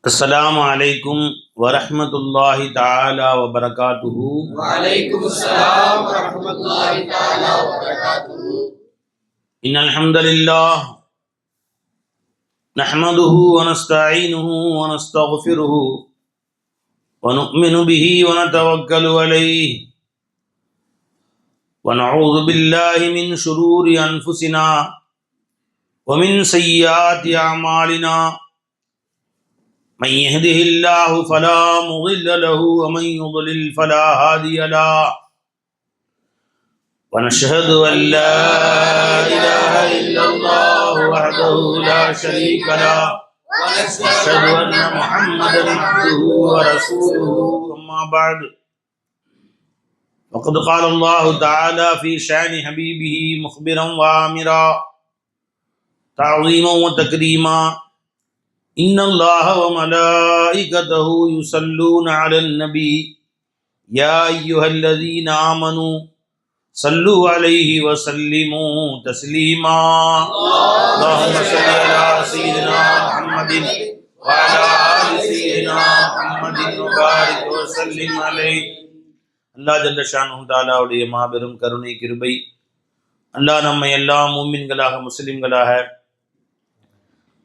अस्सलामु अलैकुम वरहमतुल्लाहि ताला वबरकातुहु। वालैकुम अस्सलाम वरहमतुल्लाहि ताला वबरकातुहु। इन्नल हम्दुलिल्लाह नहमदुहु व नस्तईनुहु व नस्तगफिरुहु व नु'मिनु बिही व नतवक्कलु अलैहि व नऊज़ु बिल्लाहि मिन शुरूरि अनफुसिना व मिन सय्यिआति अअमालिना। मन यहदिहिल्लाहु फला मुदिल्ल लहु व मन युद्लिल फला हादिय लहु। ونشهد أن لا إله إلا الله وحده لا شريك له ونشهد أن محمدا عبده ورسوله أما بعد وقد قال الله تعالى في شأن حبيبه مخبرا وآمرا تعظيما وتكريما إن الله وملائكته يصلون على النبي يا أيها الذين آمنوا صلوا عليه وسلموا تسليما اللهم صل على سيدنا محمد وعلى آل سيدنا محمد وبارك وسلم عليه. அல்லாஹ் ஜல்ல ஷானுஹு தஆலாவுடைய மாபெரும் கருணை கிருபை, அல்லாஹ் நம்மை எல்லாம் மூமின்களாக முஸ்லிம்களாக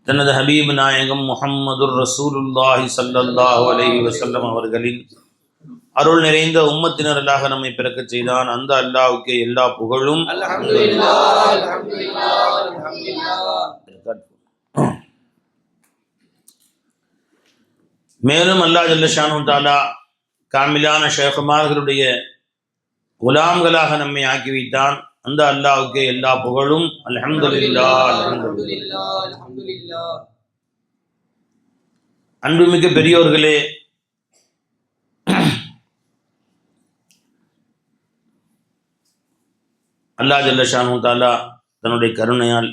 தனது ஹபீப் நாயகம் முஹம்மதுர் ரசூலுல்லாஹி ஸல்லல்லாஹு அலைஹி வஸல்லம் அவர்களின் அருள் நிறைந்த உம்மத்தினர்களாக நம்மை பிறக்கச் செய்தான். அந்த அல்லாஹ்வுக்கு எல்லா புகழும். அல்ஹம்துலில்லாஹ் அல்ஹம்துலில்லாஹ் அல்ஹம்துலில்லாஹ். மேலும் அல்லாஹ் ஜல்ல ஷானுஹு தஆலா காமிலான ஷேഖுமார்களுடைய குலாம்களாக நம்மை ஆக்கி வைத்தான். அந்த அல்லாஹ்வுக்கு எல்லா புகழும். அல்ஹம்துலில்லாஹ் அல்ஹம்துலில்லாஹ் அல்ஹம்துலில்லாஹ். அன்புமிக்க பெரியோர்களே, அல்லாஹ் ஜல்ல ஷானுஹு தஆலா தன்னுடைய கருணையால்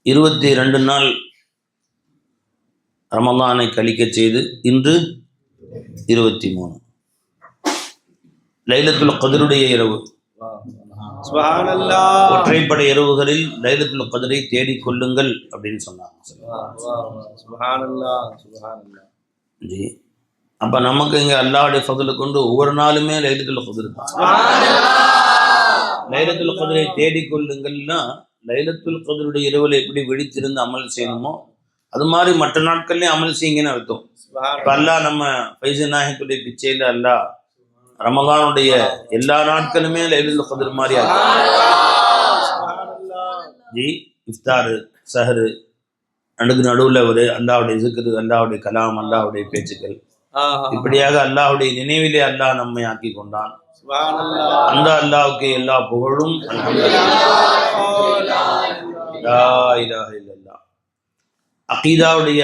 22 நாள் ரமலானை கழிக்க செய்து இன்று 23 லைலத்துல் கத்ருடைய இரவு. சுப்ஹானல்லாஹ். ஒற்றைப்படை இரவுகளில் லைலத்துல் கத்ரை தேடிக் கொள்ளுங்கள் அப்படின்னு சொன்னாங்க. சுப்ஹானல்லாஹ் சுப்ஹானல்லாஹ். ஜி, அப்ப நமக்கு இங்க அல்லாஹ்வுடைய ஃபضலை கொண்டு ஒவ்வொரு நாளுமே லைலத்துல் கத்ர் தான். லைலத்துல் கத்ரை தேடிக் கொள்ளுங்கள்னா லைலத்துல் கத்ருடைய இரவுல எப்படி விழித்திருந்து அமல் செய்யணுமோ அது மாதிரி மற்ற நாட்கள்லயும் அமல் செய்யுங்கன்னு அர்த்தம். இப்ப அல்லாஹ் நம்ம ஃபைஸுன் நாயகத்துடைய பிச்சையில அல்லாஹ் ரமலானுடைய எல்லா நாட்களுமே லைலத்துல் கத்ர் மாதிரி ஜி, இஃப்தாரு சஹரு நடுவுல ஒரு அல்லாஹ்வுடைய ஸிக்ர், அல்லாஹ்வுடைய கலாம், அல்லாஹ்வுடைய பேச்சுக்கள், இப்படியாக அல்லாஹ்வுடைய நினைவிலே அல்லாஹ் நம்மை ஆக்கி கொண்டான். அந்த அல்லாஹ்வுக்கு எல்லா புகழும். அகீதாவுடைய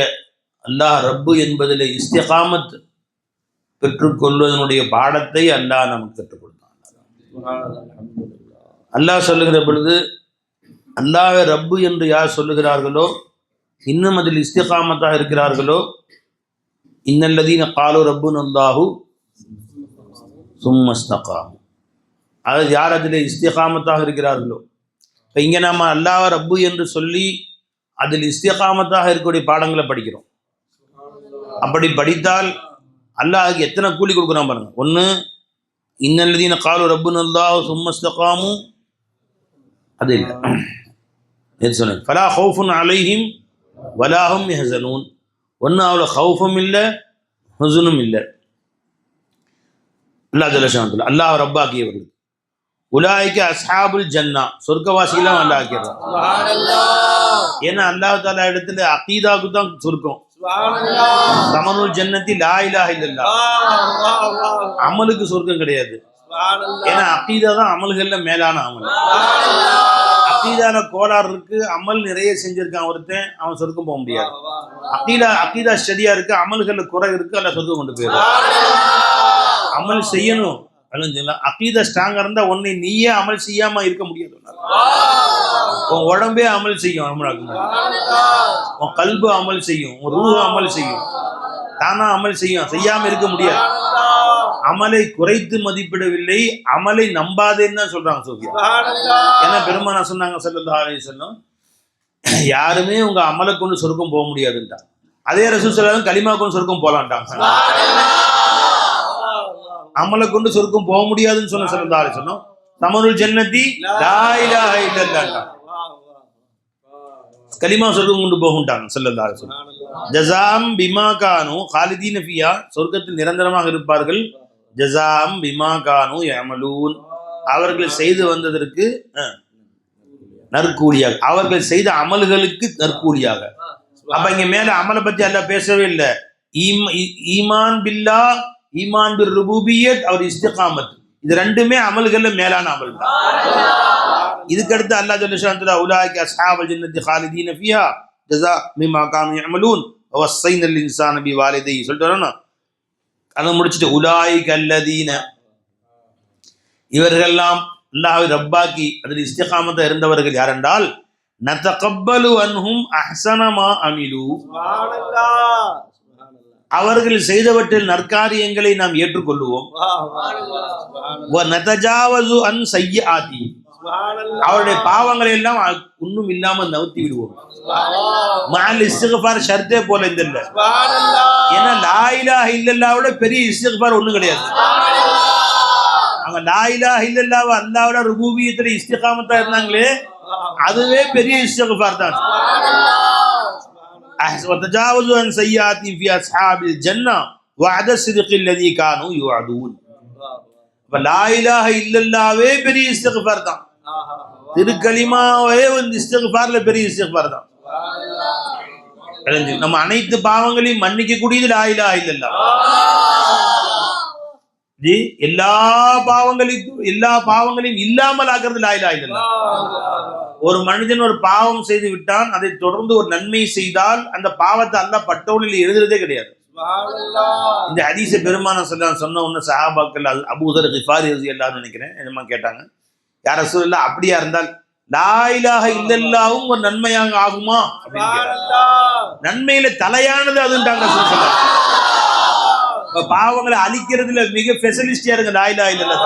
அல்லாஹ் ரப்பு என்பதில் இஸ்திகாமத் பெற்றுக்கொள்வதனுடைய பாடத்தை அல்லாஹ் நமக்கு கற்றுக் கொடுத்தான். அல்லாஹ் சொல்லுகிற பொழுது அல்லாஹ் ரப்பு என்று யார் சொல்லுகிறார்களோ, இன்னும் அதில் இஸ்திகாமத்தாக இருக்கிறார்களோ, இன்னல்லதீன காலு ரப்புன் அல்லாஹு சும்மஸ்தகாமு, அதாவது யார் அதில் இஸ்திகாமத்தாக இருக்கிறார்களோ. இப்போ இங்கே நம்ம அல்லாஹ் ரப்பு என்று சொல்லி அதில் இஸ்திகாமத்தாக இருக்கக்கூடிய பாடங்களை படிக்கிறோம். அப்படி படித்தால் அல்லாஹுக்கு எத்தனை கூலி கொடுக்குறான் பாருங்க. ஒன்று, இன்னல்லதீன காலு ரப்புன் அல்லாஹு சும்மஸ்தகாமு, அது இல்லை. எது சொன்னேன்? ஃபலா ஹௌஃபுன் அலைஹிம் வலா ஹும் யஹ்ஸனூன். ஒன்று அவ்வளோ ஹவுஃபும் இல்லை, ஹுஸனும் இல்லை. அல்லாஹ் ஜல்ல ஷானுஹு அல்லாஹ் ரப்பாக்கியவர்கள் உலாயிக்க அஸ்ஹாபுல் ஜன்னா, சொர்க்கவாசிகளாம் அல்லாஹ் ஆக்கிடுறான். ஏன்னா அல்லாஹ் தஆலா இடத்துல அகீதாவுக்கு தான் சொர்க்கம். தமனுல் ஜன்னதி லா இலாஹ இல்லல்லாஹ். அமலுக்கு சொர்க்கம் கிடையாது. ஏன்னா அகீதா தான் அமல்கள்ல மேலான அமல். அகீதான கோளாறு இருக்கு, அமல் நிறைய செஞ்சிருக்கான் ஒருத்தன், அவன் சொர்க்கம் போக முடியாது. அகீதா ஸ்டடியா இருக்கு, அமல்கள்ல குறை இருக்கு, அல்ல சொர்க்கம் கொண்டு போயிடும். அமல் செய்யணும். அகீதா ஸ்ட்ராங்கா இருந்தா ஒன்னை நீயே அமல் செய்யாம இருக்க முடியாது. உன் உடம்பே அமல் செய்யும், உன் கல்பு அமல் செய்யும், உன் ரூஹ் அமல் செய்யும், தானா அமல் செய்யும், செய்யாம இருக்க முடியாது. அமலை குறைத்து மதிப்பிடவில்லை, அமலை நம்பாதேன்னு தான் சொல்றாங்க சூஃபியா. ஏன்னா பெருமானா சொன்னாங்க ஸல்லல்லாஹு அலைஹி வஸல்லம், யாருமே உங்க அமலை கொண்டு சொர்க்கம் போக முடியாதுன்ட்டாங்க. அதே ரசூல் ஸல்லல்லாஹு கலிமா கொண்டு சொர்க்கம் போலான்ட்டாங்க. அமலை கொண்டு சொர்க்கம் போக முடியாதுன்னு சொன்ன ஸல்லல்லாஹு அலைஹி வஸல்லம் தமருல் ஜன்னதி லா இலாஹா இல்லல்லாஹ் கலிமா சொர்க்கம் கொண்டு போகும்ட்டாங்க ஸல்லல்லாஹு அலைஹி வஸல்லம். ஜஸாம் பிமா கானு காலிதீன ஃபியா சொர்க்கத்தில் நிரந்தரமாக இருப்பார்கள். ஜஸாம் பிமா கானு யஅமலூன் அவர்கள் செய்து வந்ததற்கு நற்கூலியாக, அவர்கள் செய்த அமல்களுக்கு நற்கூலியாக. அப்ப இங்க மேல அமலை பத்தி அல்லாஹ் பேசவே இல்லை. ஈமான் பில்லா, ஈமான் பிர் ருபூபியத், அவர் இஸ்திகாமத், இது ரெண்டுமே அமல்கள்ல மேலான அமல் தான். இதுக்கு அடுத்து அல்லாஹ் ஜல்ல ஷானுஹு உலாயிக அஸ்ஹாபுல் ஜன்னத்தி காலிதீன ஃபிஹா ஜஸா பிமா கானு யஅமலூன் வஸைனல் இன்சான பிவாலிதைஹி சொல்லிட்டு அதை முடிச்சுட்டு உலாயிக அல்லதீன இவர்களெல்லாம் அல்லாஹ்வை ரப்பாக்கி அதில் இஸ்திகாமத்தா இருந்தவர்கள் யாரென்றால் நதகப்பலு அன்ஹும் அஹ்ஸன மா அமிலு அவர்கள் செய்தவற்றில் நற்காரியங்களை நாம் ஏற்றுக்கொள்வோம். நதஜாவசு அன் சய்யிஆத்தி அவருடைய பாவங்களை எல்லாம் ஒன்றும் இல்லாமல் நவுத்தி விடுவோம். மஅல் இஸ்திக்ஃபார் ஷர்த்தே போல இந்த இல்ல. ஏன்னா லா இலாஹ இல்லல்லாஹ்வோட பெரிய இஸ்திக்ஃபார் ஒண்ணும் கிடையாது. அவங்க லா இலாஹ இல்லல்லாஹ் அல்லாஹ்வோட ருபூபியத்துல இஸ்திகாமத்தா இருந்தாங்களே அதுவே பெரிய இஸ்திக்ஃபார் தான். وتجاوزوا عن سيئاتهم في اصحاب الجنه وعد الصدق الذي كانوا يوعدون. லா இலாஹ இல்லல்லாஹ்வே பெரிய இஸ்திக்ஃபார் தான். திருக்கலிமாவே வந்து இஸ்திக்ஃபார்ல பெரிய இஸ்திக்ஃபார் தான். நம்ம அனைத்து பாவங்களையும் மன்னிக்க கூடியது லா இலாஹ இல்லல்லாஹ். ஜி எல்லா பாவங்களையும் இல்லாமல் ஆகிறது லா இலாஹ இல்லல்லாஹ். ஒரு மனிதன் ஒரு பாவம் செய்து விட்டான், அதை தொடர்ந்து ஒரு நன்மை செய்தால் அந்த பாவத்தை அல்லாஹ் பட்டோலில் எழுதுறதே கிடையாது. இந்த ஹதீஸை பெருமானார் ஸல்லல்லாஹு அலைஹி சொன்ன உடனே சஹாபாக்கள் அபூதர் கிஃபாரி ரலியல்லாஹு நினைக்கிறேன் என்னமா கேட்டாங்க, யா ரசூலல்லாஹ் அப்படியா இருந்தால் லா இலாஹ இல்லல்லாஹும் ஒரு நன்மையாக ஆகுமா அப்படின்னு. நன்மையில தலையானது அதுன்றாங்க ரசூல் ஸல்லல்லாஹு அலைஹி வஸல்லம். பாவங்களை அழிக்கிறதுல மிக ஸ்பெஷலிஸ்டியா இருங்க லா இலாஹ இல்லல்லாஹ்.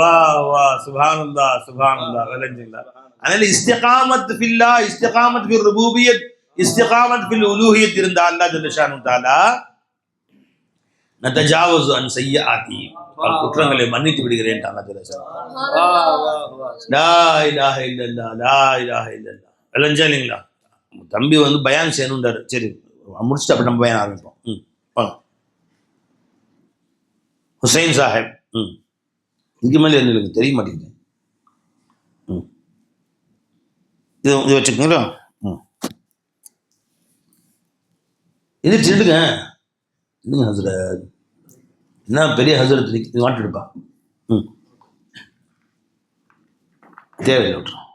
வா வா சுப்ஹானல்லாஹ் சுப்ஹானல்லாஹ் வலஞ்சில்லா. அதனால இஸ்திகாமத் ஃபில்லா, இஸ்திகாமத் ஃபிர் ருபூபியத், இஸ்திகாமத் ஃபில் உலூஹியத் இருந்தா அல்லாஹ் ஜல்ல ஷானுஹு தஆலா நதஜாவசு அன் சய்யிஆத்தி குற்றங்களை மன்னித்து விடுகிறேன்ட்டாங்க ஜல்ல ஷானுஹு. லா இலாஹ இல்லல்லாஹ் லா இலாஹ இல்லல்லாஹ் வலஞ்சா இல்லைங்களா. தம்பி வந்து பயான் செய்யணுன்றாரு. சரி முடிச்சுட்டு அப்படி நம்ம பயான் ஆரம்பிப்போம். ஹுசைன் சாஹிப் இதுக்கு மேலே எனக்கு தெரிய மாட்டேங்குது. இது வச்சுக்கோங்களா. இது திருடுங்க இல்லைங்க ஹசரத், என்ன பெரிய ஹசரத் இது வாட்டு எடுப்பா. தேவையில்லை விட்டுரும்.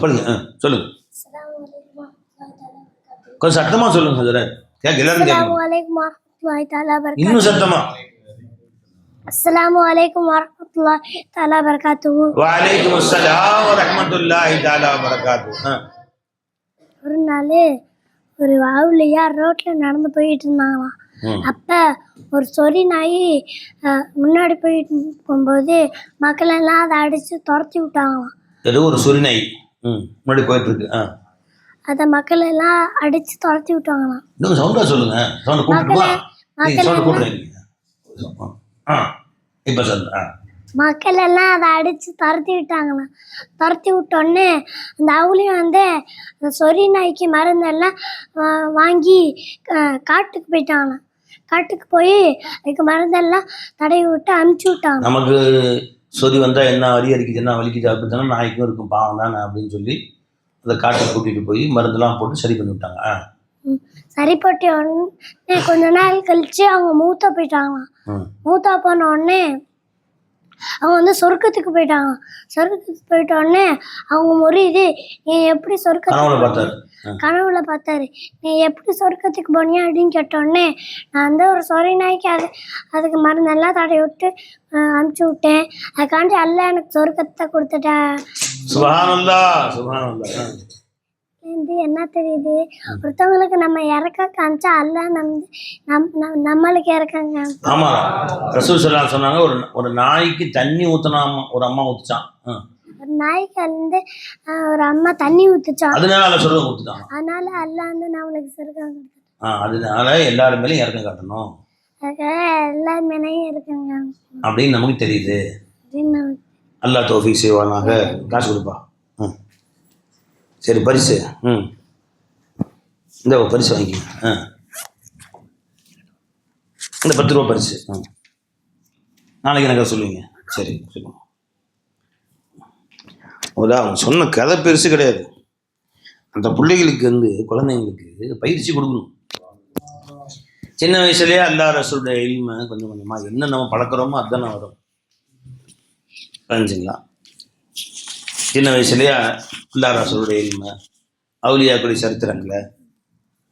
பண்ணுங்க சொல்லுங்க, கொஞ்சம் சத்தமா சொல்லுங்க ஹசரத், கேட்க எல்லாரும் கேட்க இன்னும் சத்தமா. அஸ்ஸலாமு அலைக்கும் வரஹ்மத்துல்லாஹி தஆலா பரகாத்துஹு. வ அலைக்கும் அஸ்ஸலாம் வ ரஹ்மத்துல்லாஹி தஆலா பரகாத்துஹு. ஒரு நாள் ஒரு ஆவுலையா ரோட்ல நடந்து போயிட்டு இருந்தாங்களாம். அப்ப ஒரு சொறி நாய் முன்னாடி போயிட்டு போகும்போது மக்கள் எல்லாம் அதை அடிச்சு துரத்தி விட்டாங்களாம். ஏதோ ஒரு சொறி நாய் முன்னாடி போயிட்டு இருக்கு, அதை மக்கள் எல்லாம் அடிச்சு துரத்தி விட்டாங்களாம். இன்னும் சவுண்டா சொல்லுங்க, சவுண்ட் கூப்பிடுவா சவுண்ட் கூப்பிடுறீங்க. இப்ப சொல்லுங்க. மக்கள் எல்லாம் அதை அடிச்சு துரத்தி விட்டாங்களாம். துரத்தி விட்டோடனே அந்த அவுளியும் வந்து அந்த சொறி நாய்க்கு மருந்தெல்லாம் வாங்கி காட்டுக்கு போயிட்டாங்களாம். காட்டுக்கு போய் அதுக்கு மருந்தெல்லாம் தடவி விட்டு அமுச்சு விட்டாங்க. நமக்கு சொறி வந்தா என்ன வலி அடிக்குது, என்ன வலிக்குது அப்படித்தானே நாய்க்கும் இருக்கும், பாவம் தானே அப்படின்னு சொல்லி அதை காட்டுக்கு கூட்டிட்டு போய் மருந்தெல்லாம் போட்டு சரி பண்ணி விட்டாங்க. சரி போட்டு உடனே கொஞ்ச நாள் கழிச்சு அவங்க மூத்தா போயிட்டாங்களாம். மூத்தா போன உடனே அவங்க வந்து சொர்க்கத்துக்கு போயிட்டாங்க. சொர்க்கத்துக்கு போயிட்ட உடனே அவங்க முறியுது, நீ எப்படி சொர்க்கத்துக்கு கனவுல பார்த்தாரு, நீ எப்படி சொர்க்கத்துக்கு போனியா அப்படின்னு கேட்ட உடனே நான் வந்து ஒரு சொறி நாய்க்கு அதுக்கு மருந்தெல்லாம் தடவி விட்டு அனுப்பிச்சி விட்டேன், அதுக்காண்டி அல்ல எனக்கு சொர்க்கத்தை கொடுத்துட்டேன். சுப்ஹானல்லாஹ் சுப்ஹானல்லாஹ். இது என்ன தெரியுது, ஒருத்தவங்களுக்கு நம்ம இறக்க காமிச்சா அல்ல நம்மளுக்கு இறக்காங்க. ஆமா ரசூல் ஸல்லல்லாஹு அலைஹி சொன்னாங்க, ஒரு நாய்க்கு தண்ணி ஊத்தினா ஒரு அம்மா ஊத்துச்சான். ஒரு நாய்க்கு வந்து ஒரு ஒரு அம்மா தண்ணி ஊத்துச்சான், அதனால அல்ல சொர்க்கம் கொடுத்துட்டான். அதனால அல்லாஹ் வந்து நம்மளுக்கு சொர்க்கம் கொடுத்தான். அதனால எல்லாரும் மேலேயும் இறக்கம் காட்டணும் எல்லா மேலையும் இருக்குங்க அப்படின்னு நமக்கு தெரியுது. அப்படின்னு அல்லாஹ் தௌஃபீக் செய்வானாக. காசு கொடுப்பா. சரி, பரிசு. இந்த பரிசு வாங்கிக்கங்க. இந்த 10 ரூபா பரிசு. நாளைக்கு எனக்கு சொல்லுவீங்க. சரி, சொல்லுங்க. அவங்க சொன்ன கதை பெருசு கிடையாது. அந்த பிள்ளைகளுக்கு வந்து குழந்தைங்களுக்கு பயிற்சி கொடுக்கணும். சின்ன வயசுலேயே அல்லாஹ் ரசூலுடைய இல்மை கொஞ்சம் கொஞ்சமாக என்ன நம்ம பழக்கிறோமோ அதுதானே வரும். புரிஞ்சுங்களா? சின்ன வயசுலேயே அல்லாஹ் ரசூலுடைய இல்மை, அவுலியாக்குடைய சரித்திரங்களை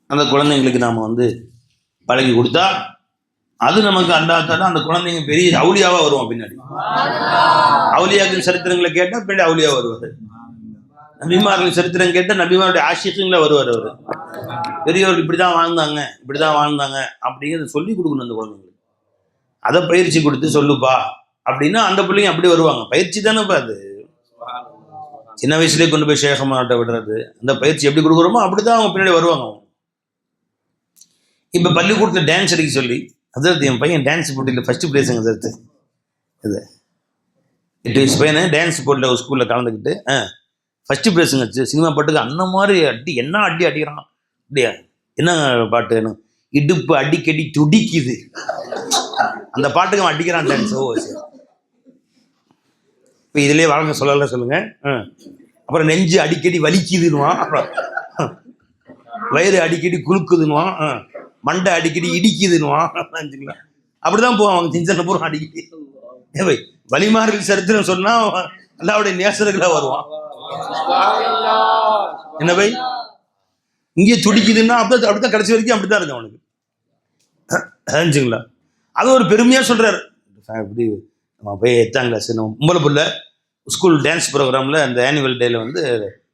அந்த குழந்தைங்களுக்கு நாம் வந்து பழகி கொடுத்தா அது நமக்கு அல்லாஹ் அந்த குழந்தைங்க பெரிய அவுலியாவாக வருவோம். பின்னாடி அவுலியாக்களின் சரித்திரங்களை கேட்டால் பின்னாடி அவுலியா வருவார். நபிமார்களின் சரித்திரம் கேட்டால் நபிமாருடைய ஆஷியங்களை வருவார். அவர் பெரியவர்கள் இப்படிதான் வாழ்ந்தாங்க அப்படிங்கிறத சொல்லி கொடுக்கணும் அந்த குழந்தைங்களுக்கு. அதை பயிற்சி கொடுத்து சொல்லுப்பா அப்படின்னா அந்த பிள்ளைங்க அப்படி வருவாங்க. பயிற்சி தானேப்பா அது. சின்ன வயசுலேயே கொண்டு போய் சேகமாட்ட விடுறது, அந்த பயிற்சி எப்படி கொடுக்குறோமோ அப்படிதான் அவங்க பின்னாடி வருவாங்க. இப்போ பள்ளிக்கூடத்தில் டான்ஸ் அடிக்க சொல்லி, அதாவது என் பையன் டான்ஸ் போட்டியில் ஃபஸ்ட்டு ப்ரைஸுங்க சார். இது 8 வயசு பையனை டான்ஸ் போட்டியில் ஒரு ஸ்கூலில் கலந்துக்கிட்டு ஃபஸ்ட்டு ப்ரைஸுங்க வச்சு சினிமா பாட்டுக்கு அந்த மாதிரி என்ன அடிக்கிறான். அப்படியா? என்ன பாட்டு வேணும்? இடுப்பு அடிக்கடி துடிக்குது, அந்த பாட்டுக்கு அவன் அடிக்கிறான் டான்ஸ். ஓ சரி. இப்போ இதுலேயே வழங்க சொல்லலாம் சொல்லுங்க. அப்புறம் நெஞ்சு அடிக்கடி வலிக்குதுன்னுவான், அப்புறம் வயிறு அடிக்கடி குலுக்குதுன்னுவான், மண்டை அடிக்கடி இடிக்குதுன்னுவான். அப்படிதான் போவான் அவங்க சின்ன பூரா அடிக்கடி. ஏ வலிமார்கள் சரித்திரம் சொன்னா அல்லாவுடைய நேசர்களாக வருவான். என்ன பை இங்கே துடிக்குதுன்னா அப்படித்தான் கடைசி வரைக்கும் அப்படித்தான் இருக்கு அவனுக்கு. தெரிஞ்சுங்களா? அது ஒரு பெருமையா சொல்றாரு. இப்படி நம்ம போய் 8ஆம் கிளாஸ் உம்பளை புள்ள ஸ்கூல் டான்ஸ் ப்ரோக்ராமில் அந்த ஆனுவல் டேல வந்து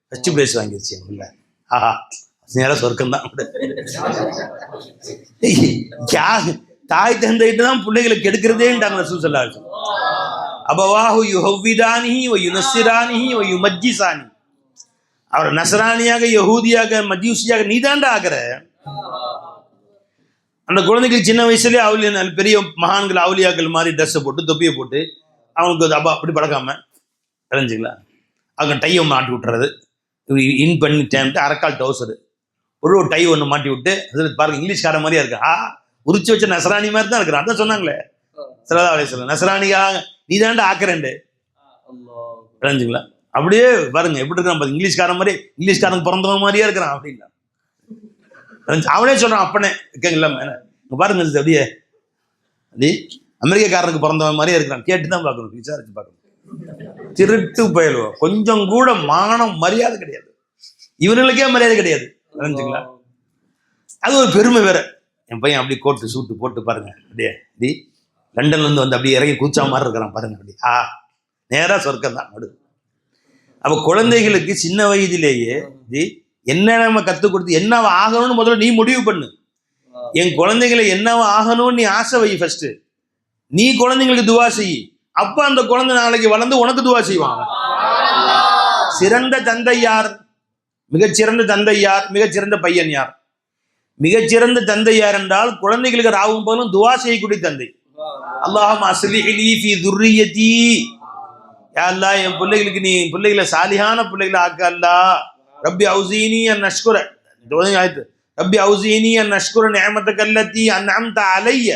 ஃபஸ்ட்டு ப்ரைஸ் வாங்கிடுச்சு என் பிள்ளை. ஆஹா, நேரம் சொர்க்கம் தான். தாய் தந்தைட்டு தான் பிள்ளைகளை கெடுக்கிறதேன்ட்டாங்க ரசூல் ஸல்லல்லாஹு அலைஹி வஸல்லம். அபவாஹு யுஹவ்விதானிஹி வ யுனஸ்ஸிரானிஹி வ யுமஜ்ஜிசானி. அவர் நஸ்ரானியாக, யஹூதியாக, மஜூசியாக நீதாண்டா ஆகிற. அந்த குழந்தைகள் சின்ன வயசுலேயே அவுலியா பெரிய மகான்கள் அவுலியாக்கள் மாதிரி ட்ரெஸ்ஸை போட்டு தொப்பியை போட்டு அவங்களுக்கு அப்படி பழக்காம தெரிஞ்சுங்களா, அவங்க டையை மாட்டி விட்டுறது, இன் பண்ணி டைம்ட்டு அரைக்கால் டவுசரு ஒரு டை ஒன்று மாட்டி விட்டு அதில் பாருங்க இங்கிலீஷ்கார மாதிரியா இருக்கு. உரிச்சு வச்ச நசராணி மாதிரி தான் இருக்கிறான். அதான் சொன்னாங்களே ஸல்லல்லாஹு அலைஹி வஸல்லம், நசராணியாக நீ தாண்டா ஆக்குறேன்ட்டு. தெரிஞ்சுங்களா? அப்படியே பாருங்க எப்படி இருக்கான் பாருங்க, இங்கிலீஷ்காரன் மாதிரி, இங்கிலீஷ்காரன் பிறந்தவன் மாதிரியே இருக்கிறான் அப்படின்னா. அவனே சொல்றான் அப்பனே இருக்கீங்களா பாருங்க அப்படியே அப்படி அமெரிக்காரனுக்கு பிறந்தவன் மாதிரியே இருக்கிறான். கேட்டுதான் பார்க்கணும், விசாரிச்சு பார்க்கணும். திருட்டு பயிலுவோம், கொஞ்சம் கூட மானம் மரியாதை கிடையாது, இவர்களுக்கே மரியாதை கிடையாது. தெரிஞ்சுங்களா? அது ஒரு பெருமை வேற. என் பையன் அப்படி கோட்டு சூட்டு போட்டு பாருங்க, அப்படியே அப்படி லண்டன்ல இருந்து வந்து அப்படியே இறங்கி கூச்சா மாதிரி இருக்கிறான் பாருங்க. அப்படி நேரா சொர்க்கம் தான் நடு. அப்ப குழந்தைகளுக்கு சின்ன வயதிலேயே என்ன நம்ம கற்றுக் கொடுத்து என்னவா ஆகணும்னு முதல்ல நீ முடிவு பண்ணு. என் குழந்தைகளை என்னவா ஆகணும்னு நீ ஆசை வை. ஃபர்ஸ்ட் நீ குழந்தைங்களுக்கு துவா செய். அப்ப அந்த குழந்தை நாளைக்கு வளர்ந்து உனக்கு துவா செய்வாங்க. சிறந்த தந்தை யார்? மிகச்சிறந்த தந்தை யார்? மிகச்சிறந்த பையன் யார்? மிகச்சிறந்த தந்தை யார் என்றால் குழந்தைகளுக்கு ராவும் போலும் துவா செய்யக்கூடிய தந்தை. அல்லாஹும்ம அஸ்லிஹ் லீ ஃபீ துர்ரிய்யதி, யா அல்லாஹ் என் பிள்ளைகளுக்கு நீ பிள்ளைகளை சாலிஹான பிள்ளைகளை ஆக்க. அல்லாஹ் ரப்பி அவுஸீனி அன் அஷ்குர, ரப்பி அவுஸீனி அன் அஷ்குர நிஅமதக அல்லதி அன்அம்த அலைய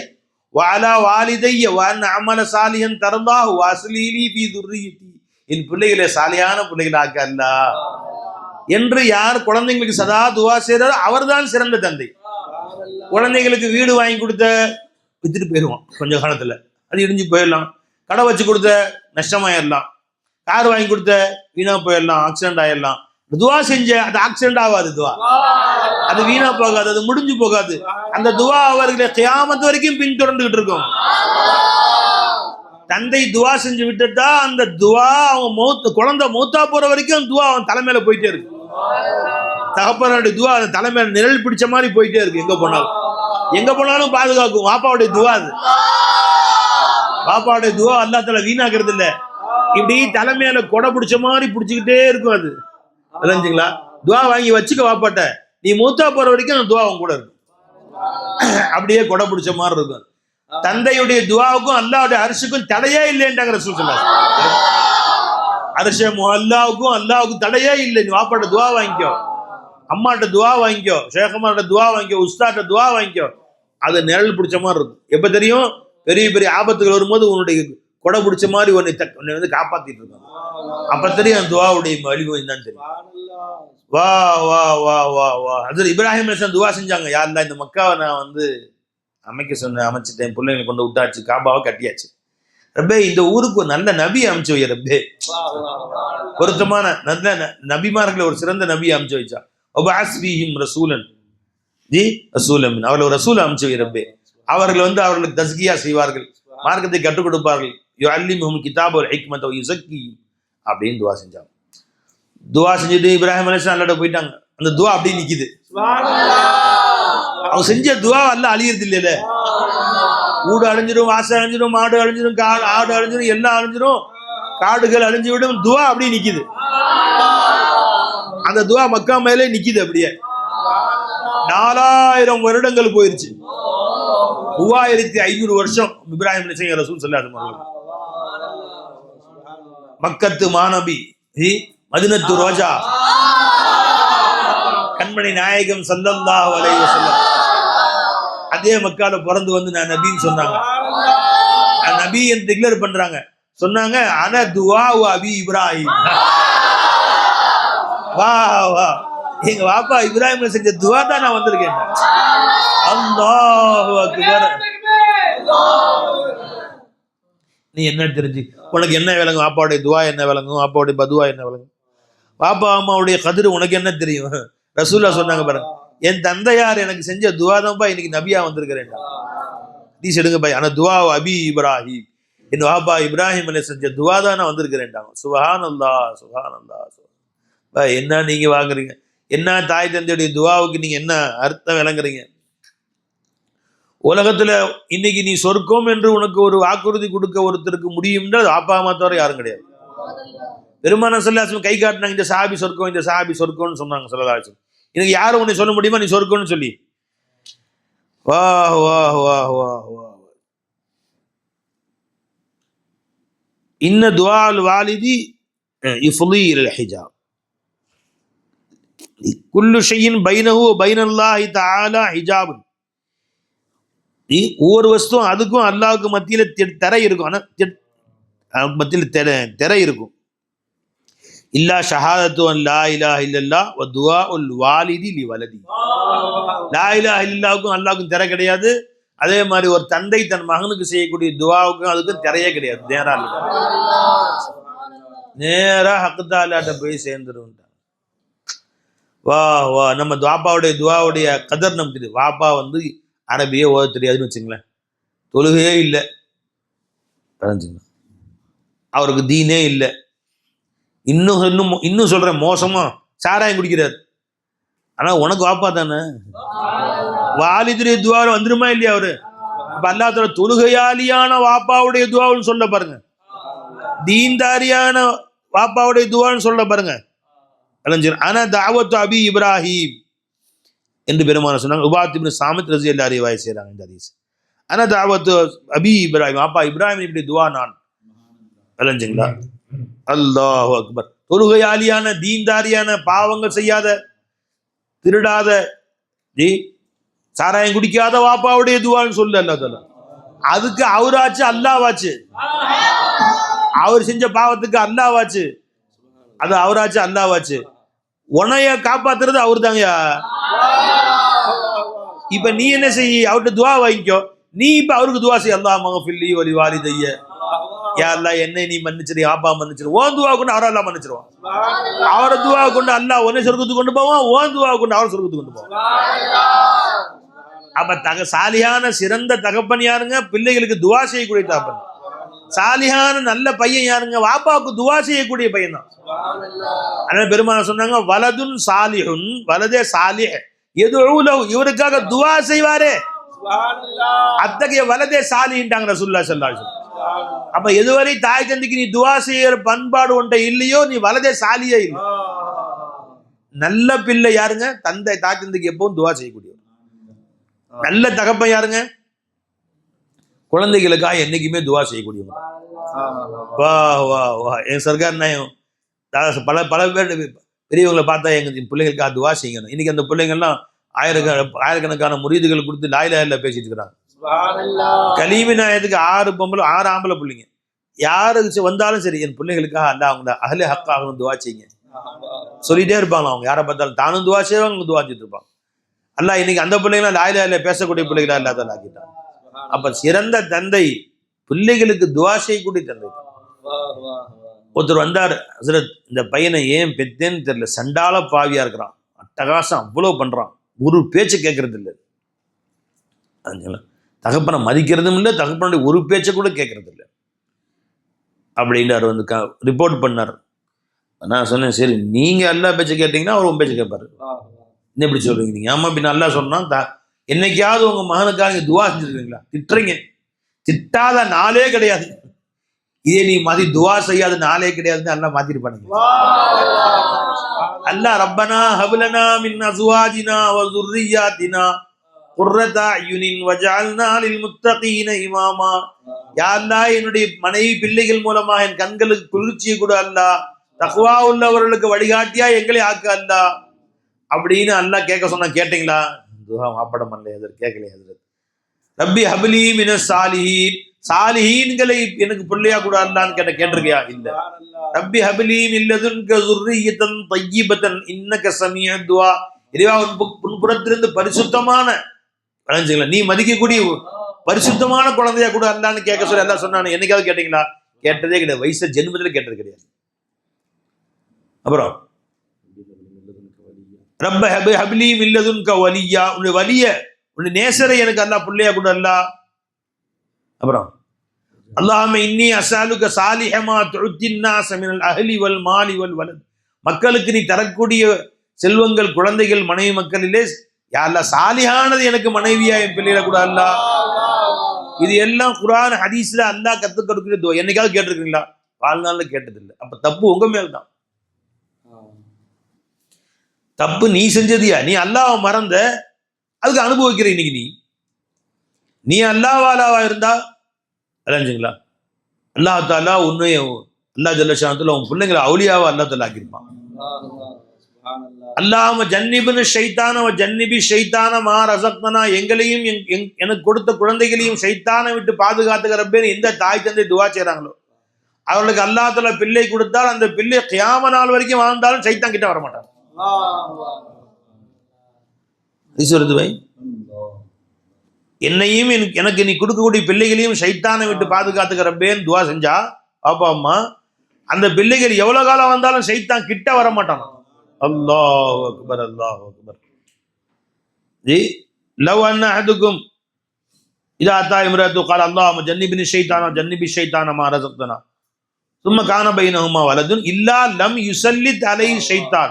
வ அலா வாலிதைய வ அன் அமல சாலிஹன் தர்தாஹு வ அஸ்லிஹ் லீ ஃபீ துர்ரிய்யதி, என் பிள்ளைகளை சாலிஹான பிள்ளைகளை ஆக்க அல்லாஹ் என்று யார் குழந்தைங்களுக்கு சதா துவா செய்றாரோ அவர்தான் சிறந்த தந்தை. குழந்தைங்களுக்கு வீடு வாங்கி கொடுத்த வித்துட்டு போயிடுவான் கொஞ்ச காலத்துல, அது இடிஞ்சு போயிடலாம். கடை வச்சு கொடுத்த நஷ்டமாயிடலாம். கார் வாங்கி கொடுத்த வீணா போயிடலாம், ஆக்சிடென்ட் ஆயிடலாம். துவா செஞ்ச அது ஆக்சிடென்ட் ஆகாது, துவா அது வீணா போகாது, அது முடிஞ்சு போகாது. அந்த துவா அவர்களை கியாமத் வரைக்கும் பின்தொடர்ந்துகிட்டு இருக்கும். தந்தை துவா செஞ்சு விட்டுட்டா அந்த துவா அவங்க குழந்தை மௌத்தா போற வரைக்கும் துவா அவன் தலைமையில போயிட்டே இருக்கு. தகப்பனுடைய துவா அந்த தலைமையில நிழல் பிடிச்ச மாதிரி போயிட்டே இருக்கு. எங்க போனாலும் பாதுகாக்கும். வாப்பாவுடைய துவா, அது பாப்பாவுடைய துவா அல்லாஹ் தஆலா வீணாக்குறது இல்ல. இப்படி தலைமையில கொடை பிடிச்ச மாதிரி பிடிச்சுக்கிட்டே இருக்கும். அது விளைஞ்சுங்களா? துவா வாங்கி வச்சுக்க வாப்பாட்ட, நீ மூத்தா போற வரைக்கும் அந்த துவா உன் கூட இருக்கும். அப்படியே கொடை பிடிச்ச மாதிரி இருக்கும். தந்தையுடைய துவாவுக்கும் அல்லாஹ்வுடைய அரிசுக்கும் தடையே இல்லைன்றாங்க ரசூல் ஸல்லல்லாஹு அலைஹி வஸல்லம். அரிசம் அல்லாஹ்வுக்கும் தடையே இல்லை. நீ வாப்பாட்ட துவா வாங்கிக்கோ, அம்மாட்ட துவா வாங்கிக்கோ, ஷேഖமாட்ட துவா வாங்கிக்கோ, உஸ்தாட்ட துவா வாங்கிக்கோ. அது நிழல் பிடிச்ச மாதிரி இருக்கும். எப்ப தெரியும்? பெரிய பெரிய ஆபத்துகள் வரும்போது உன்னுடைய கொடை பிடிச்ச மாதிரி உன்னை வந்து காப்பாத்திட்டு இருக்காங்க. அப்ப தெரியும் அந்த துவாவுடைய வலிமை என்னன்னு தெரியும். வா வா வா வா வா அது இப்ராஹிம் அலைஹிஸ்ஸலாம் துவா செஞ்சாங்க. யா அல்லாஹ், இந்த மக்காவை நான் வந்து அமைச்சிட்டேன், பிள்ளைங்களை கொண்டு விட்டாச்சு, காபாவை கட்டியாச்சு. ரப்பே, இந்த ஊருக்கு ஒரு நல்ல நபி அமைச்சு வை ரப்பே. பொருத்தமான நல்ல நபிமார்களை ஒரு சிறந்த நபி அமைச்சு வச்சா. ஒபாஸ்பிஹிம் ரசூலன் ஜி ரசூலம், அவர்கள் ஒரு ரசூல் அமைச்சு வை ரப்பே. அவர்கள் வந்து அவர்களுக்கு தஸ்கியா செய்வார்கள், மார்க்கத்தை கற்றுக் கொடுப்பார்கள். யுஅல்லிமுஹும் கிதாப வல் ஹிக்மத வ யுஸக்கிஹிம் அப்படின்னு துவா செஞ்சாங்க. துவா செஞ்சுட்டு இப்ராஹிம் அலைஹிஸ்ஸலாம் அல்லாஹ்ட்ட போயிட்டாங்க. அந்த துவா அப்படியே நிக்குது. அவங்க செஞ்ச துவா அல்லாஹ் அழியறது இல்லையில. ஊடு அழிஞ்சிடும், வாசம் அழிஞ்சிடும், மாடு அழிஞ்சிடும், ஆடு அழிஞ்சிடும், எல்லாம் அழிஞ்சிடும், காடுகள் அழிஞ்சு விடும். துவா அப்படியே நிக்குது. அந்த துவா மக்கா மேலே நிக்குது. அப்படியே 4000 வருடங்கள் போயிருச்சு. 3500 வருஷம் இப்ராஹிம் அலைஹிஸ்ஸலாம் ரசூல் ஸல்லல்லாஹு அலைஹி வஸல்லம். மக்கத்து மாநபி, மதினத்து ரோஜா, கண்மணி நாயகம் ஸல்லல்லாஹு அலைஹி வஸல்லம் அதே மக்கால பிறந்து வந்து நான் நபின்னு சொன்னாங்க. நபி என்று டிக்ளேர் பண்றாங்க. சொன்னாங்க, அன துவா அபி இப்ராஹிம். வா வா, எங்க வாப்பா இப்ராஹிம் செஞ்ச துவா தான் நான் வந்திருக்கேன். அல்லாஹு அக்பர். நீ என்ன தெரிஞ்சு உனக்கு என்ன விளங்கும்? வாப்பாவுடைய துவா என்ன விளங்கும்? வாப்பாவுடைய பதுவா என்ன விளங்கும்? பாப்பா அம்மாவுடைய கதிர் உனக்கு என்ன தெரியும்? ரசூல்லா சொன்னாங்க பாருங்க, என் தந்தையார் எனக்கு செஞ்ச துவா தான்ப்பா இன்னைக்கு நபியா வந்திருக்கிறேன். நீ செடுங்க பாய், ஆனா துவா அபி இப்ராஹிம், என் வாப்பா இப்ராஹிம் அலைஹிஸ்ஸலாம் செஞ்ச துவா தான் நான் வந்திருக்கிறேன்டாங்க. சுப்ஹானல்லாஹ் சுப்ஹானல்லாஹ். என்ன நீங்க வாங்குறீங்க? என்ன தாய் தந்தையுடைய துவாவுக்கு நீங்க என்ன அர்த்தம் விளங்குறீங்க? உலகத்துல இன்னைக்கு நீ சொர்க்கம் என்று உனக்கு ஒரு வாக்குறுதி கொடுக்க ஒருத்தருக்கு முடியும்னா அது அப்பா அம்மா தவிர யாரும் கிடையாது. பெருமானார் ஸல்லல்லாஹு அலைஹி வஸல்லம் கை காட்டினாங்க, இந்த சஹாபி சொர்க்கம், இந்த சஹாபி சொர்க்கம்னு சொன்னாங்க ஸல்லல்லாஹு அலைஹி வஸல்லம். எனக்கு யாரும் உன்னை சொல்ல முடியுமா நீ சொர்க்கம்னு சொல்லி? வா வா வா வா வா. இன்ன துஆல் வாலிதி யுஃலி இலல் ஹிஜாப் குல்லு ஷைஇன் பைனஹு வ பைனல்லாஹி தஆலா ஹிஜாபுன். ஒவ்வொரு வஸ்துவும் அதுக்கும் அல்லாஹ்வுக்கு மத்தியில திரை இருக்கும். ஆனால் மத்தியில் திரை இருக்கும். இல்லா ஷஹாதத்து அன் லா இலாஹ இல்லல்லாஹ் வ துஆஉல் வாலிதி லி வலதி. லா இலாஹ இல்லல்லாஹ்வுக்கும் அல்லாஹ்வுக்கும் திரை கிடையாது. அதே மாதிரி ஒரு தந்தை தன் மகனுக்கு செய்யக்கூடிய துஆவுக்கும் அதுக்கும் திரையே கிடையாது. நேரா ஹக்குதாலாட்ட போய் சேர்ந்துரும். வா வா, நம்ம வாப்பாவுடைய துஆவுடைய கதர் நமக்கு தெரியும். வாப்பா வந்து அரபியே ஓத தெரியாதுன்னு வச்சுங்களேன், தொழுகையே இல்லை, அவருக்கு தீனே இல்லை. இன்னும் சொல்றேன், மோசமா சாராயம் குடிக்கிறார். ஆனா உனக்கு வாப்பா தானே, வாலிதுடைய துவா வந்துருமா இல்லையா? அவரு அப்ப அல்லாஹ் தொழுகையாளியான வாப்பாவுடைய துவான்னு சொல்ல பாருங்க, தீன்தாரியான வாப்பாவுடைய துவான்னு சொல்ல பாருங்க. ஆனா தாவத்து அபி இப்ராஹிம் என்று பெருமானார் சொன்னாங்க. உபாத் இப்னு சாமித் ரலியல்லாஹு அன்ஹு ரிவாயத் செய்றாங்க இந்த ஹதீஸ். ஆனா தாவத்து அபி இப்ராஹிம், அப்பா இப்ராஹிம் இப்படி துவா நான் விளங்குங்களா? அல்லாஹு அக்பர். தொழுகையாளியான தீன்தாரியான, பாவங்கள் செய்யாத, திருடாத, சாராயம் குடிக்காத வாப்பாவுடைய துவான்னு சொல்லு அல்லாஹ் தஆலா. அதுக்கு அவராச்சு அல்லாஹ்வாச்சு, அவர் செஞ்ச பாவத்துக்கு அல்லாஹ்வாச்சு, அது அவராச்சு அல்லாஹ்வாச்சு. உன்னைய காப்பாத்துறது அவரு தாங்கயா. இப்ப நீ என்ன செய்ய? அவர்கிட்ட துவா வாங்கிக்கோ. நீ இப்ப அவருக்கு துவா செய்ய, அல்லாஹ் மக்ஃபிர்லி வ லிவாலிதைய, யா அல்லாஹ் என்னை நீ மன்னிச்சிரு, ஆப்பா மன்னிச்சிரு. ஓன் துவா கொண்டு அவர் அல்லாஹ் மன்னிச்சிருவான். அவரை துவா கொண்டு அல்லாஹ் உன்னை சொர்க்கத்துக்கு கொண்டு போவான், ஓன் துவா கொண்டு அவர் சொர்க்கத்துக்கு கொண்டு போவான். அப்ப சாலியான சிறந்த தகப்பன் யாருங்க? பிள்ளைகளுக்கு துவா செய்யக்கூடிய தகப்பன். சாலியான நல்ல பையன் யாருங்க? வாப்பாவுக்கு துவா செய்யக்கூடிய பையன் தான். அதனால பெருமானார் சொன்னாங்க, வலதுன் சாலிஹுன், வலதே சாலிஹ் யதுஉலஹு, இவருக்காக துவா செய்வாரே, அத்தகைய வலதே சாலிஹ்ன்றாங்க ரசூலுல்லாஹி ஸல்லல்லாஹு அலைஹி வஸல்லம். அப்ப எதுவரை தாய் தந்தைக்கு நீ துவா செய்யற பண்பாடு ஒன்றை இல்லையோ, நீ வலதே சாலியே இல்லை. நல்ல பிள்ளை யாருங்க? தந்தை தாய் தந்தைக்கு எப்பவும் துவா செய்யக்கூடியவர். நல்ல தகப்பன் யாருங்க? குழந்தைகளுக்காக என்னைக்குமே துவா செய்யக்கூடியவங்க. வா வா வா என் சர்க்கார் நாயம் பல பல பேர் பெரியவங்களை பார்த்தா எங்க பிள்ளைகளுக்காக துவா செய்யணும். இன்னைக்கு அந்த பிள்ளைங்கள்லாம் ஆயிரக்கணக்கான முரீதுகள் கொடுத்து லாயில பேசிட்டு இருக்கிறாங்க. கலீமி நாயத்துக்கு 6 ஆம்பளை பிள்ளைங்க. யாருக்கு வந்தாலும் சரி என் பிள்ளைகளுக்காக அல்ல அவங்க அஹ்லே ஹக்காக துவா செய்யுங்க சொல்லிட்டே இருப்பாங்க. அவங்க யாரை பார்த்தாலும் தானும் துவா செய்வாங்க, அவங்க துவா செஞ்சுட்டு இருப்பாங்க. அல்ல இன்னைக்கு அந்த பிள்ளைங்களாம் லாயில பேசக்கூடிய பிள்ளைகளா இல்லாத ஆக்கிட்டாங்க. அப்ப சிறந்த தந்தை பிள்ளைகளுக்கு துவா செய்யக்கூடிய தந்தை. ஒருத்தர் வந்தார், ஹஸ்ரத் இந்த பையனை ஏன் பெத்தேன்னு தெரியல, சண்டால பாவியா இருக்கிறான், அட்டகாசம் அவ்வளவு பண்றான், ஒரு பேச்சு கேட்கறது இல்லை, தகப்பனை மதிக்கிறதும் இல்லை, தகப்பனுடைய ஒரு பேச்சை கூட கேட்கறது இல்லை அப்படின்றார். வந்து ரிப்போர்ட் பண்ணார். நான் சொன்னேன், சரி நீங்க எல்லா பேச்சை கேட்டீங்கன்னா அவர் உன் பேச்சை கேட்பாரு, என்ன எப்படி சொல்றீங்க நீங்க? ஆமா பின்ன நல்லா சொன்னா என்னைக்காவது உங்க மகனுக்காக நீங்க துவா செஞ்சிருக்கீங்களா? திட்டுறீங்க, திட்டாத நாளே கிடையாது. இதே நீ மதி துவா செய்யாத நாளே கிடையாதுன்னு அல்லா மாத்திருப்பானுங்க. அல்லா ரப்பனா ஹப்லனா மின் அஸ்வாஜினா வ ذُرِّيَّاتِنَا قُرَّةَ أَعْيُنٍ وَاجْعَلْنَا لِلْمُتَّقِينَ إِمَامًا. யா அல்லாஹ் என்னுடைய மனைவி பிள்ளைகள் மூலமா என் கண்களுக்கு குளிர்ச்சியை கொடு அல்லாஹ், தக்வா உள்ளவர்களுக்கு வழிகாட்டியா எங்களை ஆக்க அல்லாஹ் அப்படின்னு அல்லாஹ் கேட்க சொன்னா கேட்டீங்களா? துவா மாப்படம் அல்ல, எதற்கு கேட்கலையே. ரப்பி ஹப்லி மினஸ் சாலிஹீன், சாலிஹீன்களை எனக்கு பிள்ளையா கூட அல்லான்னு கேட்டிருக்கியா? இல்ல. ரப்பி ஹப்லி மின் லதுன்க ذُرِّيَّةً طَيِّبَةً إِنَّكَ سَمِيعُ الدُّعَاء. இறைவா உன் புறத்திலிருந்து பரிசுத்தமான நீ மதிக்கக்கூடிய பரிசுத்தமான குழந்தையா கூட அல்லான்னு கேட்க சொல்லி அல்லாஹ் சொன்னானே, என்னைக்காவது கேட்டீங்களா? கேட்டதே கிடையாது. வயசு ஜென்மத்தில் கேட்டது கிடையாது. அப்புறம் ரப்ப ஹப்லி மின் லதுன்க வலியா, உன்னுடைய வலிய உன்னுடைய நேசரை எனக்கு அல்லாஹ் பிள்ளையா கூட அல்லாஹ். அப்புறம் அல்லாஹும்ம இன்னி அஸ்அலுக சாலிஹமா துஅத்தின் நாஸ மினல் அஹ்லி வல் மாலி வல் வலத். மக்களுக்கு நீ தரக்கூடிய செல்வங்கள், குழந்தைகள், மனைவி மக்களிலே யா அல்லாஹ் சாலிஹானது எனக்கு மனைவியா என் பிள்ளையில கூட அல்லாஹ். இது எல்லாம் குர்ஆன் ஹதீஸ்ல அல்லாஹ் கத்து கொடுக்கிற துவா. என்னைக்காவது கேட்டிருக்கீங்களா? வாழ்நாள்ல கேட்டதில்லை. அப்ப தப்பு உங்க மேல் தான். தப்பு நீ செஞ்சதியா? நீ அல்லாஹ்வை மறந்த, அதுக்கு அனுபவிக்கிற. இன்னைக்கு நீ அல்லாஹ்வாலாவா இருந்தா அலைஞ்சுங்களா, அல்லாஹ் தாலா உன்னையும் அல்லாஹ் ஜல்லஷானத்துல உன் பிள்ளைங்களை அவுலியாவா அல்லாஹ் தாலா ஆக்கியிருப்பான். அல்லாஹும்ம ஜன்னிபின ஷைத்தான வ ஜன்னிபி ஷைத்தான மா ரஸக்தனா. எங்களையும் எனக்கு கொடுத்த குழந்தைகளையும் ஷைத்தானை விட்டு பாதுகாத்துக்கிற பேர் எந்த தாய் தந்தை துவா செய்றாங்களோ அவர்களுக்கு அல்லாஹ் தாலா பிள்ளை கொடுத்தால் அந்த பிள்ளை கியாம நாள் வரைக்கும் வாழ்ந்தாலும் ஷைத்தான் கிட்ட வர மாட்டான். என்னையும் எனக்கு நீ கொடுக்கக்கூடிய பிள்ளைகளையும் ஷைத்தானை விட்டு பாதுகாத்துக்கிற பேன் துவா செஞ்சா பாப்பா அம்மா, அந்த பிள்ளைகள் எவ்வளவு காலம் வந்தாலும் ஷைத்தான் கிட்ட வர மாட்டான். அல்லாஹு அக்பர், அல்லாஹு அக்பர். ஜி லவ் அன்ன அஹதுக்கும் இதா அத்தா இம்ராத்து قال اللهم جنبني الشيطان وجنب الشيطان ما رزقتنا ثم كان بينهما ولد الا لم يسلط عليه الشيطان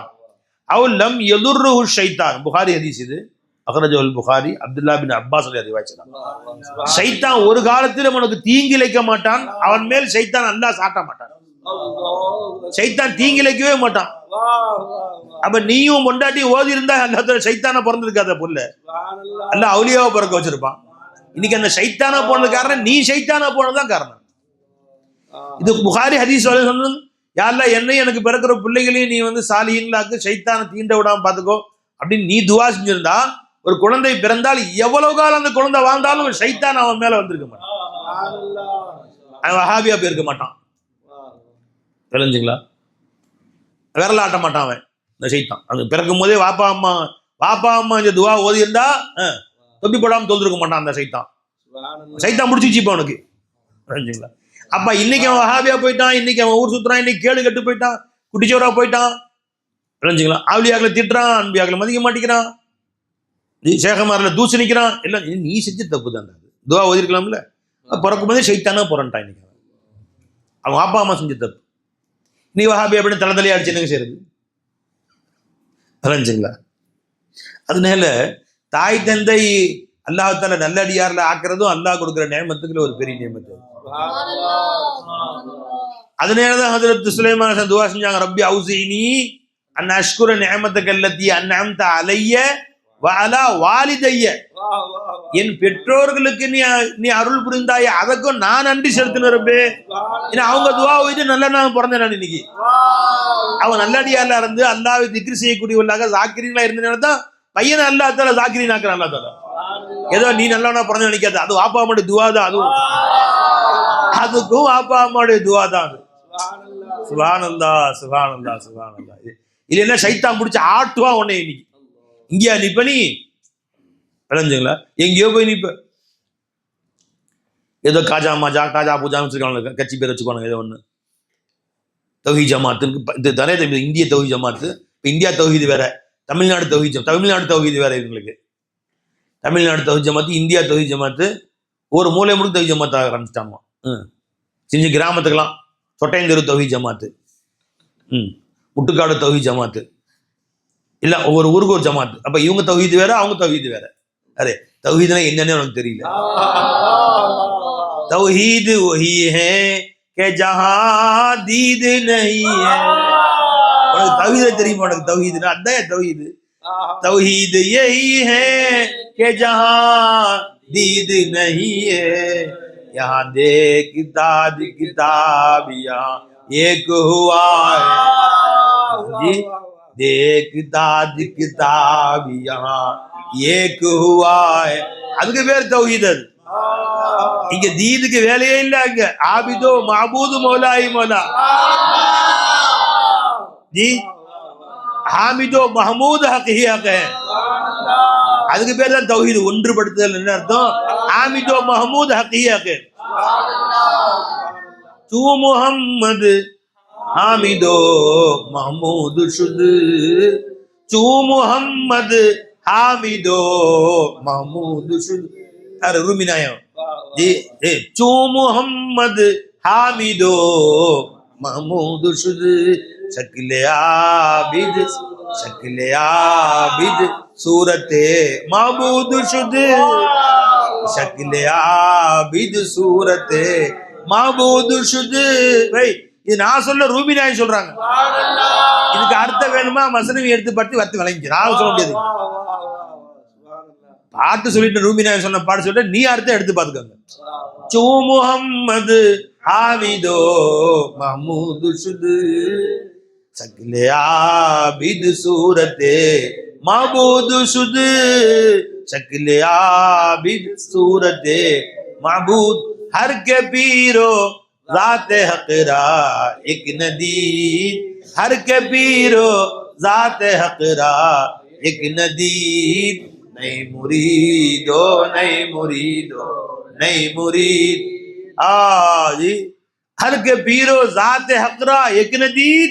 او لم يضره الشيطان. புகாரி ஹதீஸ் இது, அக்ரஜல் புகாரி. அப்துல்லா பின் அப்பாஸ் ரிவாயத் செய்றாங்க. ஷைத்தான் ஒரு காலத்திலும் உனக்கு தீங்கிழைக்க மாட்டான், அவன் மேல் ஷைத்தான் அல்லாஹ் சாட்ட மாட்டான். ஷைத்தான் தீங்கிழைக்கவே மாட்டான். அப்ப நீயும் பொண்டாட்டி ஓதி இருந்தா அல்லாஹ் ஷைத்தான பிறந்திருக்காத புள்ள, அல்லாஹ் அவுலியாவை பிறக்க வச்சிருப்பான். இன்னைக்கு அந்த ஷைத்தானா போனது காரணம் நீ ஷைத்தானா போனதுதான் காரணம். இது புகாரி ஹதீஸ் சொன்னது. யாரெல்லாம் என்னையும் எனக்கு பிறக்கிற பிள்ளைகளையும் நீ வந்து சாலிஹீன்களாக்கு, ஷைத்தானை தீண்ட விடாம பாத்துக்கோ அப்படின்னு நீ துவா செஞ்சிருந்தா, ஒரு குழந்தை பிறந்தால் எவ்வளவு காலம் அந்த குழந்தை வாழ்ந்தாலும் ஷைத்தான் அவன் மேல வந்திருக்க மாட்டான், அவன் வஹாபியா போயிருக்க மாட்டான். தெரிஞ்சுங்களா? விரல ஆட்ட மாட்டான் அவன், இந்த ஷைத்தான். அது பிறக்கும் போதே வாப்பா அம்மா இந்த துவா ஓதி இருந்தா தொப்பி போடாம தொழுதுருக்க மாட்டான் அந்த ஷைத்தான். ஷைத்தான் முடிச்சுச்சு இப்ப அவனுக்கு. தெரிஞ்சுங்களா? அப்ப இன்னைக்கு அவன் வஹாபியா போயிட்டான், இன்னைக்கு அவன் ஊர் சுத்துறான், இன்னைக்கு கேடு கட்டு போயிட்டான், குட்டிச்சோரா போயிட்டான். தெரிஞ்சுங்களா? ஆவுலியாக்களை திட்டுறான், அன்பியாக்களை மதிக்க மாட்டேங்கிறான், சேகமாரில் தூசி நிற்கிறான். எல்லாம் நீ செஞ்ச தப்பு தான். துவா ஓதிருக்கலாம்ல. பிறக்கும் போதே ஷைத்தானா போறான்ட்டான். இன்னைக்கு அவன் அப்பா அம்மா செஞ்ச தப்பு. நீ வஹாபி அப்படின்னு தலையா அடிச்சு என்னங்க செய்யறது? தெரிஞ்சுங்களா? அதனால தாய் தந்தை அல்லாஹ் நல்லடியார்ல ஆக்குறதும் அல்லாஹ் கொடுக்குற நியமத்துக்குள்ள ஒரு பெரிய நியமத்து. அதனாலதான் ஹஜ்ரத் சுலைமான் துவா செஞ்சாங்க, ரப்பி அவுஸினி அன் அஷ்குர நிஅமத்தக அல்லதி அன்அம்த அலைய வ அலா வாலிதைய, என் பெற்றோர்களுக்கு நீ அருள் புரிந்தாய், அதற்கும் நான் நன்றி செலுத்தின ரப்பே. ஏன்னா அவங்க துவா ஓதிட்டு நல்லா நான் பிறந்தேன். நான் இன்னைக்கு அவன் நல்லடியால இருந்து அல்லாஹ்வை திக்ர் செய்யக்கூடியவர்களாக ஜாக்கிரீனா இருந்தனால தான் பையனை அல்லாஹ் தஆலா ஜாக்கிரீன் ஆக்குறான். அல்லாஹ் தஆலா ஏதோ நீ நல்லவனா பிறந்த நினைக்காது, அது வாப்பா அம்மாவுடைய துவா தான். அதுக்கும் வாப்பா அம்மாவுடைய துவா தான் அது. சுப்ஹானல்லாஹ் சுப்ஹானல்லாஹ் சுப்ஹானல்லாஹ். இது என்ன சைத்தான் பிடிச்ச ஆட்டுவா உன்னை இன்னைக்கு இங்கேயா நிப்ப நீ விளைஞ்சுங்களா? எங்கேயோ போய் நிப்ப. ஏதோ காஜா மாஜா காஜா பூஜா வச்சிருக்காங்க, கட்சி பேர் வச்சுக்கோங்க. ஏதோ ஒன்று தௌஹீத் ஜமாத்து தானே இந்திய தௌஹீத் ஜமாத்து. இப்போ இந்தியா தௌஹீது வேற, தமிழ்நாடு தௌஹீது வேற. இவங்களுக்கு தமிழ்நாடு தௌஹீத் ஜமாத்து, இந்தியா தௌஹீத் ஜமாத்து, ஒரு மூலை முழுக்க தௌஹீத் ஜமாத்து ஆரம்பிச்சிட்டாங்க. சின்ன கிராமத்துக்கெல்லாம் சொட்டையந்தெரு தௌஹீத் ஜமாத்து, முட்டுக்காடு தௌஹீத் ஜமாத்து, இல்ல ஒவ்வொரு ஊருக்கு ஒரு ஜமாத்து. அப்ப இவங்க தௌஹீது வேற, அவங்க தௌஹீது வேற. அரே தௌஹீதுனா என்னன்னு உனக்கு தெரியல. தௌஹீது வஹி ஹே கே ஜஹா தீத் நஹீ ஹே. உனக்கு தௌஹீது தெரியுமா? உனக்கு தௌஹீதுனா அதான் தௌஹீது. தௌஹீது யஹி ஹே கே ஜஹா दीद नहीं है, यहाँ देख दाद किताब यहाँ एक हुआ है जी, देख दाद किताब यहाँ एक हुआ है. அதுக்கு பேர் தௌஹீத். அது இங்க தீதுக்கு வேலையே இல்ல. அங்க ஆபிதோ மாபூது மௌலாய் மௌலா ஜி, ஹாமிதோ மஹமூத் ஹக் ஹி ஹக் है. அதுக்கு பேர் தான் தௌஹீத், ஒன்றுபடுத்துதல். என்ன அர்த்தம்? ஹாமிதோ மஹமூத் ஹக் ஹி ஹக். தூ முஹம்மது ஹாமிதோ மஹமூத் शुद, தூ முஹம்மது ஹாமிதோ மஹமூத் शुद. अरे रूमिनायो जी, चू मुहम्मद हामिदो महमूद शुद, शक्ल आबिद सूरते महमूद शुद, शक्ल आबिद सूरते महमूद शुद. भाई இது நான் சொல்ல ரூமினாய் சொல்றாங்க. இதுக்கு அர்த்தம் வேணுமா? மஸ்னவி எடுத்து பற்றி வர்த்து விளங்கி நான் சொல்ல முடியாது. பாட்டு சொல்லிட்டு ரூமினாய் சொன்ன பாட்டு சொல்லிட்டு நீ அர்த்தம் எடுத்து பார்த்துக்கோங்க. சூ முஹம்மது ஹாமிதோ மஹமூத் शुद, शक्ल आबिद सूरते महमूद शुद, शक्ल आबिद सूरते महमूद. हर के पीरो ज़ाते हक़रा एक नदीर, हर के पीरो ज़ाते हक़रा एक नदीर. नहीं मुरीदो नहीं मुरीदो नहीं मुरीद जी, हर के पीरो ज़ाते हक़रा एक नदीर.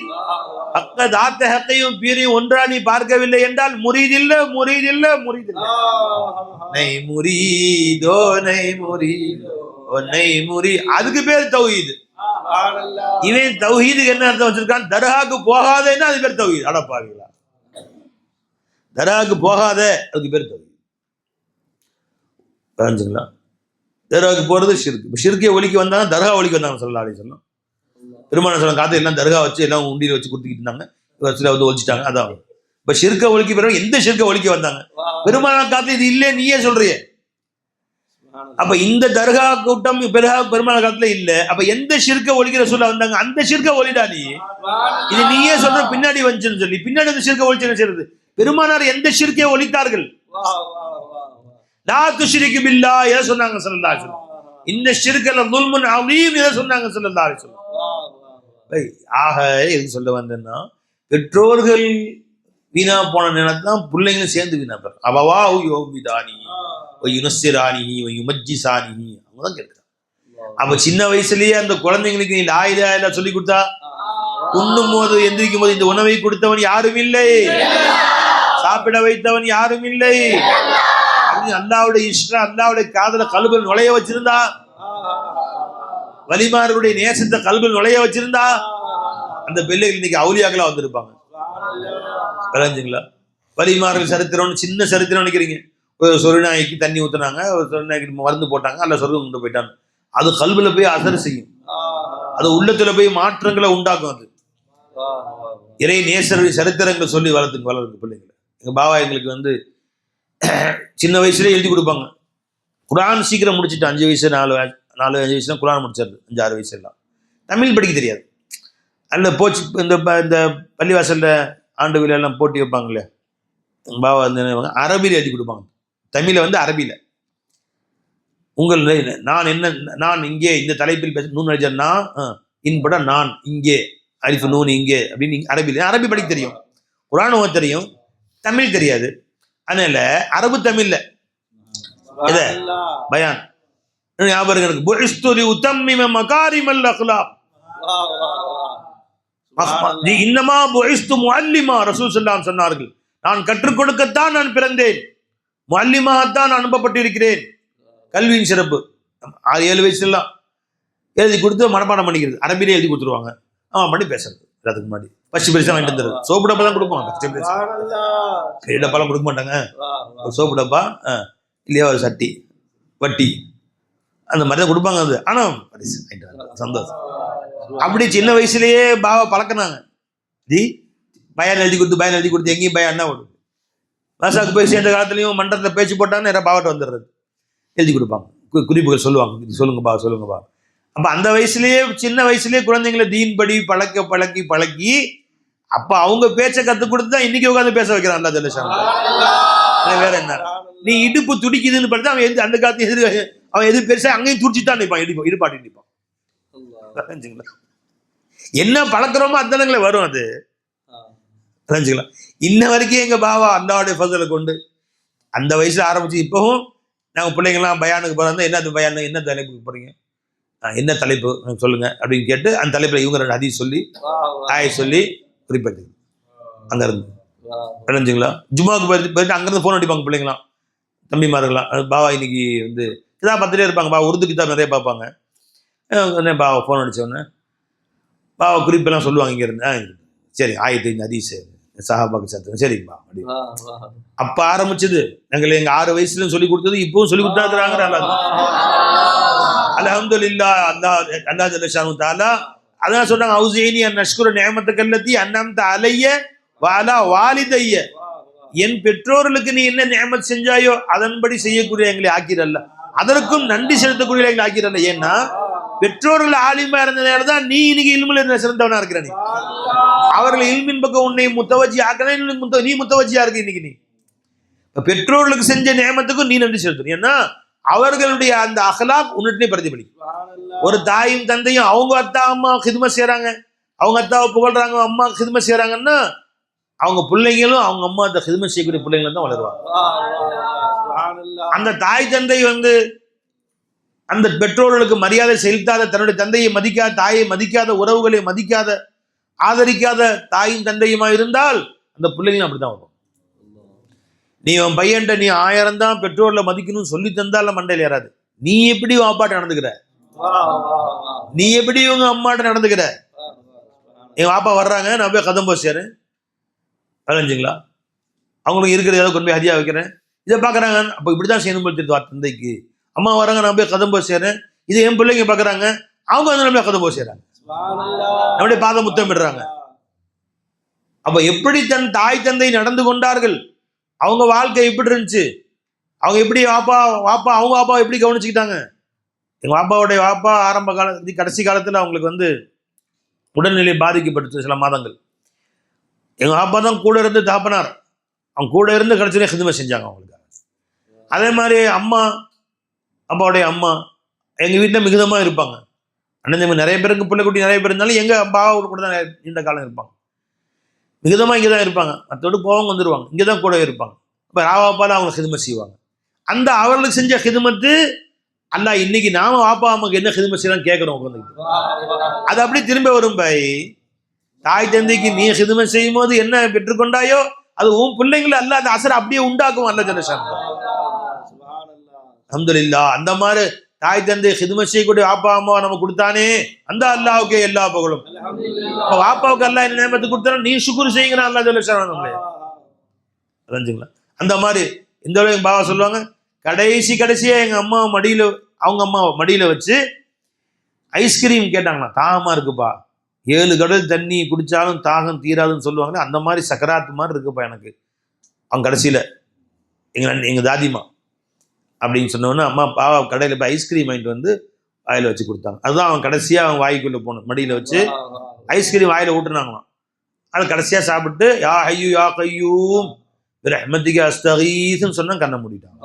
हक़ ज़ाते हक़ையும் பீரையும் ஒன்றா நீ பார்க்கவில்லை என்றால் முரீத் இல்ல முரீத் இல்ல முரீத் இல்ல. नहीं मुरीदो नहीं मुरीदो नहीं मुरीद. அதுக்கு பேர் தௌஹீத். இவன் தௌஹீதுக்கு என்ன அர்த்தம் வச்சிருக்கான்? தர்காக்கு போகாதேன்னா அது பேர் தௌஹீத். அடப்பாவீங்களா, தர்காவுக்கு போகாத அதுக்கு பேர் தௌஹீத். புரிஞ்சுங்களா? தர்காவுக்கு போறது ஷிர்க். ஷிர்கை ஒலிக்க வந்தாங்க, தர்கா ஒலிக்க வந்தாங்க. ஸல்லல்லாஹு அலைஹி வஸல்லம் பெருமானார் சொல்ல காலத்துல எல்லாம் தர்கா வச்சு எல்லாம் உண்டியில் வச்சு கொடுத்துக்கிட்டு இருந்தாங்க. சில வந்து ஒழிச்சிட்டாங்க. அதான் இப்ப ஷிர்கை ஒலிக்க பிறகு எந்த ஷிர்கை ஒலிக்க வந்தாங்க? பெருமானார் காலத்துல இது இல்லையே நீயே சொல்றிய. அப்ப இந்த தர்கா கூட்டம் பெருமானார் காலத்துல இல்ல. அப்ப எந்த ஷிர்கை ஒலிக்கிற சொல்ல வந்தாங்க? அந்த ஷிர்கை ஒலிடா நீ. இது நீயே சொல்ற பின்னாடி வந்துச்சுன்னு சொல்லி பின்னாடி அந்த ஷிர்கை ஒலிச்சு செய்யறது. பெருமானார் எந்த ஷிர்கை ஒலித்தார்கள்? லா துஷ்ரிகு பில்லாஹ் எதை சொன்னாங்க ஸல்லல்லாஹு அலைஹி வஸல்லம்? இன்ன ஷிர்க லظுல்முன் அஸீம் எதை சொன்னாங்க ஸல்லல்லாஹு அலைஹி வஸல்லம்? ஆக எது சொல்ல வந்தேன்னா, பெற்றோர்கள் வீணா போன நேரத்தான் பிள்ளைங்களும் சேர்ந்து வீணா போற. அபவா யோபிதானி யுனஸ்ஸிரானி யுமஜ்ஜிசானி அவங்க தான் கேட்கிறாங்க. அப்ப சின்ன வயசுலயே அந்த குழந்தைங்களுக்கு நீ லா இலாஹா இல்லல்லாஹ் சொல்லி கொடுத்தா, உண்ணும் போது எந்திரிக்கும் போது இந்த உணவை கொடுத்தவன் யாரும் இல்லை, சாப்பிட வைத்தவன் யாரும் இல்லை, அல்லாஹ்வுடைய இஷ்டம் அல்லாஹ்வுடைய காதல கல்பில் நுழைய வச்சிருந்தா, வலிமார்களுடைய நேசத்தை கல்பில் நுழைய வச்சிருந்தா, அந்த பிள்ளைகள் இன்னைக்கு அவுலியாக்களா வந்திருப்பாங்க. விளைஞ்சுங்களா? வலிமார்கள் சரித்திரம் சின்ன சரித்திரம் நினைக்கிறீங்க. ஒரு சொருநாய்க்கு தண்ணி ஊத்துனாங்க, ஒரு சொருநாய்க்கு மருந்து போட்டாங்க, அல்ல சொர்க்கம் கொண்டு போயிட்டாங்க. அது கல்பில் போய் அசர் செய்யும், அது உள்ளத்துல போய் மாற்றங்களை உண்டாக்கும். அது இறை நேசருடைய சரித்திரங்களை சொல்லி வளர்த்துங்க பிள்ளைங்களை. எங்க பாவா எங்களுக்கு வந்து சின்ன வயசுலேயே எழுதி கொடுப்பாங்க. குரான் சீக்கிரம் முடிச்சுட்டு 5 வயசு 4 5 வயசுலாம் குரான் முடிச்சாரு. 5 6 வயசு எல்லாம் தமிழ் படிக்க தெரியாது. அந்த போச்சு இந்த பள்ளிவாசலில் ஆண்டு விழாலாம் போட்டி வைப்பாங்களே, பாவா வந்து அரபியில் எழுதி கொடுப்பாங்க. தமிழை வந்து அரபியில் உங்கள் நான் இங்கே இந்த தலைப்பில் பேச நூன் அடிச்சா இன்பட நான் இங்கே அரிஃபு நூன் இங்கே அப்படின்னு அரபியில் அரபி படிக்க தெரியும், குரான் ஓத தெரியும், தமிழ் தெரியாது. அதனால அரபு தமிழ்ல இத பயான் ஞாபகம் எனக்கு புஇஸ்து லிஉத்தம்மிம மகாரிமல் அக்லாக் இன்னமா புஇஸ்து முஅல்லிமா ரசூல் ஸல்லல்லாஹு அலைஹி வஸல்லம் சொன்னார்கள், நான் கற்றுக் கொடுக்கத்தான் நான் பிறந்தேன், முஅல்லிமாகத்தான் நான் அனுப்பப்பட்டிருக்கிறேன். கல்வியின் சிறப்பு 6-7 வயசுலாம் எழுதி கொடுத்து மனப்பாடம் பண்ணிக்கிறது. அரபிலே எழுதி கொடுத்துருவாங்க, அவன் பண்ணி பேசுறது. அதுக்கு முன்னாடி பச்சை பெருசா வாங்கிட்டு வந்துடுறது. சோப்பு டப்பா தான் கொடுப்பாங்க, பச்சை பெருசா பெரிய டப்பாலாம் கொடுக்க மாட்டாங்க. ஒரு சோப்பு டப்பா இல்லையா ஒரு சட்டி வட்டி அந்த மாதிரி தான் கொடுப்பாங்க. அது ஆனால் பரிசு சந்தோஷம். அப்படி சின்ன வயசுலேயே பாவா பழக்கினாங்க. பயான் எழுதி கொடுத்து எங்கேயும் பயான் தான் ஓடும். வாசாக்கு போய் சேர்ந்த காலத்துலையும் மன்றத்தில் பேச்சு போட்டான்னு நிறைய பாவட்ட வந்துடுறது. எழுதி கொடுப்பாங்க, குறிப்புகள் சொல்லுவாங்க, இது சொல்லுங்கப்பா. அப்போ அந்த வயசுலேயே சின்ன வயசுலேயே குழந்தைங்களை தீன் படி பழக்கி அப்போ அவங்க பேச்சை கற்றுக் கொடுத்து தான் இன்னைக்கு உட்காந்து பேச வைக்கிறான் அல்லா ஜல்ல. வேற என்ன, நீ இடுப்பு துடிக்குதுன்னு பார்த்தா அவன் அந்த காலத்து அவன் எது பெருசா அங்கேயும் துடிச்சுதான் நிற்பான், இடுப்பாட்டி நிற்பான். என்ன பழக்கிறோமோ அத்தனங்களை வரும். அது தெரிஞ்சுக்கலாம். இன்ன வரைக்கும் எங்க பாவா அல்லாவுடைய ஃபஸலை கொண்டு அந்த வயசுல ஆரம்பிச்சு இப்பவும் நாங்கள் பிள்ளைங்கள்லாம் பயானுக்கு போகிறோம். என்ன பயானு, என்ன தலைப்புக்கு போறீங்க, என்ன தலைப்பு சொல்லுங்க அப்படின்னு கேட்டு அந்த தலைப்புல இவங்க 2 ஹதீஸ் சொல்லி சொல்லி குறிப்பிட்டு அங்க இருந்து தெரிஞ்சுங்களா. ஜும்மாவுக்கு போயிட்டு அங்கிருந்து ஃபோன் அடிப்பாங்க பிள்ளைங்களாம், தம்பிமார்கள்லாம். பாவா இன்னைக்கு வந்து கிதாப் பார்த்துட்டே இருப்பாங்க. பாவா உருது கிதாப் நிறைய பார்ப்பாங்க. பாவா ஃபோன் அடிச்சோடனே பாவா குறிப்பெல்லாம் சொல்லுவாங்க இங்க இருந்து. சரி ஆயத்து ஹதீஸ் சஹாபாக்கு சத்துங்க சரிப்பா அப்படி. அப்ப ஆரம்பிச்சது எங்களை எங்க 6 வயசுல சொல்லி கொடுத்தது இப்பவும் சொல்லி கொடுத்தாங்க. அல்ஹம்துலில்லாஹ். அல்லாஹ் ஜல்ல ஷானு தஆலா அதான் சொன்னாங்க, அவுஸீனி அன் அஷ்குர நிஅமத்தக அல்லதி அன்அம்த அலைய வ அலா வாலிதைய. என் பெற்றோர்களுக்கு நீ என்ன நிஅமத் செஞ்சாயோ அதன்படி செய்யக்கூடிய எங்களை ஆக்கிரல்ல, அதற்கும் நன்றி செலுத்தக்கூடிய எங்களை ஆக்கிரல்ல. ஏன்னா பெற்றோர்கள் ஆலிமா இருந்ததால தான் நீ இன்னைக்கு இல்முல சிறந்தவனா இருக்கிற. நீ அவர்கள் இல்மின் பக்கம் உன்னை முத்தவஜி ஆக்கணும், நீ முத்தவஜியா இருக்கு இன்னைக்கு. நீ பெற்றோர்களுக்கு செஞ்ச நியமத்துக்கும் நீ நன்றி செலுத்தணும். ஏன்னா அவர்களுடைய அந்த அஹ்லாக் உன்னிட்டே பிரதிபலிக்கும். ஒரு தாயும் தந்தையும் அவங்க அத்தா அம்மா ஹிதுமத் செய்யறாங்க, அவங்க அத்தாவை புகழ்றாங்க, அம்மா ஹிதுமத் செய்யறாங்கன்னா அவங்க பிள்ளைங்களும் அவங்க அம்மா அந்த ஹிதுமத் செய்யக்கூடிய பிள்ளைங்களும் தான் வளருவாங்க. அந்த தாய் தந்தை வந்து அந்த பெற்றோர்களுக்கு மரியாதை செலுத்தாத, தன்னுடைய தந்தையை மதிக்காத, தாயை மதிக்காத, உறவுகளை மதிக்காத, ஆதரிக்காத தாயும் தந்தையுமா இருந்தால் அந்த பிள்ளைங்களும் அப்படித்தான் வரும். நீ உன் பையன்ட்ட நீ 1000 தான் பெற்றோர்ல மதிக்கணும்னு சொல்லி தந்தால மண்டையில் ஏறாது. நீ எப்படி வாப்பாட்ட நடந்துக்கிற, நீ எப்படி இவங்க அம்மாட்ட நடந்துக்கிற. எங்க வாப்பா வர்றாங்க, நான் போய் கதம் போச்சேறேன் விளைஞ்சுங்களா, அவங்களுக்கு இருக்கிற ஏதோ கொண்டு போய் ஹதியா வைக்கிறேன், இதை பாக்குறாங்க. அப்ப இப்படிதான் செய்யணும் போல தெரியுது தந்தைக்கு. அம்மா வராங்க, நான் போய் கதம் போய் சேரேன், இது என் பிள்ளைங்க பாக்குறாங்க, அவங்க வந்து நம்மள கதம் போய் சேராங்க, நம்மளுடைய பாதம் முத்தமிடுறாங்க. அப்ப எப்படி தன் தாய் தந்தை நடந்து கொண்டார்கள், அவங்க வாழ்க்கை எப்படி இருந்துச்சு, அவங்க எப்படி வாப்பா அவங்க வாப்பா எப்படி கவனிச்சுக்கிட்டாங்க. எங்க வாப்பாவுடைய வாப்பா ஆரம்ப காலத்து கடைசி காலத்துல அவங்களுக்கு வந்து உடல்நிலை பாதிக்கப்பட்டுச்சு சில மாதங்கள். எங்க வாப்பா தான் கூட இருந்து தாப்பனார், அவங்க கூட இருந்து கடைசியில ஹிதுமத் செஞ்சாங்க அவங்களுக்கு. அதே மாதிரி அப்பாவுடைய அம்மா எங்க வீட்டுல மிகுதமா இருப்பாங்க. அண்ணன் நிறைய பேருக்கு பிள்ளை குட்டி நிறைய பேர் இருந்தாலும் எங்க அப்பாவோட கூட தான் நீண்ட காலம் இருப்பாங்க. மிகுதமா இங்கதான் இருப்பாங்க, மற்றோடு போவாங்க வந்துருவாங்க, இங்கதான் கூட இருப்பாங்க. இப்ப ராவாப்பால அவங்க ஹிதுமத் செய்வாங்க. அந்த அவர்களுக்கு செஞ்ச ஹிதுமத்து அல்லாஹ் இன்னைக்கு நாம வாப்பா அம்மாக்கு என்ன ஹிதுமத் செய்யலாம் கேட்கிறோம். அது அப்படி திரும்ப வரும் பாய். தாய் தந்தைக்கு நீ ஹிதுமத் செய்யும் போது என்ன பெற்றுக்கொண்டாயோ அது உன் பிள்ளைங்களை அல்லாஹ் அந்த அசரை அப்படியே உண்டாக்கும். அல்லாஹ் ஜல்ல ஷானஹு அல்ஹம்துலில்லாஹ். அந்த மாதிரி தாய் தந்தை ஹிதுமத் செய்யக்கூடிய வாப்பா அம்மாவை நம்ம கொடுத்தானே அந்த அல்லாஹ்வுக்கே எல்லா புகழும். வாப்பாவுக்கு அல்லாஹ் என்ன நியமத்து கொடுத்தாலும் நீ சுக்ர் செய்யுங்க அல்லாஹ் ஜல்ல ஷானஹு. அந்த மாதிரி இந்த எங்க பாபா சொல்லுவாங்க, கடைசியா எங்க அம்மா அவங்க அம்மா மடியில வச்சு ஐஸ்கிரீம் கேட்டாங்களா, தாகமா இருக்குப்பா 7 கடல் தண்ணி குடிச்சாலும் தாகம் தீராதுன்னு சொல்லுவாங்களே, அந்த மாதிரி சக்கராத்து மாதிரி இருக்குப்பா எனக்கு. அவங்க கடைசியில் எங்கள் தாதிமா அப்படின்னு சொன்னோன்னே அம்மா பாவா கடையில் போய் ஐஸ்கிரீம் வாங்கிட்டு வந்து வாயில் வச்சு கொடுத்தாங்க. அதுதான் அவன் கடைசியாக அவன் வாய்க்குள்ளே போகணும், மடியில் வச்சு ஐஸ்கிரீம் வாயில் ஊட்டுனாங்களாம். அது கடைசியாக சாப்பிட்டு யா ஹையூ யா கையூம் ரஹ்மத்திக அஸ்தகீஸ்ன்னு சொன்னா கண்ணை மூடிட்டாங்க.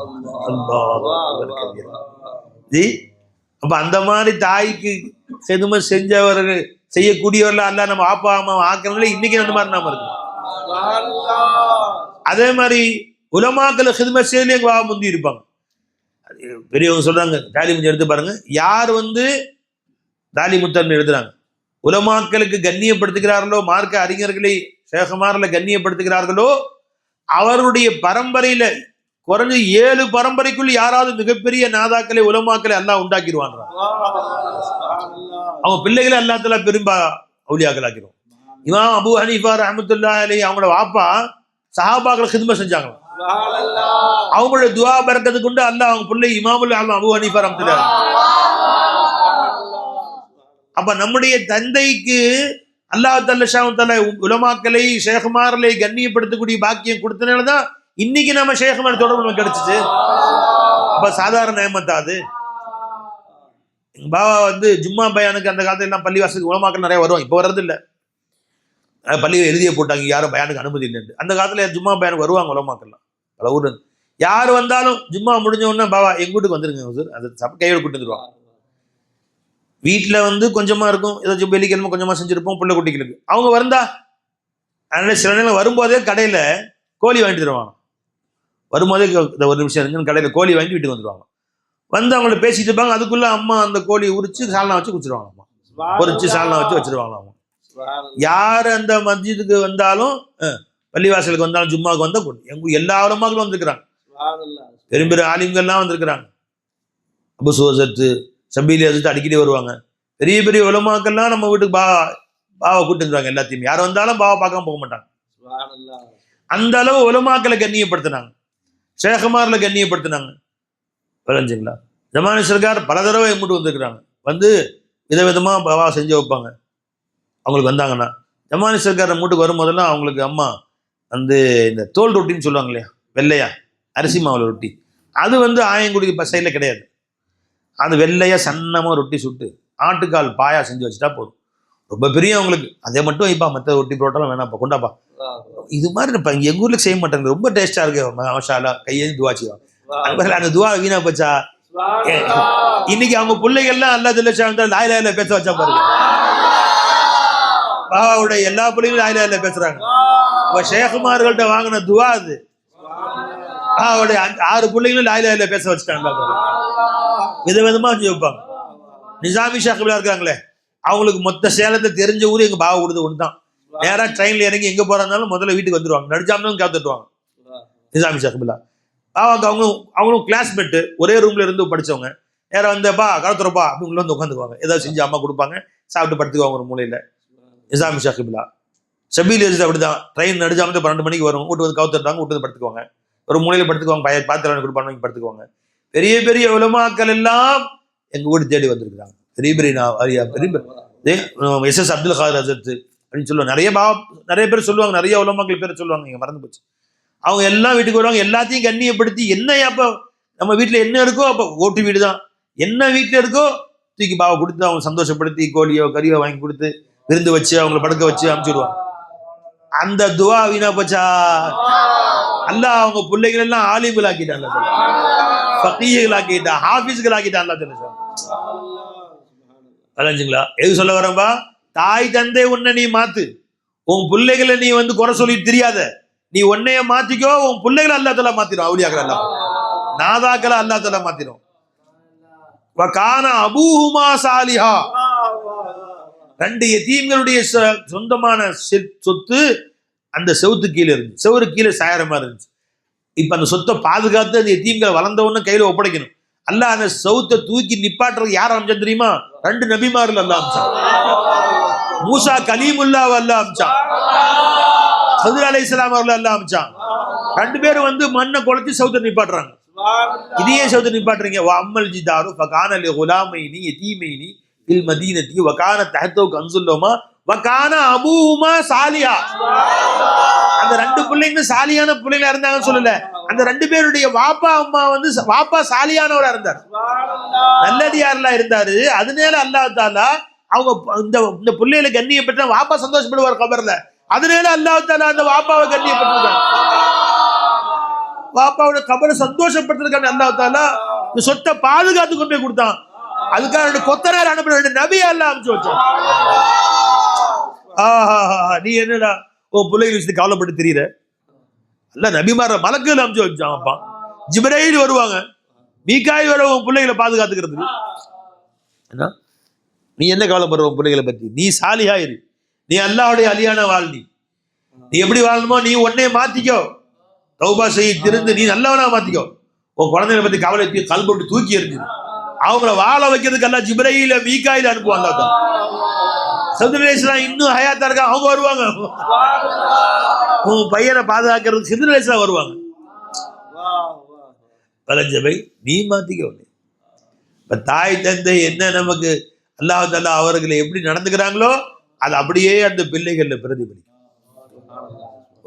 அப்ப அந்த மாதிரி தாய்க்கு செதுமை செஞ்சவர்கள் செய்யக்கூடியவர்கள் அல்ல நம்ம அப்பா அம்மா ஆக்கிறவங்களே இன்னைக்கு அந்த மாதிரி நாம இருக்கோம். அதே மாதிரி உலமாக்கள் ஹிதுமத் செய்யலே எங்க பாபா முந்தி இருப்பாங்க. பெரியவங்க சொல்றாங்க, தாலிமுத்து எடுத்து பாருங்க, யார் தாலிமுத்தன் எழுதுறாங்க, உலமாக்களுக்கு கண்ணியப்படுத்துகிறார்களோ, மார்க்க அறிஞர்களை ஷேഖமார்ல கண்ணியப்படுத்துகிறார்களோ, அவருடைய பரம்பரையில குறைஞ்சு 7 பரம்பரைக்குள் யாராவது மிகப்பெரிய நாதாக்களை உலமாக்களை அல்லாஹ் உண்டாக்கிடுவாங்க. அவங்க பிள்ளைகளை அல்லாஹ் தஆலா பெரும்பா அவுலியாக்கள் ஆக்கிடுவோம். இமாம் அபூ ஹனீஃபா ரஹ்மத்துல்லாஹி அலைஹி அவங்களோட வாப்பா சஹாபாக்களை ஹிதுமத் செஞ்சாங்க. அவங்களோட துஆ பரக்கத்து கொண்டு அல்லாஹ் அவங்க பிள்ளை இமாமுல் ஆலம் அபூ ஹனீஃபா ரஹ்மத்துல்லாஹி. அப்ப நம்முடைய தந்தைக்கு அல்லாஹ் தஆலா உலமாக்களை ஷேഖமார்களை கண்ணியப்படுத்தக்கூடிய பாக்கியம் கொடுத்தனாலதான் இன்னைக்கு நம்ம ஷேഖமார் தொடர்பு நமக்கு கிடைச்சிச்சு. அப்ப சாதாரண நேமத்தாது. எங்க பாபா ஜும்மா பயானுக்கு அந்த காலத்துல எல்லாம் பள்ளிவாசலுக்கு உலமாக்கள் நிறைய வருவாங்க. இப்ப வர்றது இல்லை, பள்ளியை எழுதிய போட்டாங்க, யாரும் பயானுக்கு அனுமதி இல்லைன்னு. அந்த காலத்துல ஜும்மா பயானுக்கு வருவாங்க உலமாக்கள்லாம் பல ஊர்ல. யார் வந்தாலும் ஜும்மா முடிஞ்ச உடனே பாபா எங்க வீட்டுக்கு வந்துருங்க, அது கையோட கூட்டு வந்துருவாங்க. வீட்டில் கொஞ்சமா இருக்கும், ஏதாச்சும் வெள்ளிக்கிழமை கொஞ்சமா செஞ்சிருப்போம் பிள்ளை குட்டிகளுக்கு. அவங்க வந்தா அதனால சில நேரம் வரும்போதே கடையில கோழி வாங்கிட்டு தருவாங்க. வரும்போதே ஒரு நிமிஷம் இருந்து கடையில் கோழி வாங்கி வீட்டுக்கு வந்துடுவாங்க. அவங்கள பேசிட்டு இருப்பாங்க. அதுக்குள்ள அம்மா அந்த கோழியை உரிச்சு சால்னா வச்சு குடிச்சிருவாங்களாமா, பொரிச்சு சால்னா வச்சு வச்சிருவாங்களாமா. யார் அந்த மஸ்ஜிதுக்கு வந்தாலும், பள்ளிவாசலுக்கு வந்தாலும், ஜும்மாவுக்கு வந்தா எல்லா உலமாக்களும் வந்திருக்கிறாங்க. பெரும் பெரும் ஆலிம்கள்லாம் வந்திருக்கிறாங்க. அபு சூசத்து சபீலி அஜித் அடிக்கடி வருவாங்க. பெரிய பெரிய உலமாக்கள்லாம் நம்ம வீட்டுக்கு பாவை கூட்டுருவாங்க. எல்லாத்தையும் யார் வந்தாலும் பாவை பார்க்காம போக மாட்டாங்க. அந்த அளவு உலமாக்களை கண்ணியப்படுத்தினாங்க, ஷேഖமார்ல கண்ணியப்படுத்தினாங்க. விளைஞ்சுங்களா? ஜமானி சர்க்கார் பல தடவை எம்பிட்டு வந்திருக்கிறாங்க. விதவிதமா பாவா செஞ்சு வைப்பாங்க. அவங்களுக்கு வந்தாங்கன்னா ஜமானி சர்க்கார் மூட்டுக்கு வரும்போதெல்லாம் அவங்களுக்கு அம்மா இந்த தோல் ரொட்டின்னு சொல்லுவாங்க இல்லையா, வெள்ளையா அரிசி மாவுல ரொட்டி, அது ஆயங்குடி சைடில் கிடையாது. அது வெள்ளையா சன்னமா ரொட்டி சுட்டு ஆட்டுக்கால் பாயா செஞ்சு வச்சுட்டா போதும். ரொம்ப பெரிய அவங்களுக்கு அதை மட்டும் வைப்பா, மற்ற ரொட்டி புரோட்டாலாம் வேணாப்பா, கொண்டாப்பா. இது மாதிரி இருப்பா. எங்க ஊர்ல செய்ய மாட்டாங்க, ரொம்ப டேஸ்டா இருக்கு, மஷாலா கையெழுந்து துவா செய்வாங்க. அந்த துவா வீணா போச்சா? இன்னைக்கு அவங்க பிள்ளைகள்லாம் அல்லா ஜல்ல லாயில பேச வச்சா பாருங்க. பாபாவுடைய எல்லா பிள்ளைகளும் லாயில பேசுறாங்க. ஷேഖமார்கள்ட்ட வாங்கின துவா அது. பாபாவுடைய 6 பிள்ளைகளும் லாயில பேச வச்சுட்டாங்க. விதவிதமா செஞ்சு வைப்பாங்க. நிசாமி ஷாக்கிலா இருக்காங்களே, அவங்களுக்கு மொத்த சேலத்தை தெரிஞ்ச ஊர் எங்க பாவா கொடுத்து ஒன்று தான். நேரா ட்ரெயின்ல இறங்கி எங்க போறாருனாலும் முதல்ல வீட்டுக்கு வந்துருவாங்க, நடிச்சாமலும் காத்துட்டுவாங்க. நிசாமி ஷாக்கிலா பாவாக்கு அவங்களும் கிளாஸ்மேட்டு, ஒரே ரூம்ல இருந்து படிச்சவங்க. நேரம் வந்தப்பா கலத்துறப்பா அப்படி உள்ள உட்காந்துக்குவாங்க. ஏதாவது செஞ்சு அம்மா கொடுப்பாங்க, சாப்பிட்டு படுத்துக்குவாங்க ஒரு மூலையில. நிசாமி ஷாக்கிலா ஷபீல் அஜித் அப்படிதான். ட்ரெயின் நடிச்சாமத்து 12 மணிக்கு வரும், வீட்டு வந்து கவுத்துட்டாங்க, வீட்டு வந்து படுத்துக்குவாங்க, ஒரு மூலையில படுத்துக்குவாங்க, பாத்திரம் கொடுப்பாங்க, படுத்துக்குவாங்க. பெரிய பெரிய உலமாக்கள் எல்லாம் எங்க வீடு தேடி வந்திருக்கிறாங்க. பெரிய பெரிய எஸ் அப்துல் காதர் அசத்து அப்படின்னு சொல்லுவாங்க. நிறைய பேர் சொல்லுவாங்க, நிறைய உலமாக்கள் பேர் சொல்லுவாங்க, நீங்க மறந்து போச்சு. அவங்க எல்லாம் வீட்டுக்கு வருவாங்க. எல்லாத்தையும் கண்ணியப்படுத்தி, என்ன அப்ப நம்ம வீட்டுல என்ன இருக்கோ, அப்ப ஓட்டு வீடு தான், என்ன வீட்டுல இருக்கோ தூக்கி பாவை கொடுத்து அவங்க சந்தோஷப்படுத்தி கோழியோ கறியோ வாங்கி கொடுத்து விருந்து வச்சு அவங்களை படுக்க வச்சு அனுப்பிச்சுடுவாங்க. அந்த துவா வீணா போச்சா? அல்லாஹ் அவங்க பிள்ளைகள் எல்லாம் ஆலிம்கள் ஆக்கிட்டாங்க, ஃபகீஹ்கள் ஆக்கிட்டான், ஹாஃபிஸ்கள் ஆக்கிட்டான். அலைஞ்சுங்களா? எது சொல்ல வரம்பா? தாய் தந்தை உன்னை நீ மாத்து, உன் பிள்ளைகளை நீ குறை சொல்லி தெரியாத, நீ உன்னைய மாத்திக்கோ, உன் பிள்ளைகளை அல்லா தஆலா மாத்திரும். அவுலியாக்கள் அல்லா, நாதாக்களை அல்லா தஆலா மாத்திரும். வகான அபூஹுமா சாலிஹா. 2 யதீம்களுடைய சொந்தமான சொத்து அந்த செவுத்து கீழே இருந்துச்சு, செவரு கீழே சாயற மாதிரி இருந்துச்சு. இப்ப அந்த சொத்தை பாதுகாத்து அந்த யதீம்கள் வளர்ந்தவொன்னு கையில ஒப்படைக்கணும். அல்லாஹ் அந்த செவுத்தை தூக்கி நிப்பாட்டுறதுக்கு யார் அமைச்சான் தெரியுமா? 2 நபிமார்கள் அல்லாஹ் அமைச்சான். மூசா கலீமுல்லாஹ் அல்லாஹ் அமைச்சான், ஹிதர் அலைஹிஸ்ஸலாம் அவர்கள் அல்லாஹ் அமைச்சான். 2 பேரும் மண்ணை குளத்தி செவுத்தை நிப்பாட்டுறாங்க. இதையே செவுத்தை நிப்பாட்டுறீங்க. அம்மல் ஜிதாரு ஃபகான லி குலாமைனி யதீமைனி ஃபில் மதீனதி வகான தஹத்தஹு கன்ஸுல்லஹுமா வகான அபூஹுமா சாலிஹா. அந்த 2 பிள்ளைங்க சாலியான பிள்ளைங்களா இருந்தாங்கன்னு சொல்லல, அந்த 2 பேருடைய வாப்பா அம்மா வந்து வாப்பா சாலியானவரா இருந்தார், நல்லடியாரெல்லாம் இருந்தாரு. அதனால அல்லாஹ் தாலா அவங்க இந்த பிள்ளைகளை கண்ணியப்பட்ட வாப்பா சந்தோஷப்படுவார் கபர்ல. அதனால அல்லாஹ் தாலா அந்த வாப்பாவை கண்ணியப்பட்டிருக்காங்க. வாப்பாவோட கபரை சந்தோஷப்படுறதுக்கான அல்லாஹ் தாலா இந்த சொத்தை பாதுகாத்து கொண்டு போய் கொடுத்தான். அதுக்காக கொத்தனார் அனுப்பின 2 நபியை அல்லாஹ் அனுப்பிச்சு வச்சான். நீ என்னடா உன் பிள்ளைகள் விஷயத்தை கவலைப்பட்டு தெரியற? அல்ல நபிமார மலக்குகள் அனுப்பிச்சு வச்சான். அப்பா ஜிப்ரைல் வருவாங்க, மீகாயில் வர உன் பிள்ளைகளை பாதுகாத்துக்கிறதுக்கு. என்ன நீ என்ன கவலைப்படுற உன் பிள்ளைகளை பத்தி? நீ சாலியா இரு, நீ அல்லாஹ்வுடைய அலியான வாழ். நீ எப்படி வாழணுமோ நீ உன்னைய மாத்திக்கோ, தௌபா செய்ய திருந்து நீ நல்லவனா மாத்திக்கோ. உன் குழந்தைகளை பத்தி கவலை கல்போட்டு தூக்கி எறிஞ்சு அவங்கள வாழ வைக்கிறதுக்கு அல்லாஹ் ஜிப்ரைல மீகாயில் அனுப்புவான். சதுர் அலைஹிஸ்ஸலாம் இன்னும் ஹயாத்தா இருக்கா, அவங்க வருவாங்க. உன் பையனை பாதுகாக்கிறதுக்கு சதுர் அலைஹிஸ்ஸலாம் வருவாங்க. பலஞ்சபை நீ மாத்திக்கோ. இப்ப தாய் தந்தை என்ன நமக்கு அல்லாஹ் தஆலா அவர்களை எப்படி நடந்துக்கிறாங்களோ அது அப்படியே அந்த பிள்ளைகள்ல பிரதிபலிக்கும்.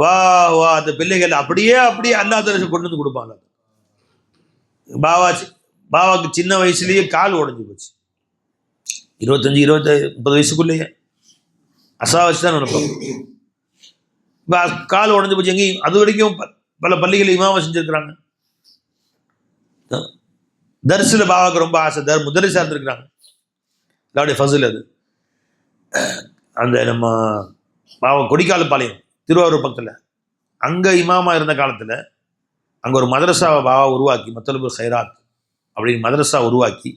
வா அந்த பிள்ளைகள் அப்படியே அல்லாஹ் தஆலா கொண்டு வந்து கொடுப்பாங்க. பாவாக்கு சின்ன வயசுலயே கால் உடைஞ்சு போச்சு. 25-30 வயசுக்குள்ளேயே அசா வச்சுதான் நடக்கும். கால் உடஞ்சு போச்சு. எங்கேயும் அது வரைக்கும் பல பள்ளிகள் இமாம செஞ்சிருக்கிறாங்க. தர்சில் பாபாவுக்கு ரொம்ப ஆசை, முதலிசா இருந்திருக்கிறாங்க. அல்லாவுடைய ஃபசில் அது. அந்த நம்ம பாபா கொடிக்காலப்பாளையம் திருவாரூர் பக்கத்தில் அங்கே இமாமா இருந்த காலத்தில் அங்கே ஒரு மதரசாவை பாபா உருவாக்கி, மத்தலபுல் ஹைராத் அப்படின்னு மதரசா உருவாக்கி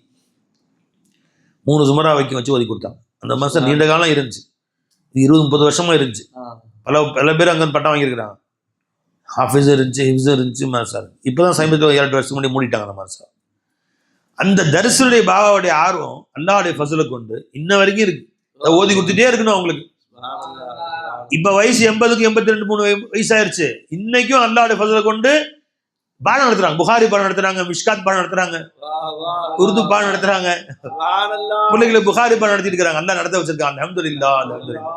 3 சுமரா வச்சு ஒதுக்கி கொடுத்தாங்க. அந்த மதரசா நீண்ட காலம் இருந்துச்சு, 20-30 வருஷமா இருந்துச்சு. பல பேர் அங்கே பட்டம் வாங்கியிருக்கிறாங்க. ஹாஃபிஸ் இருந்துச்சு, ஹிஃப்ஸ் இருந்துச்சு, மதரசா. இப்போதான் சமீபத்தில் 7-8 வருஷத்துக்கு முன்னாடி மூடிட்டாங்க அந்த மதரசா. அந்த தரிசனுடைய பாபாவுடைய ஆர்வம் அல்லாஹ்வுடைய ஃபஸலை கொண்டு இன்ன வரைக்கும் இருக்கு. அதை ஓதி கொடுத்துட்டே இருக்கணும் அவங்களுக்கு. இப்ப வயசு 80க்கு 82-83 வயசாயிருச்சு. இன்னைக்கும் அல்லாஹ்வுடைய ஃபஸலை கொண்டு பாடம் நடத்துறாங்க. புகாரி பாடம் நடத்துறாங்க, மிஷ்காத் பாடம் நடத்துறாங்க, உருது பாடம் நடத்துறாங்க. பிள்ளைகளை புகாரி பாடம் நடத்திட்டு இருக்கிறாங்க. அல்லாஹ் நடத்த வச்சிருக்காங்க. அல்ஹம்துலில்லாஹ், அல்ஹம்துலில்லாஹ்.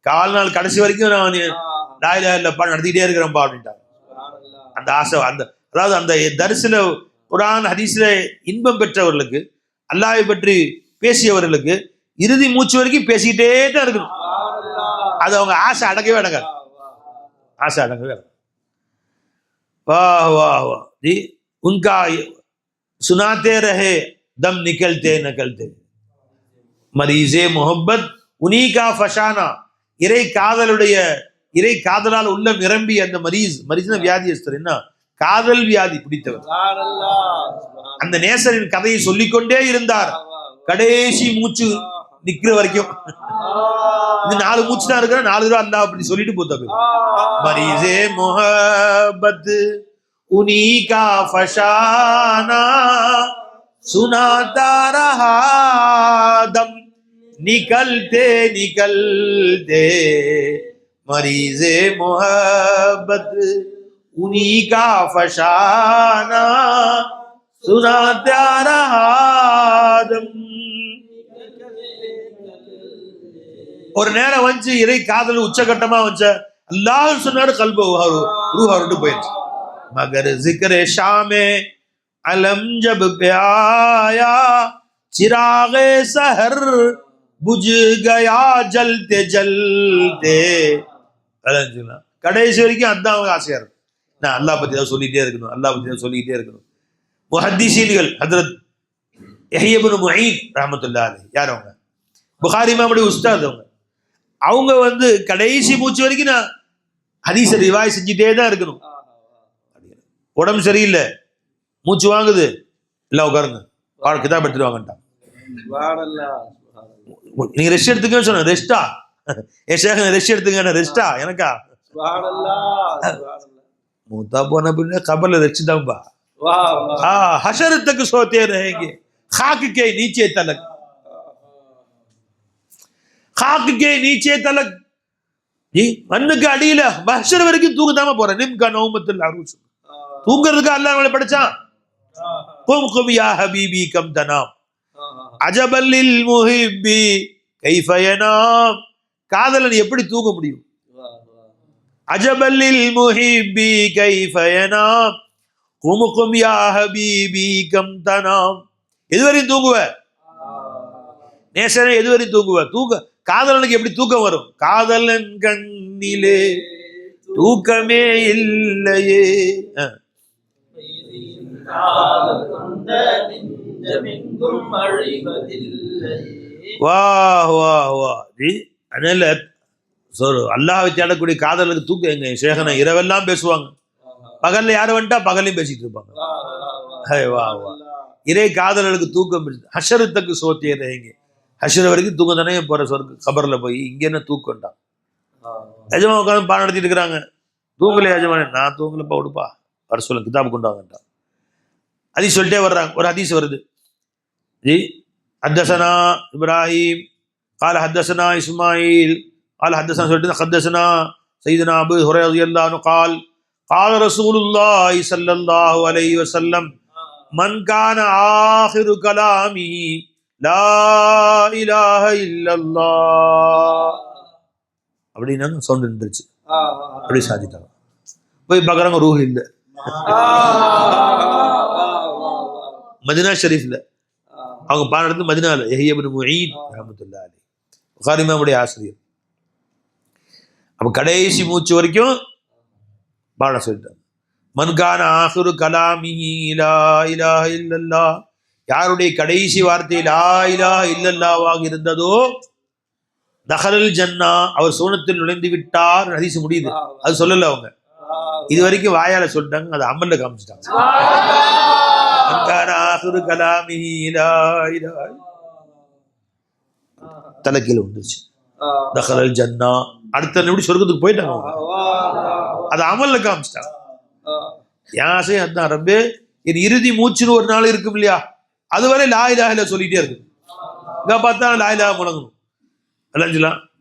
கால்நாள் கடைசி வரைக்கும் நான் லா இலாஹா இல்லல்லாஹ் பாடம் நடத்திட்டே இருக்கிறேன்ப்பா அப்படின்ட்டாங்க. அந்த ஆசை, அதாவது அந்த தரிசில குர்ஆன் ஹதீஸ்ல இன்பம் பெற்றவர்களுக்கு, அல்லாஹ்வை பற்றி பேசியவர்களுக்கு இறுதி மூச்சு வரைக்கும் பேசிக்கிட்டே தான் இருக்கணும். அது அவங்க ஆசை அடங்கவே அடங்காது. ஆசை அடங்கவே அடங்காது. वाह वाह वाह जी, उनका सुनाते रहे दम निकलते निकलते मरीज़े मोहब्बत उन्हीं का फशाना. இறை காதலால் உள்ள நிரம்பி அந்த மரீஸ்னா வியாதியஸ்தர், என்ன காதல் வியாதி பிடித்தவர். அந்த நேசரின் கதையை சொல்லிக்கொண்டே இருந்தார் கடைசி மூச்சு நிக்கிற வரைக்கும். இந்த 4 மூச்சு தான் இருக்கிற 4 ரூபா அல்லா அப்படி சொல்லிட்டு போத்த மரீஸே முஹப்பத் உனி கா ஃபஷானா சுனாதா ரஹா தம் நிகல்தே நிகல்தே மரீஸே முஹப்பத் உனி கா ஃபஷானா சுனாதா ரஹா தம். ஒரு நேரம் வந்து இறை காதல் உச்சகட்டமா வச்ச அல்லாஹ் சொன்னாரு, கல்பு ரூஹ் விட்டு போயிடுச்சு. மகர் ஜிக்ரே ஷாமே அலம் ஜப் பியாயா சிராகே சஹர் புஜ் கயா ஜல்தே ஜல்தே. கடைசி வரைக்கும் அதான் அவங்க ஆசையா இருக்கும். நான் அல்லாஹ் பத்தி தான் சொல்லிட்டே இருக்கணும், அல்லாஹ் பத்தி தான் சொல்லிக்கிட்டே இருக்கணும். முஹத்திஸீன்கள் ஹஜ்ரத் யஹ்யா இப்னு முஈன் ரஹ்மத்துல்லாஹி அலைஹி, யார் அவங்க? புகாரி இமாமுடைய உஸ்தாத். அவங்க வந்து கடைசி மூச்சு வரைக்கும் நான் ஹதீஸை ரிவாய் செஞ்சுட்டே தான் இருக்கணும். உடம்பு சரியில்லை, மூச்சு வாங்குது, இல்லை உட்காருங்க, கிதாப் எடுத்துட்டு வாங்கட்டான். நீங்க ரெஸ்ட் எடுத்துக்கன்னு சொன்ன, ரெஸ்டா ரெஸ்ட் எடுத்துங்க, ரெஸ்டா எனக்கா? மூத்தா போன பின்ன கபர்ல ரெஸ்ட் தான்ப்பா. ஹஷர் தக் சோத்தே ரஹேங்கே खाक के नीचे तलक, खाक के नीचे तलक जी, மண்ணுக்கு அடியில மஹ்ஷர் வரைக்கும் தூங்கதாம போற. நிம்கா நௌமத்துல் அரூஸ், தூங்குறதுக்கு அல்லாஹ் நம்மளை படைச்சான். கும் கும் யா ஹபீபி கம் தனாம் அஜபல் லில் முஹிப்பி கைஃப யனாம் காதலன் எப்படி தூங்க முடியும்? அஜபல்லில் முஹிப்பி கைஃப யனாம் குமுகும் யா ஹபீபி கம் தனாம். எதுவரையும் தூங்குவ நேசனே? எதுவரையும் தூங்குவ? காதலனுக்கு எப்படி தூக்கம் வரும்? காதலன் கண்ணிலே தூக்கமே இல்லையே. வா வா வா. அதனால அல்லாஹ்வை தேடக்கூடிய காதலுக்கு தூக்கம் எங்க? சேகன இரவெல்லாம் பேசுவாங்க, பகல்ல யாரும் வந்துட்டா பகல்லையும் பேசிட்டு இருப்பாங்க. வா வா. இறை காதலனுக்கு தூக்கம். ஹஷரத்துக்கு சோத்தியங்க, ஹஷர் வரைக்கும் தூக்கம் தானே போற சொர்க்க கபர்ல போய். இங்க என்ன தூக்கம்டா? எஜமா உட்காந்து பாடம் நடத்திட்டு இருக்கிறாங்க. தூங்கல எஜமான? நான் தூங்கலப்பா, விடுப்பா, வர சொல்ல கிதாபு கொண்டாங்கட்டா. ஹதீஸ் சொல்லிட்டே வர்றாங்க. ஒரு ஹதீஸ் வருது, ஜி ஹத்தஸனா இப்ராஹிம் قال حدثنا اسماعيل قال حدثنا சொல்லிட்டு حدثنا سيدنا ابو هريره رضي الله عنه قال قال رسول الله صلى الله عليه وسلم من كان آخر كلامه لا اله الا الله அப்படின்னா சவுண்ட் இருந்துச்சு. அப்படி சாதிட்டாங்க. போய் பார்க்குறாங்க, ரூஹ் இல்லை. மதினா ஷரீஃப்ல அவங்க பாடம் எடுத்து மதினால யஹ்யா இப்னு முஈன் ரஹ்மத்துல்லாஹி அலைஹி புகாரி இமாமுடைய ஆசிரியர். அப்ப கடைசி மூச்சு வரைக்கும் பாடம் சொல்லிட்டாங்க. மன்கான ஆஹிரு கலாமிஹி லா இலாஹ இல்லல்லாஹ், யாருடைய கடைசி வார்த்தை லா இலாஹ இல்லல்லாஹ்வாக இருந்ததோ தஹலல் ஜன்னா, அவர் சூனத்தில் நுழைந்து விட்டார். ஹதீஸ் முடியுது. அது சொல்லல அவங்க, இது வரைக்கும் வாயால சொல்லிட்டாங்க, அது அமல்ல காமிச்சிட்டாங்க. தலைக்கீழ வந்துருச்சு. தஹலல் ஜன்னா, அடுத்த நிமிடம் சொர்க்கத்துக்கு போயிட்டாங்க. அது அமல்ல காமிச்சிட்டாங்க. என் ஆசையும் அதுதான், ரப்பே என் இறுதி மூச்சுன்னு ஒரு நாள் இருக்கும் இல்லையா, அதுவரை லா இலாஹ இல்லல்லாஹ் சொல்லிட்டே இருக்கு. இங்க பார்த்தா லா இலாஹ முழங்கணும்.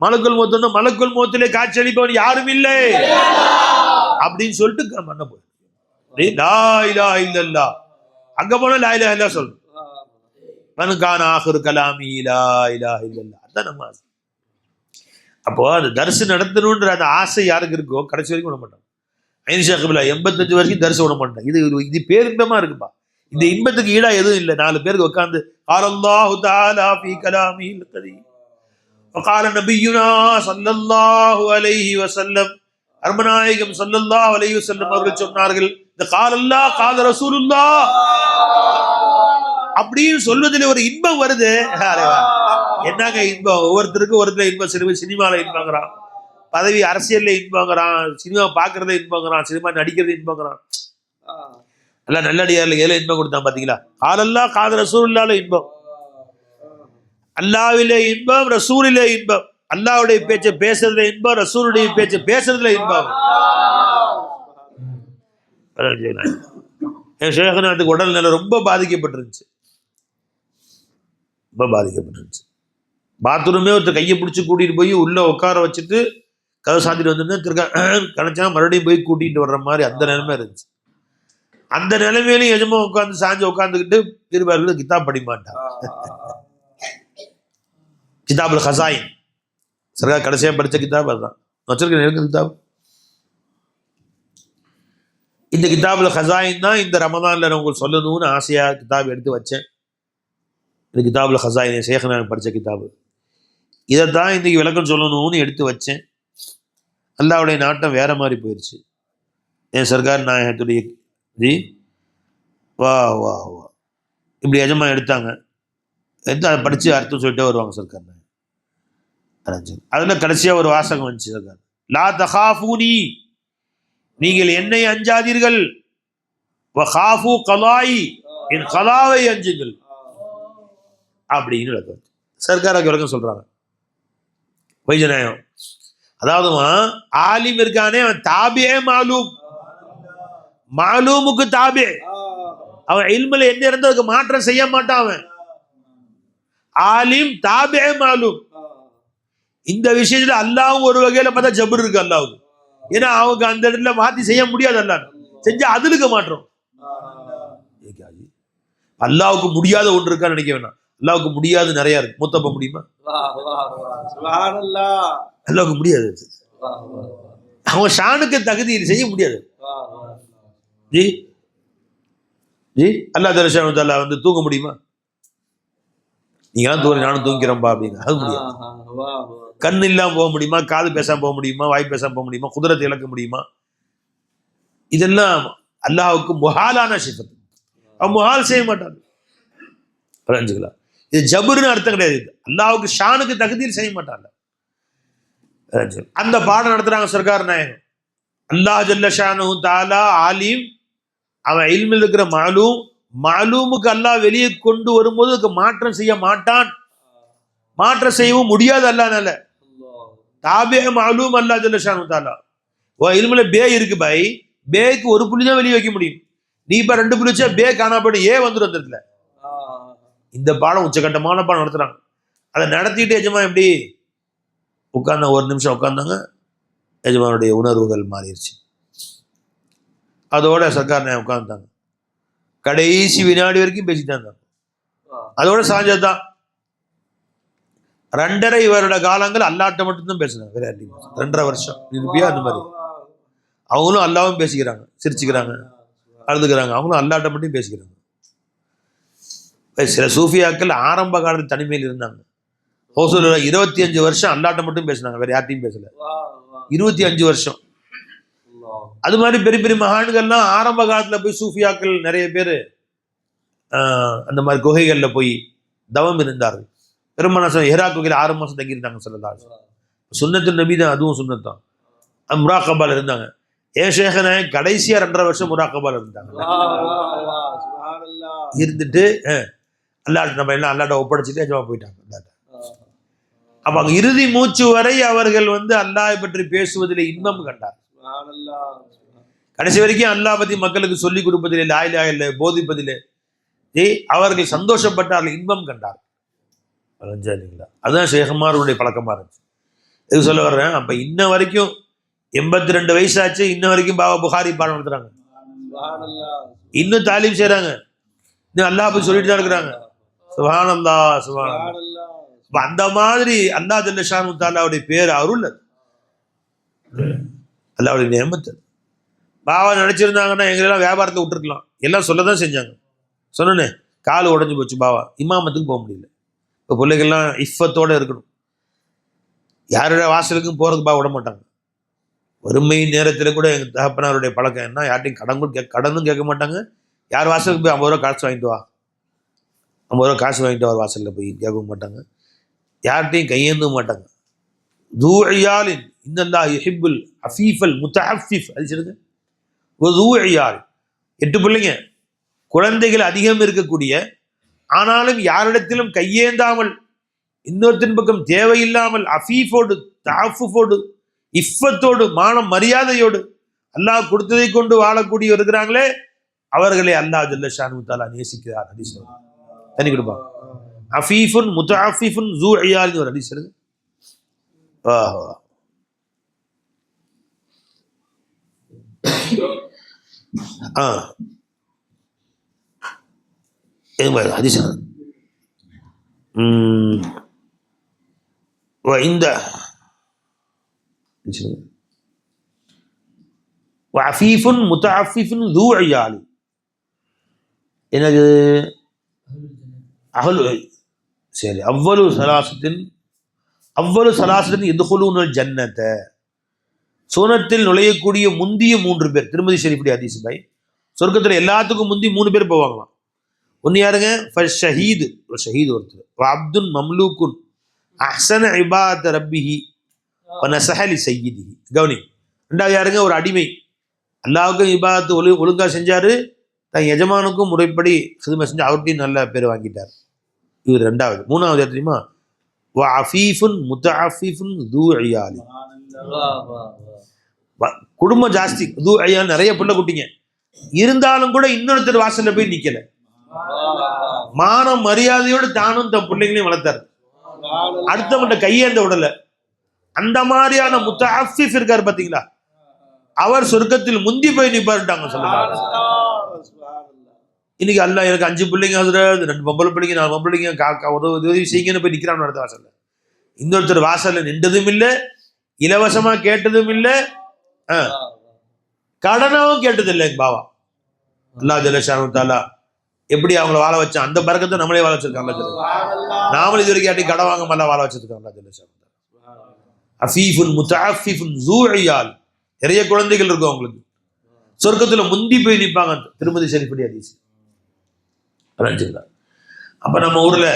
மலக்குல் மௌத், மலக்குல் மௌத்திலே காட்சி அளிப்பவன் யாரும் இல்லை அப்படின்னு சொல்லிட்டு பண்ண போய் லா இலாஹ இல்லல்லாஹ். அங்க போனா லா இலாஹ இல்லல்லாஹ் சொல்லணும். மன்கான ஆஹிரு கலாமி லா இலாஹ இல்லல்லாஹ். அதான் நம்ம ஆசை. அப்போ அது தரிசு நடத்தணுன்ற அந்த ஆசை யாருக்கு இருக்கோ கடைசி வரைக்கும் விட மாட்டாங்க. ஐன்ஷா கபிலா 85 வரைக்கும் தரிசு விட மாட்டாங்க. இது பேரின்பமா இருக்குப்பா. இந்த இன்பத்துக்கு ஈடா எதுவும் இல்லை. 4 பேருக்கு உட்காந்து அல்லாஹு தஆலா ஃபீ கலாமில் கரீம் وقال نبينا صلى الله عليه وسلم, அருமநாயகம் ஸல்லல்லாஹு அலைஹி வஸல்லம் அவர்கள் சொன்னார்கள், இந்த கால் அல்லாஹ் கால் ரசூலுல்லாஹ் அப்படின்னு சொல்வதில் ஒரு இன்பம் வருது. என்னங்க இன்பம்? ஒவ்வொருத்தருக்கும் ஒருத்தர் இன்பம். சினிமால இன்பங்கிறான், பதவி அரசியல்ல இன்பங்கிறான், சினிமா பாக்குறத இன்பங்கிறான், சினிமா நடிக்கிறது இன்பங்கிறான். எல்லாம் நல்லடியார்ல ஏழை இன்பம் கொடுத்தான் பாத்தீங்களா? கால் அல்லாஹ் கால் ரசூலுல்லாஹ்ல இன்பம், அல்லாஹ்விலே இன்பம், ரசூலிலே இன்பம். அல்லாஹ்வுடைய பேச்சை பேசுறதுல இன்பம், ரசூலுடைய பேச்சை பேசுறதுல இன்பம். என் ஷேகநாத்துக்கு உடல் நிலை ரொம்ப பாதிக்கப்பட்டிருந்துச்சு. பாத்ரூமே ஒருத்தர் கையை பிடிச்சி கூட்டிட்டு போய் உள்ள உட்கார வச்சுட்டு கதை சாத்திட்டு வந்துட்டு கணச்சா மறுபடியும் போய் கூட்டிட்டு வர்ற மாதிரி அந்த நிலைமை இருந்துச்சு. அந்த நிலைமையிலும் எஜமா உட்காந்து சாஞ்சு உட்காந்துக்கிட்டு திருவாரூர் கிதாப் படிக்க மாட்டான். கிதாபுல் ஹசாயின் சர்க்கார் கடைசியா படிச்ச கிதாப் அதுதான் வச்சிருக்கேன் கிதாப். இந்த கிதாபுல் ஹசாயின் தான் இந்த ரமதான்ல நான் உங்களுக்கு சொல்லணும்னு ஆசையா கிதாப் எடுத்து வச்சேன். இந்த கிதாபுல் ஹசாயின் ஷேக் நான் படிச்ச கிதாபு. இதைத்தான் இன்னைக்கு விளக்கம் சொல்லணும்னு எடுத்து வச்சேன். அல்லாஹ்வுடைய நாட்டம் வேற மாதிரி போயிடுச்சு. என் சர்க்கார் நாயகத்துடைய ஜி வா வா வா இப்படி எஜமா எடுத்தாங்க. எடுத்து அதை படிச்சு அர்த்தம் சொல்லிட்டே வருவாங்க சர்க்கார். அதுல கடைசியா ஒரு வாசகம் வந்துச்சு சர்க்கார், லா தகாஃபூனி, நீங்கள் என்னை அஞ்சாதீர்கள், வகாஃபு கலாயி, என் கலாவை அஞ்சுங்கள் அப்படின்னு விளக்கம் சர்க்காருக்கு விளக்கம் சொல்றாங்க. வைஜநாயகம் அதாவதுமா ஆலிம் இருக்கானே அவன் தாபியே மாலூம், மாலூமுக்கு தாபே. அவன் இல்முல என்ன இருந்தா அதுக்கு மாற்றம் செய்ய மாட்டான். அவன் ஆலிம் தாபியே மாலூம். இந்த விஷயத்துல அல்லாவும் ஒரு வகையில பார்த்தா ஜபர் இருக்கு அல்லாவுக்கு. ஏன்னா அவங்க அந்த இடத்துல மாத்தி செய்ய முடியாது. அல்லா செஞ்சா அதுக்கு மாற்றம். அல்லாவுக்கு முடியாத ஒன்று இருக்கான்னு நினைக்க வேணாம். அல்லாவுக்கு முடியாது நிறைய இருக்கு. மூத்தப்ப முடியுமா? அல்லாஹ்வுக்கு முடியாது. வாஹ் வாஹ் அவன் ஷானுக்கு தகுதி செய்ய முடியாது. வாஹ் வாஹ் ஜி ஜி அல்லாஹ் தஆலா வந்து தூங்க முடியுமா? நீங்களாம் தூங்க, நானும் தூங்கிறோம்பா அப்படின்னு, அது முடியாது. வாஹ் வாஹ் கண் இல்லாம போக முடியுமா? காது பேசாம போக முடியுமா? வாய் பேசாம போக முடியுமா? குதிரத்தை இழக்க முடியுமா? இதெல்லாம் அல்லாஹ்வுக்கு முஹாலான சிஃபத். அவன் முஹால் செய்ய மாட்டான். புரிஞ்சுக்கலாம். இது ஜபுர்னு அர்த்தம் கிடையாது. இது அல்லாஹ்வுக்கு ஷானுக்கு தகுதியில் செய்ய மாட்டான். அந்த பாடம் நடத்துறாங்க சர்க்கார் நாயகம். அல்லாஹ் ஜல்ல ஷானஹு தஆலா ஆலிம், அவன் இல்மில் இருக்கிற மாலூமுக்கு அல்லாஹ் வெளியே கொண்டு வரும்போது அதுக்கு மாற்றம் செய்ய மாட்டான், மாற்றம் செய்யவும் முடியாது அல்லாஹ்னால. தாபே மாலூம் அல்லாஹ் ஜல்ல ஷானஹு தஆலா. இல்முல பே இருக்கு பாய், பேக்கு ஒரு புள்ளி தான் வெளியே வைக்க முடியும். நீ இப்ப 2 புள்ளி வச்சா பே காணா போயிடும், ஏ வந்துடும் அந்த இடத்துல. இந்த பாடம் உச்சகட்டமான பாடம் நடத்துறாங்க. அதை நடத்திட்டு எஜமா எப்படி உட்கார்ந்த, ஒரு நிமிஷம் உட்கார்ந்தாங்க, எஜமானுடைய உணர்வுகள் மாறிடுச்சு. அதோட சர்க்கார் நாயகம் உட்கார்ந்தாங்க. கடைசி வினாடி வரைக்கும் பேசிட்டு இருந்தாங்க. அதோட சாஞ்சதான் 2.5 வருட காலங்கள் அல்லாட்ட மட்டும்தான் பேசுறாங்க, வேற யார்ட்டையும் 2.5 வருஷம் இருப்பியா அந்த மாதிரி. அவங்களும் அல்லாவும் பேசிக்கிறாங்க, சிரிச்சுக்கிறாங்க, அழுதுகிறாங்க. அவங்களும் அல்லாட்ட மட்டும் பேசிக்கிறாங்க. சில சூஃபியாக்கள் ஆரம்ப காலத்தில் தனிமையில் இருந்தாங்க. 25 வருஷம் அல்லாட்ட மட்டும் பேசினாங்க, வேற யார்ட்டையும் பேசல. 25 வருஷம். அது மாதிரி பெரிய பெரிய மகான்கள்லாம் ஆரம்ப காலத்துல போய் சூஃபியாக்கள் நிறைய பேர் அந்த மாதிரி குகைகள்ல போய் தவம் இருந்தார்கள். பெருமானார் ஹிரா குகையில் 6 மாசம் தங்கியிருந்தாங்க. சொல்லலாம் சுன்னத்து நபி தான், அதுவும் சுன்னத்தான். முராக்கபால இருந்தாங்க. ஏன் ஷேகன கடைசியா 2.5 வருஷம் முராக்கபால இருந்தாங்க. இருந்துட்டு அல்லாட்ட நம்ம எல்லாம் அல்லாட்ட ஒப்படைச்சிட்டு எஜமா போயிட்டாங்க அல்லாட்ட. அப்ப அங்க இறுதி மூச்சு வரை அவர்கள் வந்து அல்லாஹ் பற்றி பேசுவதில் இன்பம் கண்டார். கடைசி வரைக்கும் அல்லாஹ் பத்தி மக்களுக்கு சொல்லிக் கொடுப்பதில்லை, லா இலாஹ இல்ல போதிப்பதில்லை, அவர்கள் சந்தோஷப்பட்டார்கள், இன்பம் கண்டார். அதுதான் ஷேகுமாருடைய பழக்கமா இருந்துச்சு. இது சொல்ல வர்றேன். அப்ப இன்ன வரைக்கும் 82 வயசாச்சு, இன்ன வரைக்கும் பாபா புகாரி பாடம் நடத்துறாங்க, இன்னும் தாலீம் செய்யறாங்க, இன்னும் அல்லாஹ் போய் சொல்லிட்டு தான் இருக்கிறாங்க. சுப்ஹானல்லாஹ் சுப்ஹானல்லாஹ். அந்த மாதிரி அல்லாஹ் ஜல்ல ஷானஹு தஆலாவுடைய பேர் அருள், அல்லாஹ்வுடைய நியமத். பாபா நினைச்சிருந்தாங்கன்னா எங்களெல்லாம் வியாபாரத்தை விட்டுருக்கலாம், எல்லாம் சொல்லதான் செஞ்சாங்க. சொன்னேன் கால் உடஞ்சு போச்சு, பாபா இமாமத்துக்கு போக முடியல. இப்போ பிள்ளைகள்லாம் இஃபத்தோட இருக்கணும், யாரோட வாசலுக்கும் போறதுக்கு பாபா விட மாட்டாங்க. வறுமை நேரத்தில் கூட எங்கள் தகப்பனாருடைய பழக்கம் என்ன, யார்ட்டையும் கடனும் கேட்க மாட்டாங்க. யார் வாசலுக்கு போய் 50 ரூபா காசு வாங்கிட்டு வா, 50 ரூபா காசு வாங்கிட்டு வர வாசலில் போய் கேட்கவும் மாட்டாங்க, யார்கிட்டையும் கையேந்தவும் மாட்டாங்க. தூஇயாலின் இன்னல்லாஹ் யுஹிப்புல் அஃபீஃபல் முத்தஅஃபிஃப். அது சொல்லுங்க, தூஇயால் 8 பிள்ளைங்க, குழந்தைகள் அதிகம் இருக்கக்கூடிய, ஆனாலும் யாரிடத்திலும் கையேந்தாமல், இன்னொருத்தின் பக்கம் தேவையில்லாமல், அஃபீஃபோடு தஅஃபுஃபோடு இஃபத்தோடு மான மரியாதையோடு அல்லாஹ் கொடுத்ததை கொண்டு வாழக்கூடிய இருக்கிறாங்களே, அவர்களை அல்லாஹ் ஜல்ல ஷானஹு தஆலா நேசிக்கிறார். ஹதீஸ் தனி கொடுப்பாங்க. அஃபீஃபுன் முத்தஅஃபிஃபுன் ஸூ இயால்னு ஒரு ஹதீஸ் இருக்கு. ஹதீஸ் இந்த அஃபீஃபுன் முத்தஅஃபிஃபுன் ஸூ இயால் என்னது அஹ்லு சரி அவ்வளு சலாசத்தின் எதுகுலூனல் ஜன்னத்தை, சோனத்தில் நுழையக்கூடிய முந்திய 3 பேர். திருமதி ஷரீஃபுடைய ஹதீஸ் பாய். சொர்க்கத்தில் எல்லாத்துக்கும் முந்தி 3 பேர் போவாங்களாம். ஒன்று யாருங்க? ஷஹீது, ஒரு ஷஹீது ஒருத்தர். அப்துன் மம்லூக்குன் அஹ்சன இபாதத் ரப்பிஹி வ நஸஹ லி சய்யிதிஹி. கவனி. 2வது யாருங்க? ஒரு அடிமை, அல்லாஹ்வுக்கும் இபாதத்து ஒழுங்கா செஞ்சாரு, தன் எஜமானுக்கும் முறைப்படி சிதுமை செஞ்சு அவர்கிட்டையும் நல்ல பேர் வாங்கிட்டார். இவர் 2வது. 3வது யார் தெரியுமா? வஅஃபீஃபுன் முத்தஅஃபிஃபுன் ஸூ இயால். குடும்பம் ஜாஸ்தி, ஸூ இயால், நிறைய பிள்ளை குட்டிங்க இருந்தாலும் கூட இன்னொருத்தர் வாசல்ல போய் நிக்கல, மானம் மரியாதையோடு தானும் தன் பிள்ளைங்களையும் வளர்த்தாரு, அடுத்தவன்கிட்ட கையேந்த விடல. அந்த மாதிரியான முத்தஅஃபிஃப் இருக்காரு பாத்தீங்களா, அவர் சொர்க்கத்தில் முந்தி போய் நிப்பாருட்டாங்க. சொல்லுங்க, இன்னைக்கு அல்லாஹ் எனக்கு 5 பிள்ளைங்க, 2 பொம்பளை பிள்ளைங்க, 4 பொம்பளைங்க, காக்கா உதவி செய்யுங்கன்னு போய் நிக்கிறான் அடுத்த வாசல்ல. இன்னொருத்தர் வாசல்ல நின்றதும் இல்லை, இலவசமா கேட்டதும் இல்லை, கடனாவும் கேட்டது இல்லை. எங்க பாவா அல்லாஹ் ஜல்லஷானு தஆலா எப்படி அவங்கள வாழ வச்சான், அந்த பரக்கத்தை நம்மளே வாழ வச்சிருக்காங்க. நாமளும் இது வரைக்கும் யாட்டி கடன் வாங்க மாட்டா வாழ வச்சிருக்காங்க அல்லாஹ் ஜல்லஷானு தஆலா. அஃபீஃபுன் முத்தஅஃபிஃபுன் ஸூ இயால், நிறைய குழந்தைகள் இருக்கும் அவங்களுக்கு, சொர்க்கத்துல முந்தி போய் நிற்பாங்க. திருமதி ஷரீஃபுடைய ஹதீஸ். அப்ப நம்ம ஊர்ல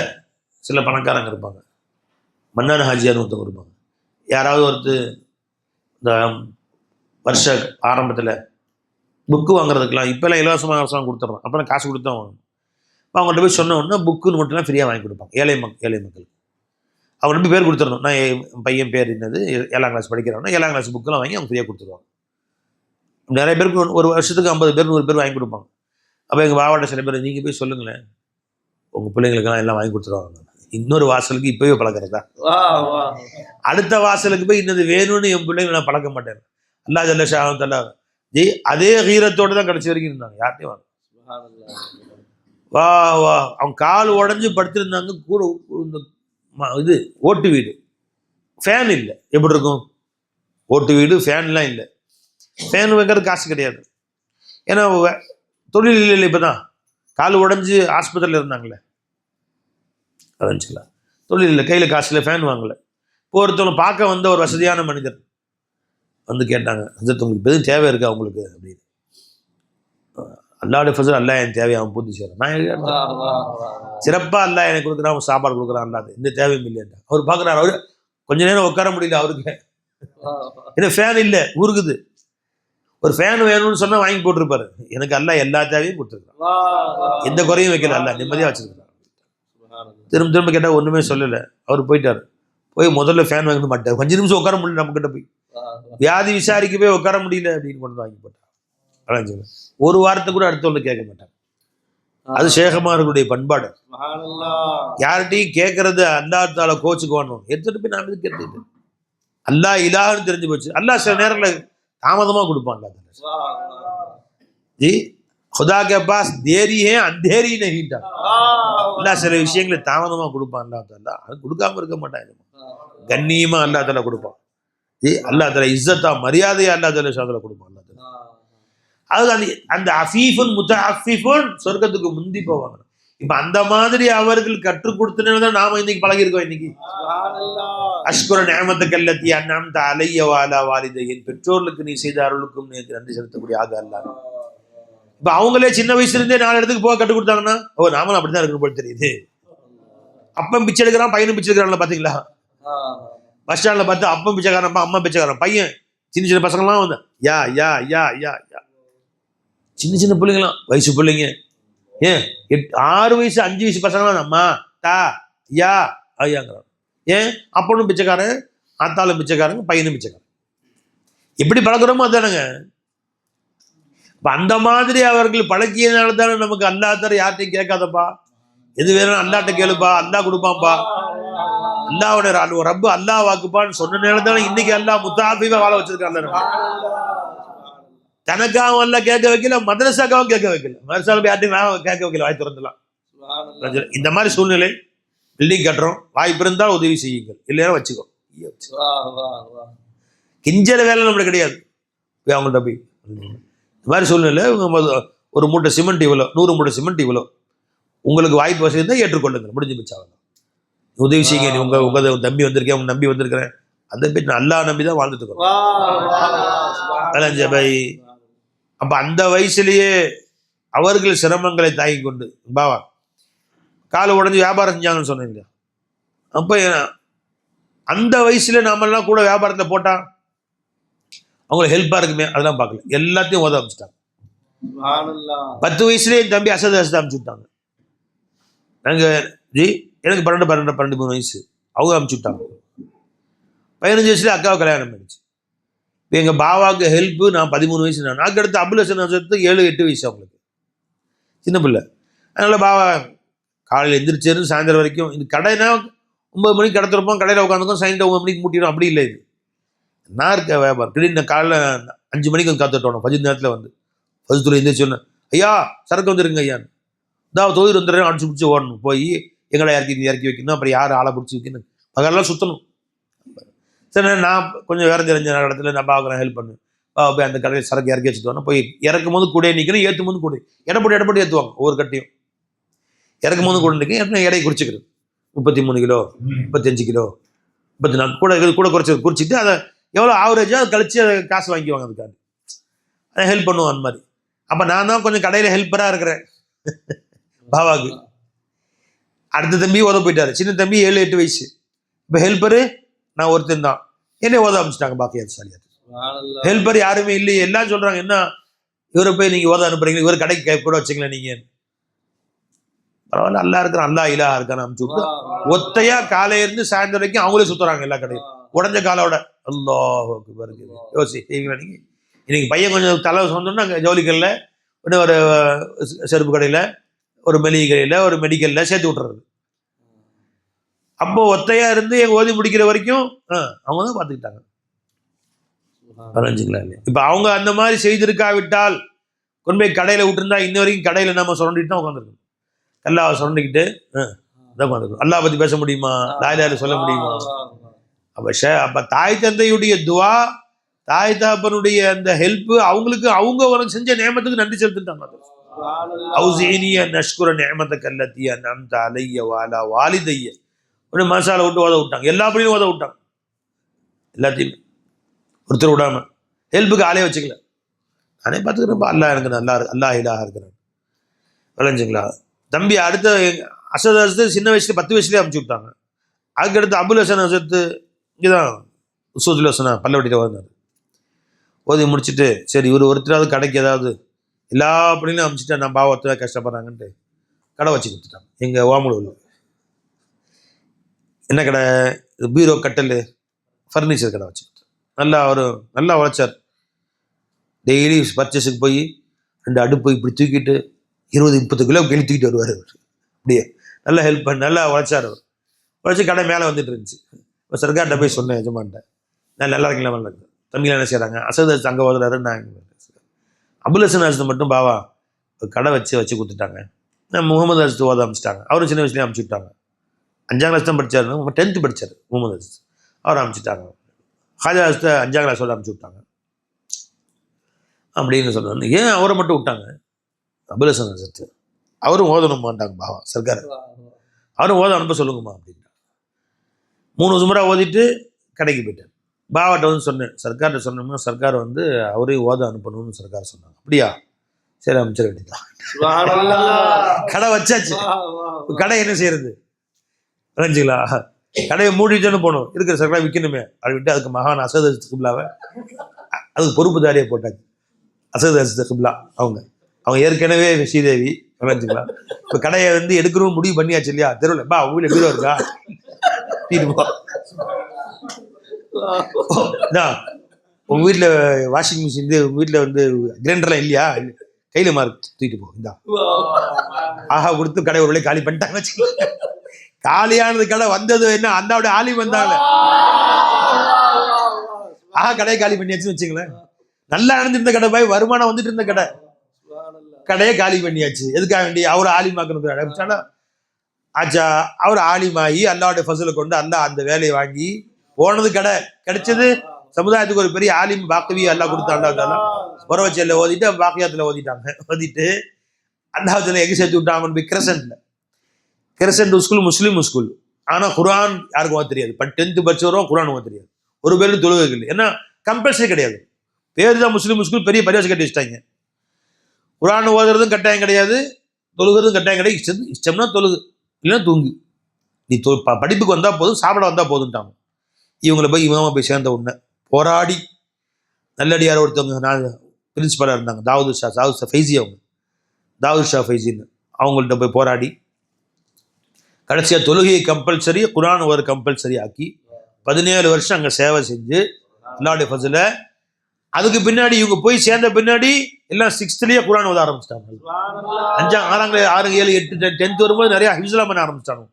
சில பணக்காரங்க இருப்பாங்க, மன்னான் ஹாஜியார் ஒருத்தவங்க இருப்பாங்க. யாராவது ஒருத்தர் இந்த வருஷ ஆரம்பத்தில் புக்கு வாங்குறதுக்கெல்லாம் இப்போல்லாம் இலவசமாக அரசாங்கம் கொடுத்துட்றோம், அப்போல்லாம் காசு கொடுத்து தான் வாங்கணும். இப்போ அவங்கள்ட்ட போய் சொன்ன உடனே புக்குன்னு மட்டும்லாம் ஃப்ரீயாக வாங்கி கொடுப்பாங்க. ஏழை மக்களுக்கு அவங்கள்ட்ட போய் பேர் கொடுத்துடணும். நான் என் பையன் பேர் என்னது 7ஆம் கிளாஸ் படிக்கிறவனா 7ஆம் கிளாஸ் புக்கெல்லாம் வாங்கி அவங்க ஃப்ரீயாக கொடுத்துருவாங்க. நிறைய பேருக்கு ஒரு வருஷத்துக்கு 50 பேர் 100 பேர் வாங்கி கொடுப்பாங்க. அப்போ எங்கள் பாவாட்ட சில பேர், நீங்கள் போய் சொல்லுங்களேன் உங்கள் பிள்ளைங்களுக்கெல்லாம் எல்லாம் வாங்கி கொடுத்துருவாங்க. இன்னொரு வாசலுக்கு இப்போவே பழக்கிறதா, அடுத்த வாசலுக்கு போய் இன்னது வேணும்னு என் பிள்ளைங்க நான் பழக்க மாட்டேன். அல்லாஹ் ஜல்லஷானு தஆலா அதே ஹீரத்தோடு தான் கடைசி வரைக்கும் இருந்தாங்க. யார்ட்டையும் வாங்க வா வா அவங்க கால் உடஞ்சி படுத்திருந்தாங்க. கூட இது ஓட்டு வீடு, ஃபேன் இல்லை. எப்படி இருக்கும் ஓட்டு வீடு, ஃபேன்லாம் இல்லை. ஃபேன் வைக்கிறது காசு கிடையாது. ஏன்னா தொழில் இல்லை. இப்போ தான் கால் உடஞ்சி ஆஸ்பத்திரியில் இருந்தாங்களே, அதான் தொழில் இல்லை, கையில் காசு இல்லை, ஃபேன் வாங்கலை. இப்போ ஒருத்தவங்க பார்க்க வந்த ஒரு வசதியான மனிதர் வந்து கேட்டாங்க, ஹஜ்ரத் உங்களுக்கு எதுவும் தேவை இருக்கா அவங்களுக்கு அப்படின்னு. அல்லாஹ்வுடைய ஃபஸல், அல்லாஹ் என் தேவையை அவன் பூர்த்தி செய்கிறான். நான் சிறப்பாக அல்லாஹ் எனக்கு கொடுக்குறான், அவன் சாப்பாடு கொடுக்குறான், அல்லாது எந்த தேவையும் இல்லையா. அவர் பார்க்குறாரு, அவரு கொஞ்ச நேரம் உட்கார முடியல அவருக்கு, ஏன்னா ஃபேன் இல்லை, ஊருக்குது. ஒரு ஃபேன் வேணும்னு சொன்னால் வாங்கி போட்டிருப்பாரு. எனக்கு அல்லாஹ் எல்லா தேவையும் கொடுத்துருக்கான், எந்த குறையும் வைக்கல, அல்லாஹ் நிம்மதியாக வச்சிருக்கான். திரும்ப திரும்ப கேட்டால் ஒன்றுமே சொல்லலை. அவர் போயிட்டார். போய் முதல்ல ஃபேன் வாங்கி மாட்டார். 5 நிமிஷம் உட்கார முடியல, நம்மக்கிட்ட போய் வியாதி விசாரிக்க போய் உட்கார முடியல அப்படின்னு கொண்டு வாங்கி போட்டார். ஒரு வாரத்தை கூட அடுத்தவங்க கேட்க மாட்டாங்க. அது ஷேகமார்களுடைய பண்பாடு. யார்கிட்டையும் கேட்கறது அல்லாஹ் தஆலா கோச்சுக்குவானோம், எடுத்துட்டு போய் நான் இது கேட்டுட்டு அல்லாஹ் இலாஹ்னு தெரிஞ்சு போச்சு. அல்லாஹ் சில நேரத்தில் தாமதமாக கொடுப்பான். ஜி खुदा के पास देरी है अंधेरी नहीं था. அல்லாஹ் சில விஷயங்களை தாமதமாக கொடுப்பான். அல்லாஹ் தஆலா அது கொடுக்காம இருக்க மாட்டாங்க, கண்ணியமாக அல்லாஹ் தஆலா கொடுப்பான். அல்லாஹ் தஆலா இஸ்ஸத்தா மரியாதையா அல்லாஹ் தஆலா ஷாதல கொடுப்பான். அல்லாஹ் தஆலா அது அந்த அஃபீஃபுன் முத்தஅஃபிஃபுன் சொர்க்கத்துக்கு முந்தி போவாங்க. இப்ப அந்த மாதிரி அவர்கள் கற்றுக் கொடுத்தனால தான் நாம இன்னைக்கு பழகிருக்கோம். இன்னைக்கு அஷ்குர நிஅமத்தக அல்லதி அன்அம்த அலைய வ அலா வாலிதை, என் பெற்றோர்களுக்கு நீ செய்த அருளுக்கும் எனக்கு நன்றி செலுத்தக்கூடிய ஆக அல்லாஹ். இப்ப அவங்களே சின்ன வயசுல இருந்தே 4 இடத்துக்கு போக கற்றுக் கொடுத்தாங்கன்னா, ஓ நாமளும் அப்படிதான் இருக்கணும் போல தெரியுது. அப்பம் பிச்சை எடுக்கிறான், பையனும் பிச்சை எடுக்கிறான்ல பாத்தீங்களா. பஸ் ஸ்டாண்ட்ல பார்த்து அப்பம் பிச்சைக்காரன், அம்மா பிச்சைக்காரன், பையன் சின்ன சின்ன பசங்கள்லாம் வந்து யா யா யா யா யா, சின்ன சின்ன பிள்ளைங்களாம், வயசு பிள்ளைங்க, ஏன் 6 வயசு 5 வயசு பசங்களாம் அம்மா தா யா ஐயாங்கிறான். ஏன் அப்பனும் பிச்சைக்காரன், ஆத்தாலும் பிச்சைக்காரங்க, பையனும் பிச்சைக்காரன். எப்படி பழக்கிறோமோ அதுதானுங்க. இப்போ அந்த மாதிரி அவர்கள் பழக்கியனால தானே நமக்கு அல்லாஹ் தர யார்ட்டையும் கேட்காதப்பா, எது வேணும் அல்லாஹ்ட்ட கேளுப்பா, அல்லாஹ் கொடுப்பான்ப்பா, அல்லாஹ்வோட ரப்பு அல்லாஹ் வாக்குப்பான்னு சொன்ன நேரம் தானே இன்னைக்கு அல்லாஹ் முத்தாஃபிவா வாழ வச்சிருக்காங்க. தனக்காகவும் எல்லாம் கேட்க வைக்கல, மதரசாக்காவும் கேட்க வைக்கல, மதரசாவில் யார்ட்டையும் கேட்க வைக்கல, வாய் திறந்துலாம். இந்த மாதிரி சூழ்நிலை, பில்டிங் கட்டுறோம், வாய்ப்பு இருந்தால் உதவி செய்யுங்கள், இல்லைன்னா வச்சுக்கோ. கிஞ்சல வேலை நம்மளுக்கு கிடையாது. போய் அவங்கள்ட்ட போய் இந்த மாதிரி சூழ்நிலை, ஒரு மூட்டை சிமெண்ட் இவ்வளோ, 100 மூட்டை சிமெண்ட் இவ்வளோ, உங்களுக்கு வாய்ப்பு வசதி இருந்தால் ஏற்றுக்கொள்ளுங்க, முடிஞ்சு போச்சாங்க. உதவி செய்யுங்க, நீ உங்க தம்பி வந்திருக்கேன், உங்க நம்பி வந்திருக்கிறேன், அந்த போய் அல்லாஹ் நம்பி தான் வாழ்ந்துட்டு இருக்கோம். அப்ப அந்த வயசுலயே அவர்கள் சிரமங்களை தாங்கி கொண்டு, பாவா காலை உடஞ்சி வியாபாரம் செஞ்சாங்கன்னு சொன்னீங்க. அப்ப அந்த வயசுல நாமெல்லாம் கூட வியாபாரத்துல போட்டா அவங்களுக்கு ஹெல்ப்பா இருக்குமே, அதெல்லாம் பார்க்கல, எல்லாத்தையும் ஓத ஆரம்பிச்சிட்டாங்க. 10 வயசுலேயே என் தம்பி அசத அனுப்பிச்சு விட்டாங்க. நாங்க ஜி எனக்கு 12 வயசு, அவங்க அனுப்பிச்சு விட்டாங்க. 15 வயசுல அக்காவை கல்யாணம் பண்ணிச்சு. இப்போ எங்கள் பாவாவுக்கு ஹெல்ப்பு நான் 13 வயசு, நான் அடுத்து அபுல் ஹசன் 7-8 வயசு, அவங்களுக்கு சின்ன பிள்ளை. அதனால் பாவா காலையில் எந்திரிச்சேருந்து சாயந்தரம் வரைக்கும், இந்த கடைனா 9 மணிக்கு கடை திறப்போம், கடையில் உட்காந்துக்கும், சாயந்தரம் 9 மணிக்கு மூட்டிடும், அப்படி இல்லை. இது நான் இருக்க வியாபாரம். திடீர்னு காலைல 5 மணிக்கு வந்து காத்துட்டோம், 10 நேரத்தில் வந்து ஃபஜ்துல எந்திரிச்சு சொன்னேன், ஐயா சரக்கு வந்துருங்க ஐயான்னு. தான் தொழில் வந்துடுறேன், அடிச்சு பிடிச்சி ஓடணும், போய் எங்களை இறக்கி வைக்கணும், அப்புறம் யார் ஆளை பிடிச்சி வைக்கணும், பகலாம் சுற்றணும். சரி நான் கொஞ்சம் வேறு தெரிஞ்ச இடத்துல நான் பார்க்குறேன், ஹெல்ப் பண்ணு. போய் அந்த கடையில் சரக்கு இறக்கி வச்சுட்டு வரணும். போய் இறக்கும் போது கூட நிற்கணும், ஏற்றும் போது கூட இடப்பட்டு ஏற்றுவாங்க. ஒவ்வொரு கட்டையும் இறக்கும் போது கூட நிற்கும், எடையை குறிச்சிக்கிறது. 33 கிலோ, 35 கிலோ, 34 கூட குறிச்சிட்டு அதை எவ்வளோ ஆவரேஜோ அதை கழிச்சு அதை காசு வாங்கிக்குவாங்க. அதுக்காக அதை ஹெல்ப் பண்ணுவோம் அந்த மாதிரி. அப்போ நான் தான் கொஞ்சம் கடையில் ஹெல்ப்பராக இருக்கிறேன் பாபாவுக்கு. அடுத்த தம்பி ஓத போயிட்டாரு, சின்ன தம்பி 7-8 வயசு. இப்போ ஹெல்ப்பரு நான் ஒருத்தன் தான். என்னை ஓத ஆரம்பிச்சிட்டாங்க பாக்கியாத் சாலியாத். ஹெல்ப்பர் யாருமே இல்லையே, எல்லாம் சொல்றாங்க என்ன இவரை போய் நீங்க ஓத அனுப்புறீங்க, இவர் கடைக்கு கூட வச்சுங்களேன் நீங்க. பரவாயில்ல, அல்லா இருக்கிறான், அல்லா இலாஹா இருக்கான்னு அனுப்பிச்சு விட்டு ஒத்தையா காலையில இருந்து சாயந்தரம் வரைக்கும் அவங்களே சுத்துறாங்க எல்லா கடையும், உடஞ்ச காலோட. அல்லாஹ் அக்பர். யோசிங்களா நீங்க. இன்னைக்கு பையன் கொஞ்சம் தலை சொந்தோம்னா அங்கே ஜவுளிக்கல்ல, இன்னும் ஒரு செருப்பு கடையில், ஒரு மளிகை கடையில், ஒரு மெடிக்கலில் சேர்த்து விட்டுறது. அப்போ ஒத்தையா இருந்து எங்க ஓதி முடிக்கிற வரைக்கும் அவங்க தான் பார்த்துக்கிட்டாங்க. பதினஞ்சுங்களா இல்லையா? இப்போ அவங்க அந்த மாதிரி செய்திருக்காவிட்டால் கொண்டு போய் கடையில் விட்டுருந்தா இன்ன வரைக்கும் கடையில் நம்ம சுரண்டிட்டு தான் உட்காந்துருக்கோம். அல்லாவை சுரண்டிக்கிட்டு தான் உட்காந்துருக்கோம். அல்லா பற்றி பேச முடியுமா, லாயிலால சொல்ல முடியுமா? அப்போ தாய் தந்தையுடைய துவா, தாய் தாப்பனுடைய அந்த ஹெல்ப், அவங்களுக்கு அவங்க உனக்கு செஞ்ச நேமத்துக்கு நன்றி செலுத்திட்டாங்க. அவுஸீனிய நஷ்குர நேமத்தக அல்லத்தி அன்அம்த அலைய வஅலா வாலிதைய. உடனே மசாலா விட்டு ஓத விட்டாங்க, எல்லா படியும் ஓத விட்டாங்க, எல்லாத்தையுமே ஒருத்தர் விடாம. ஹெல்ப்புக்கு ஆளே வச்சுக்கல, நானே பார்த்துக்கிறேன், அல்லா எனக்கு நல்லா இருக்கு, அல்லா இலாஹா இருக்கிறேன். விளைஞ்சுங்களா? தம்பி அடுத்த அசத் ஹசரத் சின்ன வயசுல 10 வயசுலேயே அமுச்சு விட்டாங்க. அதுக்கடுத்து அபுல் ஹசன் ஹசரத் இங்கேதான் உசூதுல் ஹசனா பல்லவட்டியில் ஓதினார். ஓதி முடிச்சுட்டு சரி இவர் ஒருத்தராவது கடைக்கு ஏதாவது எல்லா அப்படின்னும் அமுச்சுட்டா நான் பாவத்தை கஷ்டப்படுறாங்கன்ட்டு கடை வச்சு கொடுத்துட்டாங்க. எங்கள் ஓமலூரில் என்ன கடை, பீரோ கட்டல் ஃபர்னிச்சர் கடை வச்சு அவர் நல்லா உழைச்சார். டெய்லி பர்ச்சேஸுக்கு போய் 2 அடுப்பு இப்படி தூக்கிட்டு 20-30 கிலோ கெளி தூக்கிட்டு வருவார். அவர் அப்படியே நல்லா ஹெல்ப் பண்ணி நல்லா உழைச்சார். அவர் உழைச்சி கடை மேலே வந்துட்டு இருந்துச்சு. இப்போ சர்க்கார்கிட்ட போய் சொன்னேன், எஜமான்ட்ட, நான் நல்லா இருக்கீங்களா, நல்லா இருக்கு, தம்பிலாம் என்ன செய்கிறாங்க, அசத் ஹசரத் அங்கே ஓதுறாரு, நான் அபுல் ஹசன் ஹசரத் மட்டும் பாவா கடை வச்சு கொடுத்துட்டாங்க. நான் முகமது ஹசரத் ஓத அனுப்பிச்சிட்டாங்க. அவரும் சின்ன வயசுலேயே அனுப்பிச்சி விட்டாங்க. 5ஆம் கிளாஸ் தான் படித்தார், 10th படித்தார் முகமது ஹசரத். அவர் அனுப்பிச்சிட்டாங்க. ஹாஜா ஹசரத்தை 5ஆம் கிளாஸோட அனுப்பிச்சி விட்டாங்க அப்படின்னு சொன்னாங்க. ஏன் அவரை மட்டும் விட்டாங்க? அபுல் ஹசன் ஹசரத் அவரும் ஓதணும் மாட்டாங்க பாவா சர்க்கார், அவரும் ஓத அனுப்ப சொல்லுங்கம்மா அப்படின்ட்டாங்க. 3 சுமரா ஓதிட்டு கடைக்கு போயிட்டார். பாவாட்ட வந்து சொன்னேன், சர்க்கார்கிட்ட சொன்னோம்னா சர்க்கார் வந்து அவரையும் ஓத அனுப்பணும்னு சர்க்கார் சொன்னாங்க. அப்படியா, சரி அமைச்சர் வேண்டியதான். கடை வச்சாச்சு. கடை என்ன செய்யறது, புரிஞ்சுங்களா? கடையை மூடிட்டுன்னு போகணும், இருக்கிற சர்க்கார் விற்கணுமே அப்படின்ட்டு அதுக்கு மகான் அசத் ஹசரத் கிப்லாவை அதுக்கு பொறுப்புதாரியை போட்டாச்சு. அசத் ஹசரத் கிப்லா அவங்க ஏற்கனவே ஸ்ரீதேவி, புரிஞ்சுங்களா? இப்போ கடையை வந்து எடுக்கணும் முடிவு பண்ணியாச்சு இல்லையா? தெருவில் பா உங்க வீட்டில் பீரோ இருக்கா, உங்க வீட்டில் வாஷிங் மிஷின், உங்க வீட்டில் வந்து கிரைண்டர்லாம் இல்லையா, கையில் மார்க் தூக்கிட்டு போ, இந்தா ஆஹா கொடுத்து கடை ஒரு வேலை காலி பண்ணிட்டாங்க வச்சுக்கலாம். காலியானது கடை வந்தது என்ன, அந்த ஆலி வந்தாங்க, ஆஹா கடையை காலி பண்ணியாச்சுன்னு வச்சுங்களேன். நல்லா நடந்துருந்த கடை போய் வருமானம் வந்துட்டு இருந்த கடையை காலி பண்ணியாச்சு. எதுக்காக வேண்டி அவரை ஆலிமாக்கணும் ஆச்சா. அவர் ஆலிமாயி அல்லாவுடைய ஃபசலை கொண்டு அல்லா அந்த வேலையை வாங்கி போனது. கடை கிடைச்சது சமுதாயத்துக்கு ஒரு பெரிய ஆலிம் பாக்கவி அல்லா கொடுத்தாண்டா. உறவச்சல்ல ஓதிட்டு பாக்கியாத்துல ஓதிட்டு அல்லாஹ்ல எங்க சேர்த்து விட்டாங்க, கிரசன்ட்ல. Crescent School Muslim school. ஆனா குர்ஆன் யாருக்கும் ஓத தெரியாது. 10th படிச்சவரும் குர்ஆன் ஓத தெரியாது. ஒரு பேருக்கு தொழுகை இல்லை, ஏன்னா கம்பல்சரி கிடையாது. பேரு தான் முஸ்லீம் ஸ்கூல், பெரிய பரிவாசம் கட்டி வச்சிட்டாங்க. குர்ஆன் ஓதுறதும் கட்டாயம் கிடையாது, தொழுகிறதும் கட்டாயம் கிடையாது. இஷ்டம்னா தொழுகு, இல்லைன்னா தூங்கு. நீ படிப்புக்கு வந்தா போதும், சாப்பிட வந்தா போதும்ட்டாங்க. இவங்களை போய் இமாமா போய் சேர்ந்த உடனே போராடி நல்லடியார் ஒருத்தவங்க, நான் பிரின்சிபலாக இருந்தாங்க, தாவூத் ஷா ஃபைசி, தாவூத் ஷா ஃபைசின்னு, அவங்கள்ட்ட போய் போராடி கடைசியாக தொழுகையை கம்பல்சரி, குர்ஆன் ஒரு கம்பல்சரி ஆக்கி 17 வருஷம் அங்கே சேவை செஞ்சு அல்லாஹ்வுடைய ஃபஸல. அதுக்கு பின்னாடி இவங்க போய் சேர்ந்த பின்னாடி எல்லாம் 6thலேயே குர்ஆன் ஓத ஆரம்பிச்சிட்டாங்க. 5ஆம் 6ஆம் 6 7 8 10th வரும்போது நிறைய ஹிஃப்ஸ்லாம் பண்ண ஆரம்பிச்சிட்டாங்க.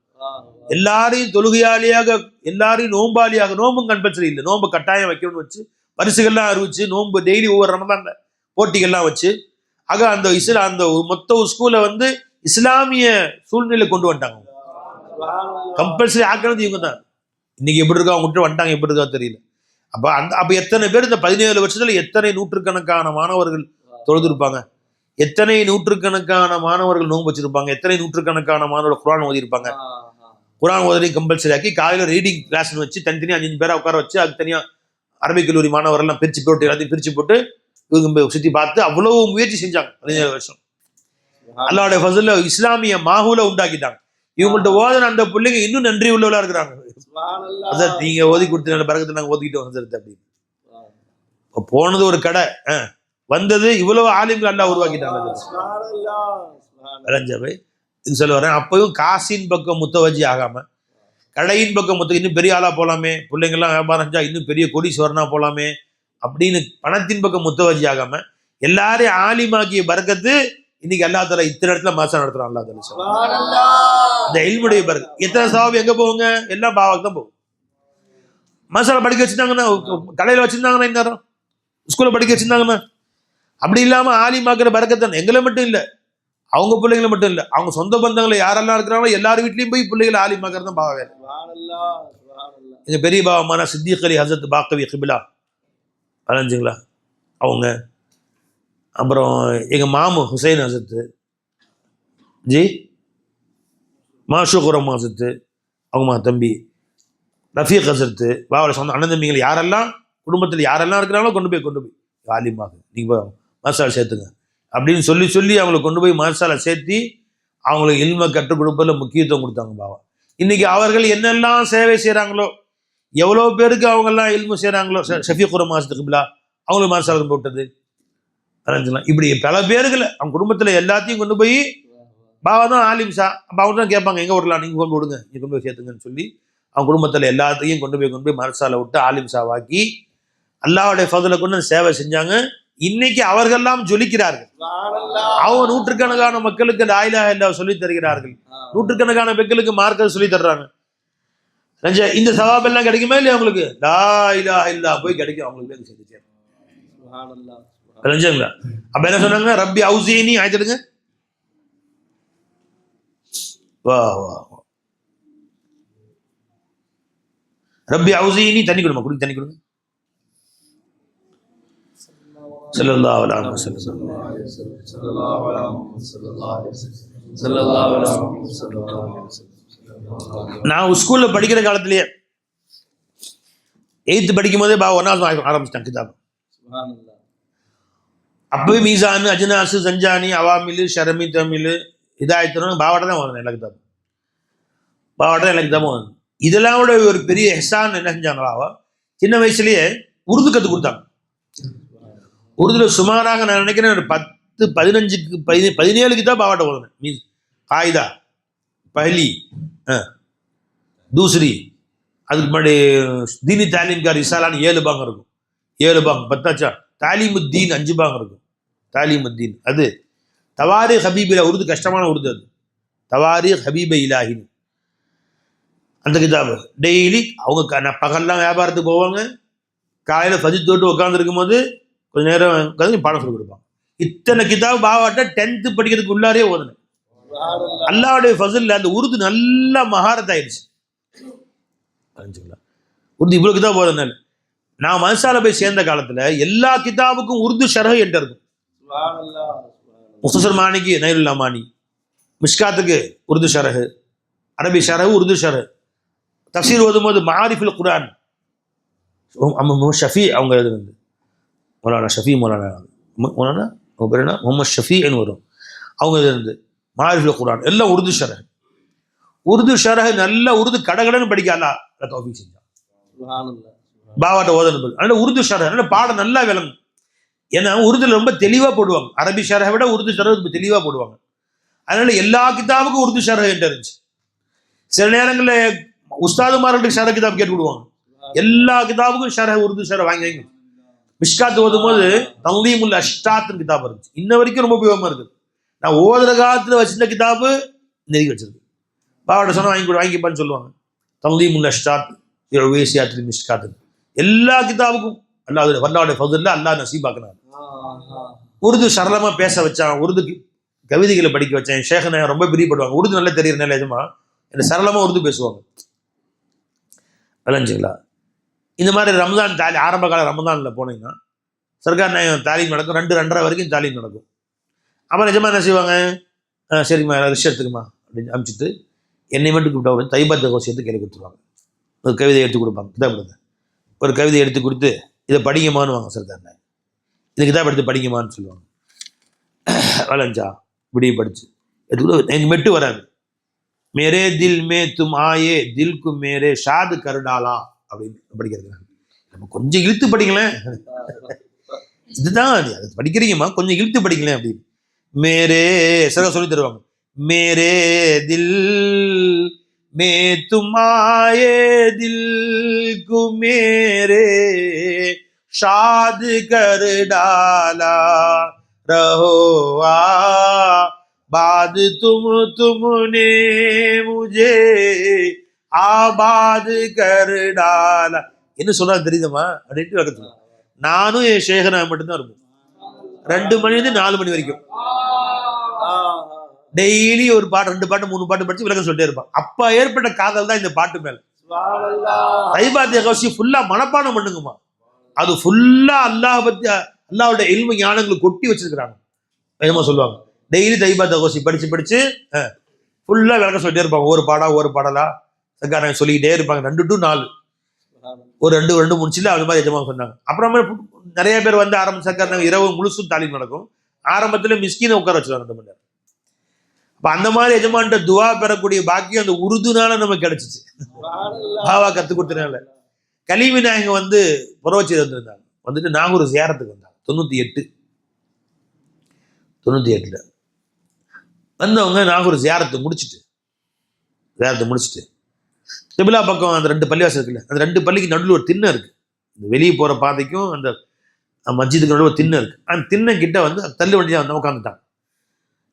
எல்லாரையும் தொழுகையாளியாக, எல்லாரையும் நோம்பாளியாக, நோம்பும் கம்பல்சரி இல்லை, நோம்பு கட்டாயம் வைக்கணும்னு வச்சு பரிசுகள்லாம் அறிவிச்சு, நோம்பு டெய்லி ஒவ்வொரு ரமதான் போட்டிகள்லாம் வச்சு, ஆக அந்த அந்த மொத்த ஸ்கூலை வந்து இஸ்லாமிய சூழ்நிலை கொண்டு வந்துட்டாங்க. கம்பல்சரி ஆக்கினது இவங்க தான். இன்னைக்கு எப்படி இருக்கா, அவங்க வந்துட்டாங்க, எப்படி இருக்கா தெரியல. அப்ப எத்தனை பேர் இந்த 17 வருஷத்துல எத்தனை நூற்றுக்கணக்கான மாணவர்கள் தொழுதுருப்பாங்க, எத்தனை நூற்றுக்கணக்கான மாணவர்கள் நோன்பு வச்சிருப்பாங்க, எத்தனை நூற்றுக்கணக்கான மாணவர்கள் குர்ஆன் ஓதிருப்பாங்க. குர்ஆன் ஓதி கம்பல்சரி ஆக்கி காலையில ரீடிங் கிளாஸ்னு வச்சு தனித்தனியாக 5 பேரை உட்கார வச்சு அதுக்கு தனியா அரபிக் கல்லூரி மாணவர்கள்லாம் பிரிச்சு போட்டு எல்லாத்தையும் பிரிச்சு போட்டு இவங்க சுத்தி பார்த்து அவ்வளவு முயற்சி செஞ்சாங்க 17 வருஷம். அல்லாஹ்வுடைய ஃபஸ்ல்ல இஸ்லாமிய மாஹூல உண்டாக்கிட்டாங்க. இவங்கள்ட்ட ஓதுன அந்த பிள்ளைங்க இன்னும் நன்றி உள்ளவளா இருக்கிறாங்க. அதான் நீங்க ஓதி கொடுத்த பரக்கத்தை நாங்க ஓதிக்கிட்டு வந்துருது அப்படின்னு. போனது ஒரு கடை, வந்தது இவ்வளவு ஆலிம்கள் அல்லாஹ் உருவாக்கிட்டாங்க. இது சொல்ல வரேன். அப்பயும் காசின் பக்கம் முத்தவஜி ஆகாம கடையின் பக்கம் இன்னும் பெரிய ஆளா போலாமே, பிள்ளைங்கள்லாம் வியாபாரம் செஞ்சா இன்னும் பெரிய கோடீஸ்வரனா போலாமே அப்படின்னு பணத்தின் பக்கம் முத்தவஜி ஆகாம எல்லாரையும் ஆலிமாக்கிய பரக்கத்து இன்னைக்கு அல்லாஹ் தஆலா இத்தனை இடத்துல மாசம் நடத்துறான். அல்லாஹ் தஆலா இந்த இல்முடைய பரக்கத் எத்தனை சவாப் எங்க போகுங்க, எல்லாம் பாவாக்கு தான் போகும். மசாலா படிக்க வச்சிருந்தாங்கன்னா, கடையில வச்சிருந்தாங்கன்னா, இந்நேரம் ஸ்கூல்ல படிக்க வச்சிருந்தாங்கன்னா, அப்படி இல்லாம ஆலிமாக்கிற பரக்கத்தான் எங்களை மட்டும் இல்லை, அவங்க பிள்ளைங்களை மட்டும் இல்லை, அவங்க சொந்த பந்தங்களை யாரெல்லாம் இருக்கிறாங்களோ எல்லார் வீட்லயும் போய் பிள்ளைகளை ஆலிமாக்கிறது தான் பாவ வேலை. எங்க பெரிய பாவமான சித்திக் அலி ஹசரத் பாக்கவி கிபிலா அலைஞ்சுங்களா அவங்க, அப்புறம் எங்க மாமு ஹுசைன் ஹசரத்து ஜி மாஷூகுரம் ஹசரத்து, அவங்க தம்பி ரஃபீக் ஹசரத்து, பாவோட சொந்த அண்ணன் தம்பிகள் யாரெல்லாம் குடும்பத்தில் யாரெல்லாம் இருக்கிறாங்களோ கொண்டு போய் ஆலிமாக நீங்க மசாலா சேர்த்துங்க அப்படின்னு சொல்லி அவங்களை கொண்டு போய் மசாலா சேர்த்தி அவங்களுக்கு இல்மை கற்றுக் கொடுப்பதில் முக்கியத்துவம் கொடுத்தாங்க பாவா. இன்னைக்கு அவர்கள் என்னெல்லாம் சேவை செய்கிறாங்களோ, எவ்வளோ பேருக்கு அவங்கெல்லாம் இல்மு செய்கிறாங்களோ, ஷஃபீக்குரம் மாசத்துக்கு பிலா அவங்களுக்கு மசாலா போட்டது அரைஞ்சிக்கலாம். இப்படி பல பேர்களை அவங்க குடும்பத்தில் எல்லாத்தையும் கொண்டு போய் பாவா தான் ஆலிம் சா. அப்போ அவங்க தான் கேட்பாங்க எங்கே விடலாம், நீங்கள் கொண்டு விடுங்க, நீங்கள் கொண்டு போய் சேர்த்துங்கன்னு சொல்லி அவங்க குடும்பத்தில் எல்லாத்தையும் கொண்டு போய் மரசாலை விட்டு ஆலிம் சாவாக்கி அல்லாஹ்வுடைய ஃபضலை கொண்டு சேவை செஞ்சாங்க. இன்னைக்கு அவர்கள்லாம் ஜொலிக்கிறார்கள். அவங்க நூற்றுக்கணக்கான மக்களுக்கு லா இலாஹ இல்லல்லாஹ் சொல்லி தருகிறார்கள். நூற்றுக்கணக்கான மக்களுக்கு மார்க்க சொல்லி தர்றாங்க. இந்த சவாப் எல்லாம் கிடைக்குமா இல்லையா அவங்களுக்கு? லா இலாஹ இல்லல்லாஹ் போய் கிடைக்கும் அவங்களுக்கு சேர்ந்து சேரும். அப்ப என்ன சொன்னாங்க, ரப்பி அவுஸினி ஆயிடுங்க. வா வா ரப்பி அவுஸினி, தண்ணி கொடுமா, குடி தண்ணி கொடுங்க. ஸல்லல்லாஹு அலைஹி வஸல்லம். நான் ஸ்கூல்ல படிக்கிற காலத்திலேயே 8th படிக்கும் போதே பா 1வது ஆரம்பிச்சிட்டாங்க கிதாப். அப்பவே மீசான், அஜ்னாஸ், சஞ்சானி, அவாமில், ஷரமி, தமிழ், இதாயத்தனும் பாவாட்ட தான் வந்தேன். எல்லா கிதாபும் பாவாட்ட தான் எல்லா கிதாபும் வந்தேன். இதெல்லாம் கூட ஒரு பெரிய எஹ்சான் என்ன செஞ்சாங்களா, சின்ன வயசுலயே உருது கற்றுக் கொடுத்தாங்க. உருதுல சுமாராக நான் நினைக்கிறேன் ஒரு 10, 15, 17 தான் பாவாட்ட ஓதுனேன். மீன்ஸ் காயிதா, பஹலி, தூசரி, அதுக்கு முன்னாடி தீனி தாலீம்கார் இசாலான்னு 7 பாகம் இருக்கும். 7 பாகம் 10ஆச்சா. தாலிமுத்தீன் 5 பாகம் இருக்கும். தாலிமுத்தீன் அது தவாரி ஹபீபிலா, உருது கஷ்டமான உருது அது. தவாரி ஹபீப இலாஹின் அந்த கிதாபு டெய்லி அவங்க பகல்லாம் வியாபாரத்துக்கு போவாங்க, காலையில் ஃபஜ்ர் தொட்டு உட்காந்துருக்கும் போது கொஞ்சம் நேரம் உட்காந்து பாடம் சொல்லி கொடுப்பாங்க. இத்தனை கிதாபு பாவாட்ட 10th படிக்கிறதுக்கு உள்ளாரே ஓதுனேன். அல்லாஹ்வுடைய ஃபஸ்ல் அந்த உருது நல்லா மஹாரத் ஆயிடுச்சு. உருது இவ்வளோ கிதாபு ஓதுனால நான் மதரசால போய் சேர்ந்த காலத்துல எல்லா கிதாபுக்கும் உருது ஷரஹ் என்கிட்ட இருக்கும். முக்தசர் மானிக்கு நைலுல்லா மானி, மிஷ்காத்துக்கு உருது ஷரஹ், அரபி ஷரஹ், உருது ஷரஹ். தஃப்சீர் ஓதும்போது மாரிஃபுல் குர்ஆன் ஷஃபி அவங்க எழுதுனது, மௌலானா ஷஃபி, மௌலானா அவங்க பேர் என்ன, முகமது ஷஃபின்னு வரும். அவங்க எழுதுனது மாரிஃபுல் குர்ஆன் எல்லாம் உருது ஷரஹ். உருது ஷரஹ் நல்ல உருது கடகடன்னு படிக்கலாம் தௌஃபீக் செஞ்சான் பாவாட்ட ஓதனது. அதனால உருது ஷரஹ் அதனால பாடம் நல்லா விளங்கும். ஏன்னா உருதுல ரொம்ப தெளிவா போடுவாங்க. அரபி ஷரஹை விட உருது ஷரஹ் தெளிவா போடுவாங்க. அதனால எல்லா கிதாபுக்கும் உருது ஷரஹ் என்கிட்ட இருந்துச்சு. சில நேரங்களில் உஸ்தாதுமார்களுக்கு ஷரஹ் கிதாப் கேட்டு விடுவாங்க. எல்லா கிதாபுக்கும் ஷரஹ் உருது ஷரஹ் வாங்கி மிஷ்காத் ஓதும் போது தன்லீமுல் அஷ்டாத்னு கிதாப் இருந்துச்சு. இன்ன வரைக்கும் ரொம்ப உபயோகமா இருக்குது. நான் ஓதுற காலத்துல வச்சிருந்த கிதாபு நெருங்கி வச்சிருக்கு. பாவாட்ட சொன்னா வாங்கிப்பான்னு சொல்லுவாங்க. தன்லீமுல் அஷ்டாத் மிஷ்காத் எல்லா கிதாபுக்கும் அல்லாஹ்வுடைய ஃபضல்ல அல்லாஹ் நசீபாக்குனார். உருது சரளமா பேச வச்சான், உருது கவிதைகளை படிக்க வச்சேன். ஷேഖனை ரொம்ப பிரியப்படுவாங்க. உருது நல்லா தெரியறதுனால நிஜமா என்ன சரளமா உருது பேசுவாங்க. விளைஞ்சுங்களா? இந்த மாதிரி ரமதான் தாலி ஆரம்ப கால ரமதானில் போனீங்கன்னா சர்க்கார் நாயகம் தாலீம் நடக்கும், 2-2:30 வரைக்கும் தாலீம் நடக்கும். அப்புறம் நிஜமாக என்ன செய்வாங்க, சரிம்மா ரிஷ் எடுத்துக்குமா அப்படின்னு அனுப்பிச்சிட்டு என்னை மட்டும் கூப்பிட்டா தைபாத் கோஷத்தை கேள்வி கொடுத்துருவாங்க. ஒரு கவிதை எடுத்து கொடுப்பாங்க, கிதாப் ஒரு கவிதை எடுத்து கொடுத்து இதை படிங்கம்மான்னு வாங்க சர்க்கார் நாயகம், இந்த கிதாப் எடுத்து படிங்கம்மான்னு சொல்லுவாங்க. வளைஞ்சா இப்படி படிச்சு எடுத்துக்கூட எனக்கு மெட்டு வராது. மேரே தில் மே தும் ஆயே தில்கு மேரே ஷாது கருடாலா அப்படின்னு படிக்கிறது. நம்ம கொஞ்சம் இழுத்து படிங்களேன், இதுதான் அது படிக்கிறீங்கம்மா, கொஞ்சம் இழுத்து படிங்களேன் அப்படின்னு. மேரே சர்க்கார் சொல்லி தருவாங்க. மேரே தில் மே தும் ஆயே தில்கு மேரே ஷாது கருடாலா रहो आबाद तुमने मुझे ஆபாத் कर डाला. என்ன சொல்றாரு தெரியுதுமா அப்படின்ட்டு வளர்த்து. நானும் என் சேகரா மட்டும்தான் இருப்போம் 2 மணிலேருந்து 4 மணி வரைக்கும். டெய்லி ஒரு பாட்டு 2 பாட்டு 3 பாட்டு படிச்சு விளக்கம் சொல்லிட்டே இருப்பான். அப்ப ஏற்பட்ட காதல் தான் இந்த பாட்டு மேல. தைபாத்திய கௌசி ஃபுல்லா மனப்பாடம் பண்ணுங்கம்மா. அது ஃபுல்லா அல்லாஹ் பத்தி அல்லாஹ்வுடைய இல்மு ஞானங்களை கொட்டி வச்சிருக்கிறாங்க. வேகமா சொல்லுவாங்க. டெய்லி தைபாத் கோஷி படிச்சு படிச்சு ஃபுல்லா விளக்கம் சொல்லிட்டே இருப்பாங்க. ஒரு பாடலா சர்க்கார் சொல்லிக்கிட்டே இருப்பாங்க. 2 to 4 ஒரு 2 முடிச்சுல அது மாதிரி எஜமா சொன்னாங்க. அப்புறமா நிறைய பேர் வந்து ஆரம்பிச்சாக்க இரவு முழுசும் தாலீம் நடக்கும். ஆரம்பத்துல மிஸ்கீனை உட்கார வச்சுருவாங்க 2 மணி நேரம். அப்ப அந்த மாதிரி எஜமான்ட்ட துவா பெறக்கூடிய பாக்கியம் அந்த உருதுனால நமக்கு கிடைச்சிச்சு. பாவா கத்து கொடுத்தனால. கலீமி நாயகம் வந்து புறவச்சி வந்திருந்தாங்க. வந்துட்டு நாகூர் ஜியாரத்துக்கு வந்தாங்க 98 வந்தவங்க நாகூர் ஜியாரத்தை முடிச்சுட்டு கிபிலா பக்கம் அந்த 2 பள்ளிவாசல் இருக்குல்ல, அந்த 2 பள்ளிக்கு நடுவில் ஒரு திண்ணை இருக்கு. இந்த வெளியே போற பாதைக்கும் அந்த மஸ்ஜிதுக்கு நடுவில் ஒரு திண்ணை இருக்கு. அந்த திண்ணை கிட்ட வந்து தள்ளு வண்டியா வந்து உட்காந்துட்டாங்க.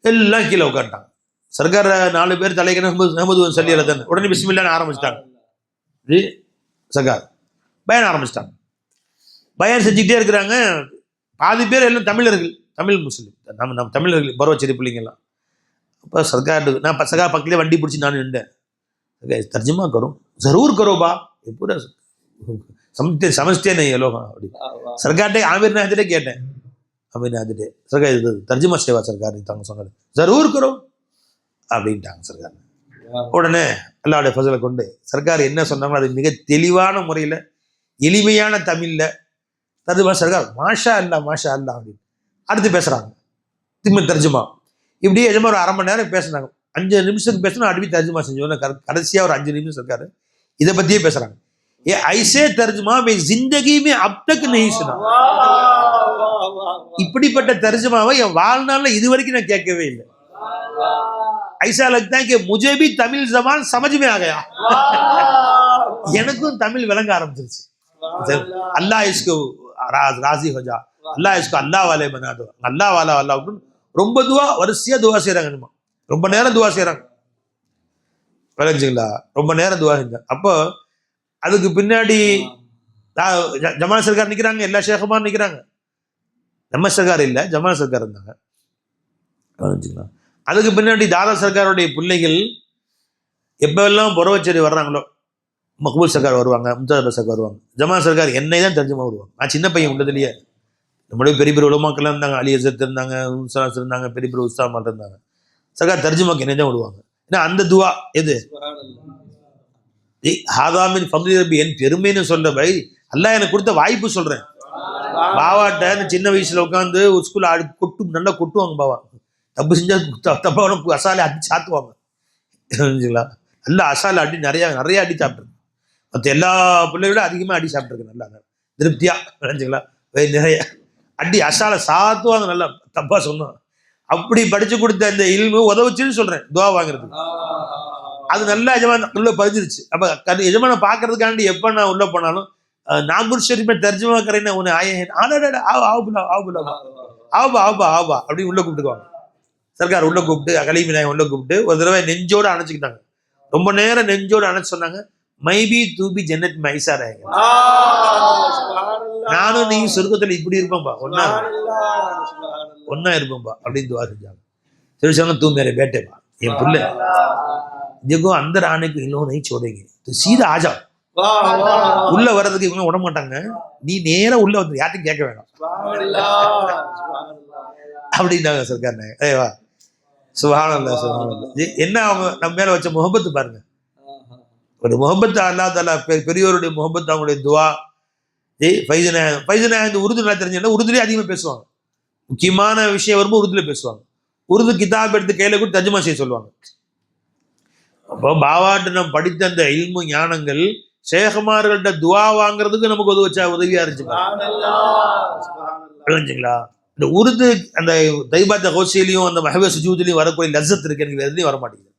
எல்லாம் கீழே உட்காந்துட்டாங்க. சர்க்கார் 4 பேர் தலைக்கு அஹமது சொல்லி தானே உடனே பிஸ்மில்லான்னு ஆரம்பிச்சிட்டாங்க. சர்க்கார் பயான் ஆரம்பிச்சிட்டாங்க. பயான் செஞ்சுக்கிட்டே இருக்கிறாங்க. பாதி பேர் எல்லாம் தமிழர்கள், தமிழ் முஸ்லீம், நம்ம தமிழர்கள் பருவச்சேரி பிள்ளைங்கெல்லாம். அப்போ சர்க்கார் நான் சர்க்கார் பக்கத்துலேயே வண்டி பிடிச்சி நான் நின்றேன். தர்ஜுமா கரும் ஜரூர் கரோபா பூரா समझते नहीं ये लोग அப்படி सरकार ஆமீர் நாஜிட்டே கேட்டேன். ஆமீர் நாஜிட்டே சர்க்கார் இது தர்ஜுமா சேவா சர்க்கார் தாங்க சொன்னாரு. ஜரூர் கரோ அப்படின்ட்டாங்க சர்க்கார். உடனே அல்லாஹ்வுடைய ஃபஸலை கொண்டு சர்க்கார் என்ன சொன்னாங்களோ அது மிக தெளிவான முறையில் எளிமையான தமிழ்ல தர்ஜுமா சர்க்கார் மாஷா அல்லா அப்படின்னு அடுத்து பேசுறாங்க. திரும்ப தர்ஜுமா இப்படியே எஜமா ஒரு 1/2 மணி நேரம் பேசுனாங்க. 5 நிமிஷத்துக்கு பேசணும் அடுப்பி தர்ஜுமா செஞ்சோன்னா கடைசியா ஒரு 5 நிமிஷம் இருக்காரு இதை பத்தியே பேசுறாங்க. ये ऐसे तर्जुमा मैं जिंदगी में अब तक नहीं सुना. இப்படிப்பட்ட தர்ஜுமாவை என் வாழ்நாள்ல இதுவரைக்கும் நான் கேட்கவே இல்லை. ऐसा लगता है कि मुझे भी तमिल जबान समझ में आ गया. எனக்கும் தமிழ் விளங்க ஆரம்பிச்சிருச்சு. अल्लाह इसको राजी हो जा, अल्लाह इसको अल्लाह वाले बना दो, अल्लाह वाला अल्लाह ரொம்ப துவா வரிசையா துவா செய்யறாங்க. ரொம்ப நேரம் துவா செய்யறாங்க. விளங்குங்களா? ரொம்ப நேரம் துவா செஞ்சாங்க. அப்போ அதுக்கு பின்னாடி ஜமால் சர்க்கார் நிற்கிறாங்க, எல்லா ஷேகுமார் நிற்கிறாங்க. நம்ம சர்க்கார் இல்லை, ஜமால் சர்க்கார் இருந்தாங்க. அதுக்கு பின்னாடி தாதா சர்க்காருடைய பிள்ளைகள் எப்பெல்லாம் புறவச்சேரி வர்றாங்களோ மக்பூல் சர்க்கார் வருவாங்க, மும்தாஜ் சர்க்கார் வருவாங்க, ஜமால் சர்க்கார் என்னை தான் தர்ஜுமா வருவாங்க. நான் சின்ன பையன் உள்ளதுலையே நம்மளுடைய பெரிய பெரிய உலமாக்கெல்லாம் இருந்தாங்க. அலி அசத் இருந்தாங்க, உன்சாஸ் இருந்தாங்க, பெரிய பெரிய உஸ்தாமால் இருந்தாங்க. சர்க்கார் தர்ஜுமாக்கு என்னை தான் விடுவாங்க. ஏன்னா அந்த துவா எது ஹாதாமின் ஃபضل ரப்பி என் பெருமைன்னு சொல்ற பை அல்லாஹ் எனக்கு கொடுத்த வாய்ப்பு சொல்றேன். பாவாட்ட சின்ன வயசுல உட்காந்து ஒரு ஸ்கூல்ல கொட்டு நல்லா கொட்டுவாங்க. பாவா தப்பு செஞ்சா தப்பா அசாலை அடி சாத்துவாங்க. நல்லா அசாலை அடி நிறைய அடி சாப்பிட்டுருக்கு. மற்ற எல்லா பிள்ளையோட அதிகமாக அடி சாப்பிட்டுருக்கு. நல்லா திருப்தியா நினைச்சுங்களா நிறைய அடி அசாலை சாத்துவாங்க. நல்லா தப்பா சொன்னோம். அப்படி படிச்சு கொடுத்த இந்த இல்மு உதவுச்சுன்னு சொல்றேன் துவா வாங்குறதுக்கு. அது நல்லா எஜமான உள்ள பதிஞ்சிருச்சு. அப்ப எஜமான பாக்குறதுக்காண்டி எப்ப நான் உள்ள போனாலும் நாகூர் ஷெரீஃபை தர்ஜுமா கரையின உன்னை ஆபா அப்படின்னு உள்ள கூப்பிட்டுக்குவாங்க. சர்க்கார் உள்ள கூப்பிட்டு கலீமி நாயகம் உள்ள கூப்பிட்டு ஒரு தடவை நெஞ்சோடு அணைச்சிக்கிட்டாங்க. ரொம்ப நேரம் நெஞ்சோடு அணைச்சு சொன்னாங்க, மைபி தூபி ஜன்னத் மைசா ரேங்க, நானும் நீ சொர்க்கத்துல இப்படி இருப்பேன்பா, ஒன்னா இருப்பேன்பா அப்படின்னு துவா செஞ்சாங்க. சரி சொன்னா தூ மேரே பேட்டேப்பா, என் புள்ள देखो अंदर आने को इन लोगों नहीं छोड़ेंगे, तो सीधा आ जाओ, உள்ள வர்றதுக்கு இவங்க விட மாட்டாங்க. நீ நேரா உள்ள வந்து யார்ட்டும் கேட்க வேணாம் அப்படின்னாங்க சர்க்கார் நாயகம். ஏவா சுப்ஹானல்லாஹ் சுப்ஹானல்லாஹ். என்ன அவங்க நம்ம மேல வச்ச முகப்பத்து பாருங்க. ஒரு முகப்பத்து அல்லாஹ் தஆலா பெரியோருடைய முகப்பத்து, அவங்களுடைய துவா. ஃபைஸ் நாயகம் உருது நல்லா தெரிஞ்சா உருதுலேயே அதிகமாக பேசுவாங்க. முக்கியமான விஷயம் வரும்போது உருதுல பேசுவாங்க. உருது கிதாப் எடுத்து கையில கூட தர்ஜுமா செய்ய சொல்லுவாங்க. அப்போ பாவாட்டு நம்ம படித்த அந்த இல்மு ஞானங்கள் ஷேகுமார்கள்ட்ட துவா வாங்குறதுக்கு நமக்கு உதவியா இருந்துச்சுங்களா. இந்த உருது அந்த தைபாத்த ஹோசியிலையும் அந்த மஹப சுஜூத்லையும் வரக்கூடிய லஸ்ஸத் இருக்கு, எனக்கு எதுலையும் வர மாட்டேங்குது.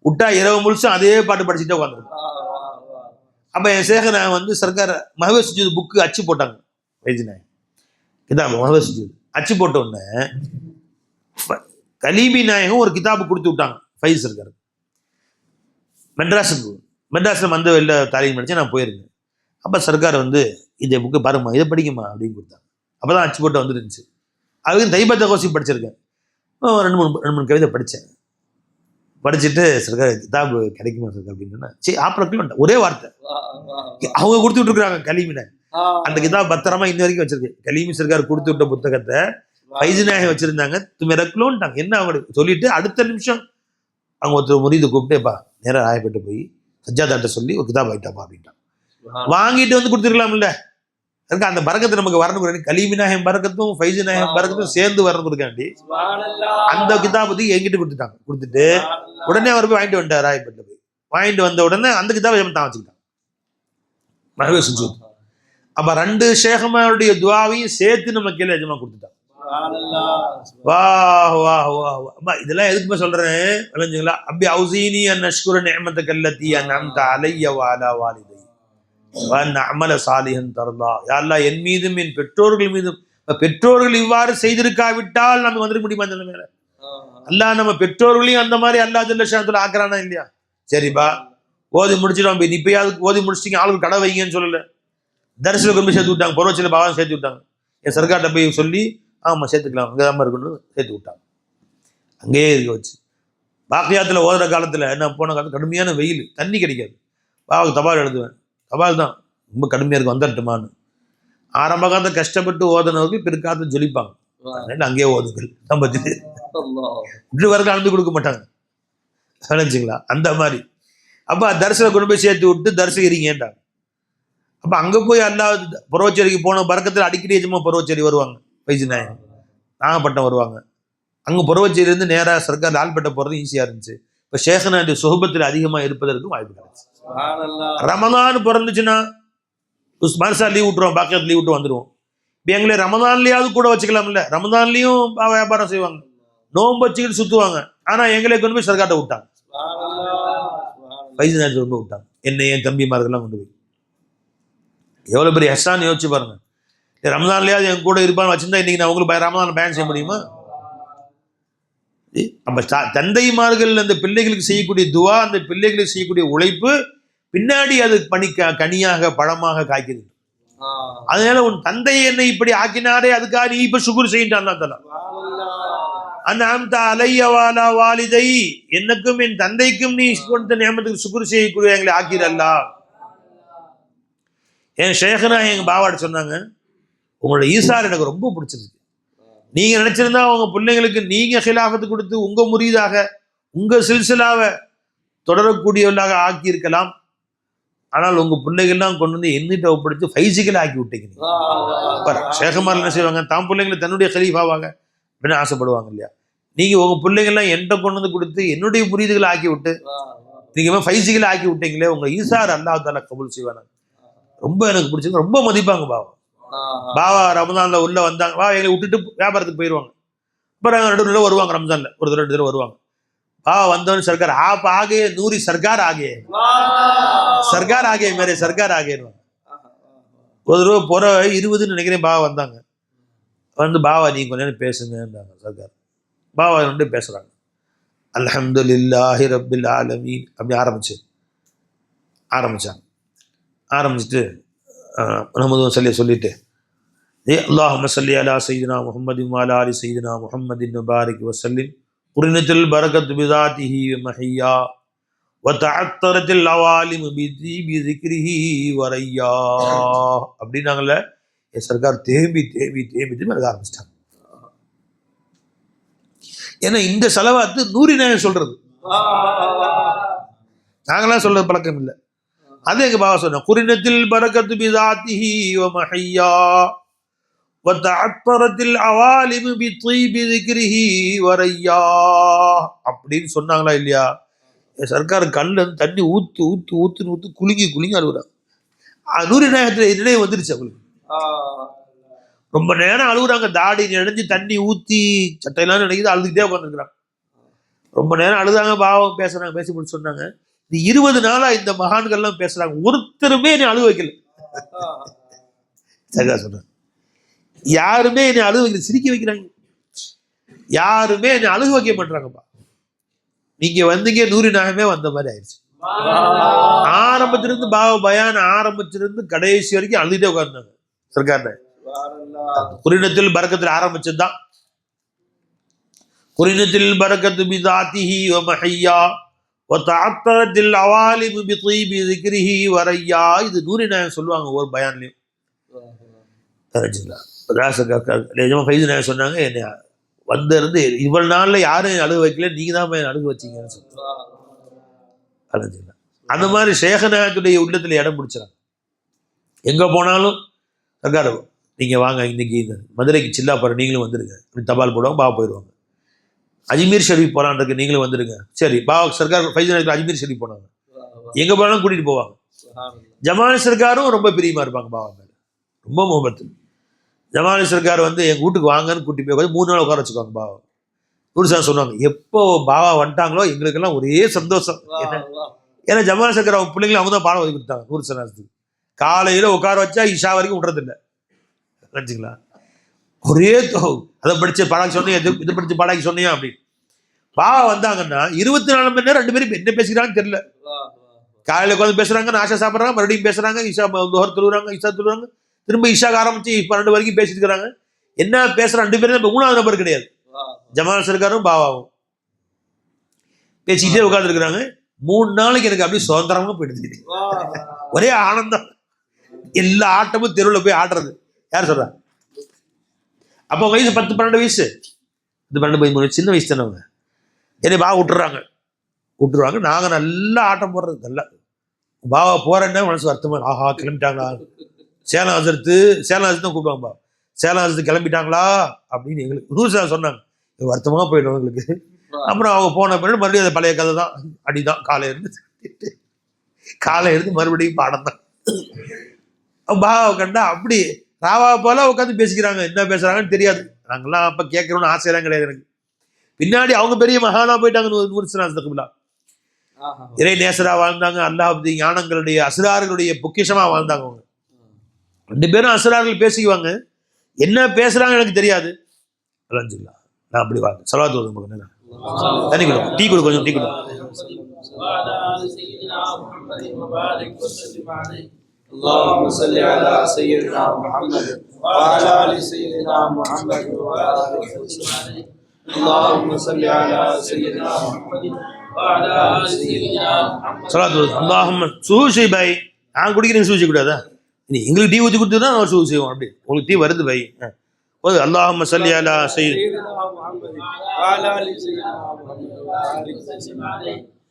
விட்டா இரவு முழுசும் அதே பாட்டு படிச்சுட்டே உட்காந்துருக்கும். அப்ப என் சேகர் வந்து சர்க்கார் மஹப சுஜூத் புக்கு அச்சு போட்டாங்க. வைஜினாய் கிதாப் மஹப சுஜூத் அச்சு போட்ட உடனே கலீபி நாயகம் ஒரு கிதாபு கொடுத்து விட்டாங்க ஃபைஸ் சர்க்கார். மெட்ராஸில் வந்து வெளில தாலீம் படிச்சு நான் போயிருந்தேன். அப்போ சர்க்கார் வந்து இந்த புக்கு பாருமா, இதை படிக்குமா அப்படின்னு கொடுத்தாங்க. அப்போ தான் அச்சு போட்டு வந்துருந்துச்சு. அதுக்கு தைபத்த கோசி படிச்சிருக்கேன். ரெண்டு மூணு கவிதை படித்தேன். படிச்சுட்டு சர்க்கார் கிதாபு கிடைக்குமா சர்க்கார் அப்படின்னு சரி ஆப்பிள் ஒரே வார்த்தை அவங்க கொடுத்து விட்டுருக்குறாங்க. கலீமின அந்த கிதாப் பத்திரமா இன்ன வரைக்கும் வச்சிருக்கு. கலீமி சர்க்கார் கொடுத்து விட்ட புத்தகத்தை ஃபைஸ் நாயகம் வச்சிருந்தாங்க. துமிரக்லோன்ட்டாங்க. என்ன அவங்களுக்கு சொல்லிட்டு அடுத்த நிமிஷம் அவங்க ஒருத்தர் முரீது கூப்பிட்டேப்பா நேராக ராயப்பட்டு போய் சஜ்ஜாதாட்ட சொல்லி ஒரு கிதாப் ஆகிட்டாப்பா அப்படின்ட்டான். வாங்கிட்டு வந்து கொடுத்துருக்கலாம்ல. அதுக்கு அந்த பரக்கத்தை நமக்கு வரணும். கலீமி நாயகம் பரக்கத்தும் ஃபைஸ் நாயகம் பரக்கத்தும் சேர்ந்து வரணும் கொடுக்காண்டி அந்த கிதாபத்தை என்கிட்ட கொடுத்துட்டாங்க. கொடுத்துட்டு உடனே அவர் போய் வாங்கிட்டு வந்துட்டார். ராயப்பட்டு போய் வாங்கிட்டு வந்த உடனே அந்த கிதாபை தான் வச்சுக்கிட்டான். மஹப சுஜூத். அப்ப ரெண்டு ஷேகுமாருடைய துவாவையும் சேர்த்து நம்ம கீழே எஜமா கொடுத்துட்டான். வாஹ் வாஹ் வாஹ். இதெல்லாம் எதுக்குமே சொல்றேன் விளைஞ்சுங்களா. அப்படி அவுசீனி அன் அஷ்குர நிஅமத்தக அல்லதி அன்அம்த அலைய வ அலா வாலிதை வ அன் அமல சாலிஹன் தர்லா. யா அல்லாஹ் என் மீதும் என் பெற்றோர்கள் மீதும். பெற்றோர்கள் இவ்வாறு செய்திருக்காவிட்டால் நமக்கு வந்துட முடியுமா அந்த மேல? அல்லாஹ் நம்ம பெற்றோர்களையும் அந்த மாதிரி அல்லாஹ் ஜல்ல ஷானத்துல ஆக்குறானா இல்லையா? சரிப்பா ஓதி முடிச்சிடும். நீ இப்பயாவது ஓதி முடிச்சிட்டீங்க, ஆளுக்கு கடை வைங்கன்னு சொல்லல. தரிசில கொண்டு சேர்த்து விட்டாங்க. பொருவச்சில பாவம் சேர்த்து விட்டாங்க. என் சர்க்கார்ட்ட போய் சொல்லி ஆமாம் சேர்த்துக்கலாம் அங்கே தான் இருக்கணும்னு சேர்த்து விட்டாங்க. அங்கேயே இருக்க வச்சு பாக்கியாத்தில் ஓதுற காலத்தில் நான் போன காலத்தில் கடுமையான வெயில், தண்ணி கிடைக்காது. பாவுக்கு தபால் எழுதுவேன். தபால் தான் ரொம்ப கடுமையாக இருக்கும், வந்துட்டுமான்னு. ஆரம்ப காலத்தை கஷ்டப்பட்டு ஓதுனவர்கள் பிற்காலத்தில் ஜொலிப்பாங்க. அதனால அங்கேயே ஓதுங்கள் நம்ம இப்படி வரைக்கும் அனுப்பி கொடுக்க மாட்டாங்க. நினைச்சிங்களா அந்த மாதிரி. அப்போ தரிசனை கொண்டு போய் சேர்த்து விட்டு தரிசகிரிங்கன்றாங்க. அப்போ அங்கே போய் அல்லாஹ் பருவச்சேரிக்கு போன பறக்கத்தில் அடிக்கடி எஜமா பருவச்சேரி வருவாங்க. ஃபைஸ் நாயகம் நாகப்பட்டினம் வருவாங்க. அங்கே பருவச்சேரியிலேருந்து நேராக சர்க்கார் லால்பேட்டை போகிறது ஈஸியாக இருந்துச்சு. இப்போ ஷேகனாவுடைய சுகபத்தில் அதிகமாக இருப்பதற்கு வாய்ப்பு கிடைச்சு. ரமதான் பிறந்துச்சுன்னா மனசா லீவ் விட்டுருவோம், பாக்கியத்து லீவ் விட்டு வந்துடுவோம். இப்போ எங்களை ரமதான்லேயாவது கூட வச்சுக்கலாம்ல. ரமதான்லேயும் வியாபாரம் செய்வாங்க, நோன்பு வச்சுக்கிட்டு சுற்றுவாங்க. ஆனால் எங்களை கொண்டு போய் சர்க்கார்ட்ட விட்டாங்க. ஃபைஸ் நாயகத்தை கொண்டு போய் விட்டாங்க. என்னை என் தம்பிமார்கள்லாம் கொண்டு போய் எவ்வளோ பெரிய ஹஸ்ஸான்னு யோசிச்சு பாருங்க. ரமதான்லையாவது என் கூட இருப்பான்னு வச்சிருந்தா இன்னைக்கு நான் உங்களுக்கு ரமதான் பயன் செய்ய முடியுமா? அப்ப தந்தைமார்கள் அந்த பிள்ளைகளுக்கு செய்யக்கூடிய துவா, அந்த பிள்ளைகளுக்கு செய்யக்கூடிய உழைப்பு பின்னாடி அது கனியாக பழமாக காய்க்குது. அதனால உன் தந்தை என்னை இப்படி ஆக்கினாரே அதுக்காக நீ இப்ப சுகுர் செய்யிட்டான். அலையவாலா வாலிதை, எனக்கும் என் தந்தைக்கும் நீ கொடுத்த நியமத்துக்கு சுகுர் செய்யக்கூடிய எங்களை ஆக்கிறல்லா. என் ஷேகனா எங்க பாவாட சொன்னாங்க, உங்களோட ஈசார் எனக்கு ரொம்ப பிடிச்சிருக்கு. நீங்க நினைச்சிருந்தா உங்க பிள்ளைங்களுக்கு நீங்க ஹிலாஃபத்து கொடுத்து உங்க முரீதாக உங்க சில்சிலாவை தொடரக்கூடியவர்களாக ஆக்கி இருக்கலாம். ஆனால் உங்க பிள்ளைகள்லாம் கொண்டு வந்து எண்ணிட்ட ஒப்படைத்து ஃபைசிக்கல் ஆக்கி விட்டீங்க. ஷேகுமார் என்ன செய்வாங்க, தான் பிள்ளைங்களை தன்னுடைய ஹலீஃபாவாங்க அப்படின்னு ஆசைப்படுவாங்க இல்லையா? நீங்க உங்க பிள்ளைங்கள்லாம் என்கிட்ட கொண்டு வந்து கொடுத்து என்னுடைய முரீதுகளை ஆக்கி விட்டு நீங்க ஃபைசிக்கல் ஆக்கி விட்டீங்களே, உங்க ஈசார் அல்லாஹ் தஆலா கபூல் செய்வாங்க. ரொம்ப எனக்கு பிடிச்சது, ரொம்ப மதிப்பாங்க பாவா. பாவா ரமதான்ல உள்ள வந்தாங்க, வா எங்களை விட்டுட்டு வியாபாரத்துக்கு போயிடுவாங்க. அப்புறம் நடுவில் வருவாங்க, ரம்ஜான்ல ஒரு தடவை 2 தடவை வருவாங்க. பாவா வந்தோன்னு சர்க்கார் ஆப் ஆகே நூரி சர்க்கார் ஆகே சர்க்கார் ஆகே மேரே சர்க்கார் ஆகேன்னு ஒரு தடவை போற 20 நினைக்கிறேன். பாவா வந்தாங்க, வந்து பாவா நீங்க கொஞ்ச நேரம் பேசுங்கன்றாங்க சர்க்கார். பாவா வந்து பேசுறாங்க. அல்ஹம்துலில்லாஹி ரப்பில் ஆலமீன் அப்படி ஆரம்பிச்சுட்டு முஹம்மது சல்லி சொல்லிட்டு அல்லாஹும்ம ஸல்லி அலா சய்யிதினா முஹம்மதின் வ அலா ஆலி சய்யிதினா முஹம்மதின் வபாரிக் வஸல்லிம் குரினத்துல் பரக்கத்து பிதாத்திஹி வ மஹியா வதஅத்தரத்தில் அவாலிம் பிذிக்ரிஹி வரையா அப்படின்னாங்கல்ல. என் சர்க்கார் தேம்பி தேம்பி தேம்பி தேம்பி அழுக ஆரம்பிச்சிட்டாங்க. ஏன்னா இந்த செலவாத்து நூரி நாயகம் சொல்றது, நாங்களாம் சொல்றது பழக்கம் இல்லை. அது எங்க பாபா சொன்ன குரினத்தில் பரக்கத்து பிதாத்திஹி வ மஹய்யா வதஅத்தரத்தில் அவாலிம் பிذிக்ரிஹி வரையா அப்படின்னு சொன்னாங்களா இல்லையா? என் சர்க்கார் கல்ல தண்ணி ஊத்து ஊத்து ஊத்துன்னு ஊத்து குலுங்கி குலுங்கி அழுகுறாங்க. நூரி நாயகத்துல நினைவு வந்துருச்சு அவங்களுக்கு. ரொம்ப நேரம் அழுகுறாங்க, தாடி நினைஞ்சு தண்ணி ஊத்தி சட்டையெல்லாம் நினைக்குது, அழுதுகிட்டே உட்காந்துருக்குறாங்க. ரொம்ப நேரம் அழுதாங்க, பாவம் பேசுறாங்க, பேசி முடிச்சு சொன்னாங்க, இந்த 20 நாளா இந்த மகான்கள்லாம் பேசுறாங்க, ஒருத்தருமே என்னை அழுக வைக்கல. சரியா சொன்னாங்க, யாருமே என்னை அழுக வைக்கல, சிரிக்க வைக்கிறாங்க, யாருமே என்னை அழுக வைக்க மாட்டாங்கப்பா. நீங்க வந்தீங்க, நூறு நாயகமே வந்த மாதிரி ஆயிடுச்சு. ஆரம்பத்திலிருந்து பாவ பயான் ஆரம்பிச்சிருந்து கடைசி வரைக்கும் அழுதுகிட்டே உட்கார்ந்தாங்க சர்க்கார். குரினத்தில் பரக்கத்தில் ஆரம்பிச்சதுதான். குரினத்தில் பரக்கத்து பிதாத்திஹி வ மஹய்யா வதஅத்தரத்தில் அவாலிம் பிذிக்ரிஹி வரையா. இது நூரி நாயகம் சொல்லுவாங்க ஒரு பயான்லயும். ஃபைஸ் நாயகம் சொன்னாங்க, என்ன வந்து இருந்து இவ்வளவு நாள்ல யாரும் அழுக வைக்கல, நீங்க தான் அழுக வச்சீங்கன்னு சொன்னாங்க. அந்த மாதிரி சேகநாயகத்துடைய உள்ளத்துல இடம் பிடிச்சாங்க. எங்க போனாலும் சர்க்கார் நீங்க வாங்க, இன்னைக்கு இந்த மதுரைக்கு சில்லாப்பாறை நீங்களும் வந்துருங்க, தபால் போடுவாங்க, பாவா போயிடுவாங்க. அஜ்மீர் ஷரீஃப் போலான் இருக்கு, நீங்களும் வந்துருங்க. சரி, பாவா சர்க்கார் ஃபைஸ் நாயகத்தில் அஜ்மீர் ஷரீஃப் போனாங்க, எங்க போனாலும் கூட்டிட்டு போவாங்க. ஜமால் சர்க்காரும் ரொம்ப பிரியமா இருப்பாங்க பாவா மேல, ரொம்ப முகபத்து. ஜமால் சர்க்கார் வந்து எங்க வீட்டுக்கு வாங்கன்னு கூட்டி போய் 3 நாள் உட்கார வச்சுக்குவாங்க பாவா. நூறு சொன்னாங்க, எப்போ பாவா வந்துட்டாங்களோ எங்களுக்கெல்லாம் ஒரே சந்தோஷம். ஏன்னா ஜமால் சர்க்கார் அவங்க பிள்ளைங்களை அவங்க தான் பாடம் ஒதுக்கி கொடுத்தாங்க. நூறு சனாசத்துக்கு காலையில உட்கார வச்சா இஷா வரைக்கும் விட்றதில்லை. நினச்சிங்களா, ஒரே அதை படிச்சு பாடாக்கி சொன்னியா, இது படிச்சு பாடாக்கி சொன்னியா அப்படின்னு. பாவா வந்தாங்கன்னா 24 மணி நேரம் 2 பேரும் என்ன பேசிக்கிறாங்கன்னு தெரியல. காலையில உட்காந்து பேசுறாங்க, நாஷா சாப்பிட்றாங்க, மறுபடியும் பேசுறாங்க, இஷா துஹர் தொழுறாங்க, இஷா தொழுறாங்க, திரும்ப இஷாக்கு ஆரம்பிச்சு 12 வரைக்கும் பேசிட்டு இருக்கிறாங்க. என்ன பேசுற 2 பேரும் 3ஆவது நபர் கிடையாது. ஜமால் சர்க்காரும் பாவாவும் பேசிக்கிட்டே உட்கார்ந்து இருக்கிறாங்க. 3 நாளைக்கு எனக்கு அப்படியே சுதந்திரமா போயிடுது, ஒரே ஆனந்தம். எல்லா ஆட்டமும் தெருவில் போய் ஆடுறது. யார் சொல்றா? அப்போ வயசு 10-12 வயசு, இது 12-13 வயசு, சின்ன வயசு தானே. அவங்க என்னை பாவா விட்டுருவாங்க. நாங்க நல்லா ஆட்டம் போடுறது. நல்லா பாவா போறேன்னா மனசு வருத்தமா, ஆஹா கிளம்பிட்டாங்களா, சேலம் ஹசரத்து தான் கூப்பிடுவாங்க, பாவா சேலம் ஹசரத்து கிளம்பிட்டாங்களா அப்படின்னு எங்களுக்கு ரூசா சொன்னாங்க. வருத்தமா போயிடும் எங்களுக்கு. அப்புறம் அவங்க போன பிறகு மறுபடியும் அந்த பழைய கதை தான், அடிதான், காலை இருந்து மறுபடியும் பாடம் தான். பாவாவை கண்டா அப்படி ராவா போல உட்காந்து பேசிக்கிறாங்க, என்ன பேசுறாங்கன்னு தெரியாது. நாங்கெல்லாம் அப்ப கேட்கணும்னு ஆசையெல்லாம் கிடையாது எனக்கு. பின்னாடி அவங்க பெரிய மகானா போயிட்டாங்க. இறை நேசரா வாழ்ந்தாங்க, அல்லாஹ்வுடைய ஞானங்களுடைய அஸ்ரார்களுடைய பொக்கிஷமா வாழ்ந்தாங்க. அவங்க 2 பேரும் அஸ்ரார்கள் பேசிக்குவாங்க, என்ன பேசுறாங்க எனக்கு தெரியாது. அல்ஹம்துலில்லாஹ், நான் அப்படி வாழ்ந்தேன். ஸலவாத் ஓதுங்க, தண்ணி கொடுங்க, டீ கொடு, கொஞ்சம் டீ கொடுங்க. اللهم صل على سيدنا محمد وعلى ال سيدنا محمد اللهم صل على سيدنا محمد وعلى ال سيدنا محمد. اللهم சூசி பை, நான் குடிக்கிறேன் சூசி கூடாதா? நீ எங்களுக்கு டீ ஊற்றி கொடுத்துதான் நான் சூசி செய்வோம். அப்படி உங்களுக்கு டீ வருது பை. اللهم صل على سيدنا محمد وعلى ال سيدنا محمد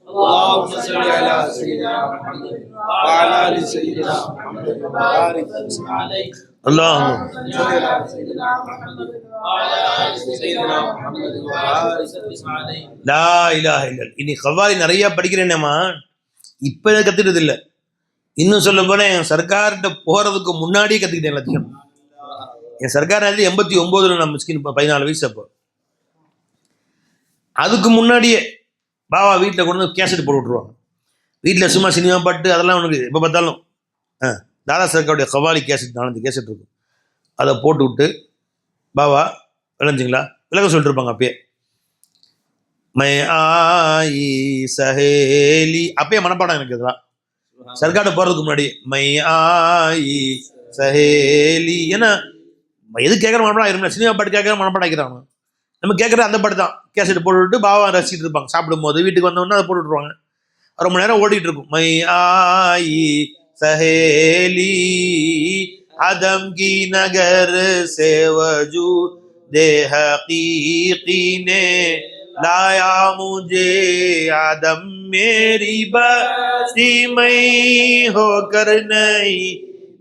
اللهم صل على سيدنا محمد وعلى ال سيدنا محمد وبارك وسلم عليه. اللهم صل على سيدنا محمد وعلى ال سيدنا محمد وبارك وسلم عليه. லா இலாஹ இல்லல்லாஹ். இனி கவ்வாலி நிறைய படிக்கிறேனேம்மா, இப்ப கத்துக்கிறது இல்லை. இன்னும் சொல்ல போனா என் சர்க்கார்கிட்ட போறதுக்கு முன்னாடியே கத்துக்கிட்டேன் எல்லாத்தையும். என் சர்க்கார் 89 நான் மிஸ்கின் 14 வயசு. அப்போ அதுக்கு முன்னாடியே பாவா வீட்டில் கொண்டு வந்து கேசட் போட்டு விட்ருவாங்க. வீட்டில் சும்மா சினிமா பாட்டு அதெல்லாம் உனக்கு எப்போ பார்த்தாலும் தாதா சர்க்காருடைய கவாலி கேசட் 4 கேசட் இருக்கும். அதை போட்டு விட்டு பாவா விளைஞ்சிங்களா விளக்கம் சொல்லிட்டு இருப்பாங்க. அப்பயே மை ஆயி சஹேலி அப்பயே மனப்பாடம் எனக்கு. இதெல்லாம் சர்க்கார்ட்ட போகிறதுக்கு முன்னாடி மை ஆயி சஹேலி. ஏன்னா எது கேட்குற மனப்பாடம் ஆகிரும், சினிமா பாட்டு கேட்குற மனப்பாடம் ஆகிறாங்க. நம்ம கேட்குற அந்த பாட்டு தான் கேசட் போட்டுவிட்டு பாவா ரசிச்சுட்டு இருப்பாங்க. சாப்பிடும் போது வீட்டுக்கு வந்தோடனே அதை போட்டு விட்ருவாங்க. ரொம்ப நேரம் ஓடிட்டு இருக்கும். மை ஆயி சஹேலி आदम की नगर से वजूद दे हकीकी ने लाया मुझे आदम मेरी बस्ती में होकर नहीं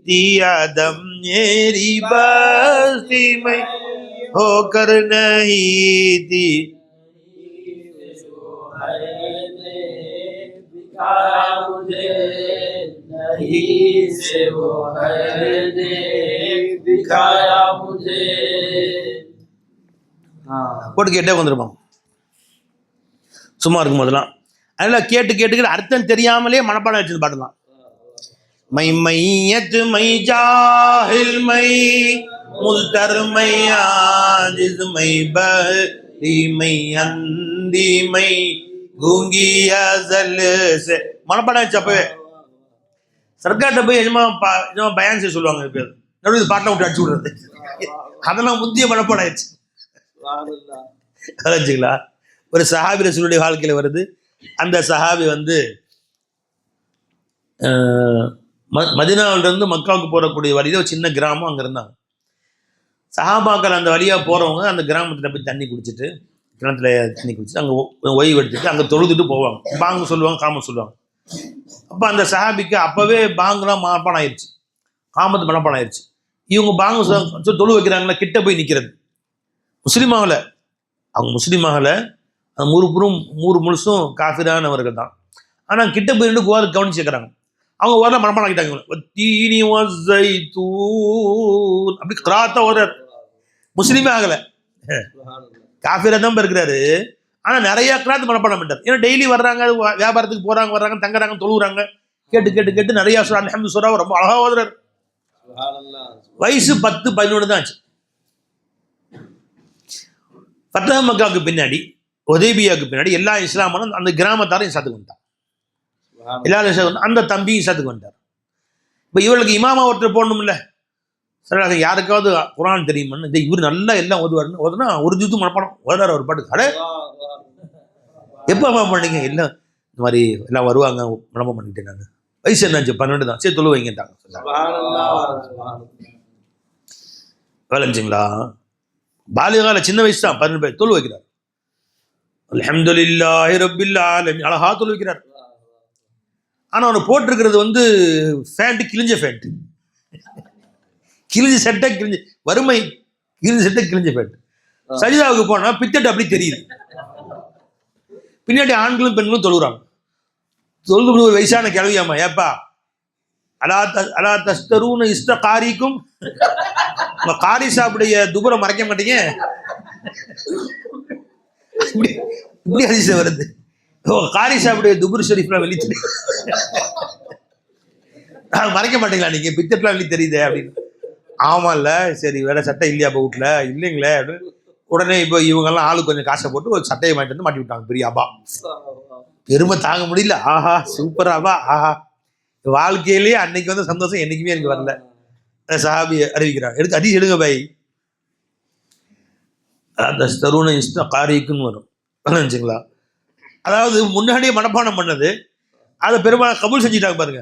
थी आदम मेरी बस्ती में होकर नहीं थी போட்டு கேட்டே வந்துருப்பான் சும்மா இருக்கும் போதெல்லாம். அதெல்லாம் கேட்டு கேட்டு அர்த்தம் தெரியாமலே மனப்பாடம் வச்சு பாடலாம். மை மையத் மை ஜாஹில் மை முல்தர் மை ஆஜிஸ் மை பஹரி மை அந்தி மை கூங்கி அஸல் சே மனப்பாடம் வச்சு. அப்பவே சர்க்கார்ட்ட போய் எஜமா பயான் செய்ய சொல்லுவாங்க. பேர் நடுவில் பாட்டை விட்டு அடிச்சு விடுறது, அதெல்லாம் முந்திய மனப்பாடம் ஆயிடுச்சு. வச்சுங்களா? ஒரு சஹாபி ரசூலுடைய வாழ்க்கையில வருது. அந்த சஹாபி வந்து மதீனாவிலிருந்து மக்காவுக்கு போறக்கூடிய வழியில ஒரு சின்ன கிராமம் அங்க இருந்தாங்க. சஹாபாக்கள் அந்த வழியா போறவங்க அந்த கிராமத்துல போய் தண்ணி குடிச்சிட்டு, கிணத்துல தண்ணி குடிச்சிட்டு அங்க ஓய்வு எடுத்துட்டு அங்க தொழுதுட்டு போவாங்க. பாங்கு சொல்லுவாங்க, காம சொல்லுவாங்க. அப்ப அந்த சஹாபிக்கு அப்பவே பாங்குலாம் மனப்பாடம் ஆயிடுச்சு, காமத்து மனப்பாடம் ஆயிடுச்சு. இவங்க பாங்கு தொழு வைக்கிறாங்களா, கிட்ட போய் நிக்கிறது. முஸ்லீமாகல, அவங்க முஸ்லீமாகல, ஊர் முழுசும் காஃபிரானவர்கள் தான். ஆனா கிட்ட போய் ரெண்டு கோவாது கவனிச்சு கேட்கறாங்க. அவங்க ஓரல மனப்பாடம் ஆகிட்டாங்க. தீனி அப்படி கிராத்தா ஓடுறாரு. முஸ்லீமே ஆகல, காஃபிரா தான் இருக்கிறாரு. ஆனா நிறைய கிராத்து மனப்பாடம் பண்ணிட்டார். ஏன்னா டெய்லி வர்றாங்க, வியாபாரத்துக்கு போறாங்க, வர்றாங்க, தங்குறாங்க, தொழுகிறாங்க. கேட்டு கேட்டு கேட்டு நிறைய சொல்ற அல்ஹம்து சூரா ரொம்ப அழகா ஓதுறாரு. வயசு 10-11 தான் ஆச்சு. ஃபத்ஹ் மக்காவுக்கு பின்னாடி, உதைபியாவுக்கு பின்னாடி எல்லா இஸ்லாமனும் அந்த கிராமத்தாரும் இஸ்லாத்துக்கு வந்துட்டான். எல்லாரும் அந்த தம்பியும் இஸ்லாத்துக்கு வந்துட்டார். இப்போ இவளுக்கு இமாமா ஒருத்தர் போடணும்ல, சரி யாருக்காவது குரான் தெரியுமான்னு, இந்த இவர் நல்லா எல்லாம் ஓதுவாருன்னு ஓதுனா ஒரு ஜூத்து மனப்பாடம் ஓதுறாரு ஒரு பாட்டுக்கு. அட எப்போ பண்ணீங்க? எல்லாம் இந்த மாதிரி எல்லாம் வருவாங்க, மனப்பாடம் பண்ணிக்கிட்டேன். நான் வயசு என்னாச்சு? 12 தான். சரி தொழு வைங்கட்டாங்க. வேலைஞ்சுங்களா? பாலிகால சின்ன வயசு தான், 12 பேர் தொழு வைக்கிறார். அல்ஹம்துலில்லாஹி ரப்பில் ஆலமீன் அழகா தொழு வைக்கிறார். ஆனா அவனை போட்டிருக்கிறது வந்து ஃபேண்ட், கிழிஞ்ச ஃபேண்ட், கிழிஞ்ச சட்டை, கிழிஞ்ச வறுமை, கிழிஞ்ச சட்டை, கிழிஞ்ச ஃபேண்ட். சஜிதாவுக்கு போனா பித்தட்டு அப்படி தெரியுது. பின்னாடி ஆண்களும் பெண்களும் தொழுது ஒரு வயசான கிளவியாமா, ஏப்பா அலா தஸ்தரூன இஸ்த காரிக்கும், உங்க காரி சாப்பிடைய துபுரை மறைக்க மாட்டீங்க, இப்படி அதிசயம் வருது. காரி சாப்பிடைய துபுர் ஷெரீஃப்லாம் வெளி மறைக்க மாட்டீங்களா நீங்க, பித்தட்லாம் வெளி தெரியுதே அப்படின்னு. ஆமா இல்ல, சரி வேற சட்டை இல்லையா இப்போ வீட்டுல? இல்லைங்களே. உடனே இப்போ இவங்கெல்லாம் ஆளு கொஞ்சம் காசை போட்டு ஒரு சட்டையை வாங்கிட்டு வந்து மாட்டி விட்டாங்க. பெரிய அபா, பெருமை தாங்க முடியல. ஆஹா சூப்பர் அபா, ஆஹா. வாழ்க்கையிலேயே அன்னைக்கு வந்து சந்தோஷம் என்னைக்குமே எனக்கு வரல. சஹாபி அறிவிக்கிறாங்க, எடுத்து அடி எடுங்க பை. தருண இஷ்ட காரிக்குன்னு வரும், நினைச்சுங்களா? அதாவது முன்னாடியே மனப்பாடம் பண்ணது அதை பெரும்பாலும் கபூல் செஞ்சுட்டாங்க பாருங்க.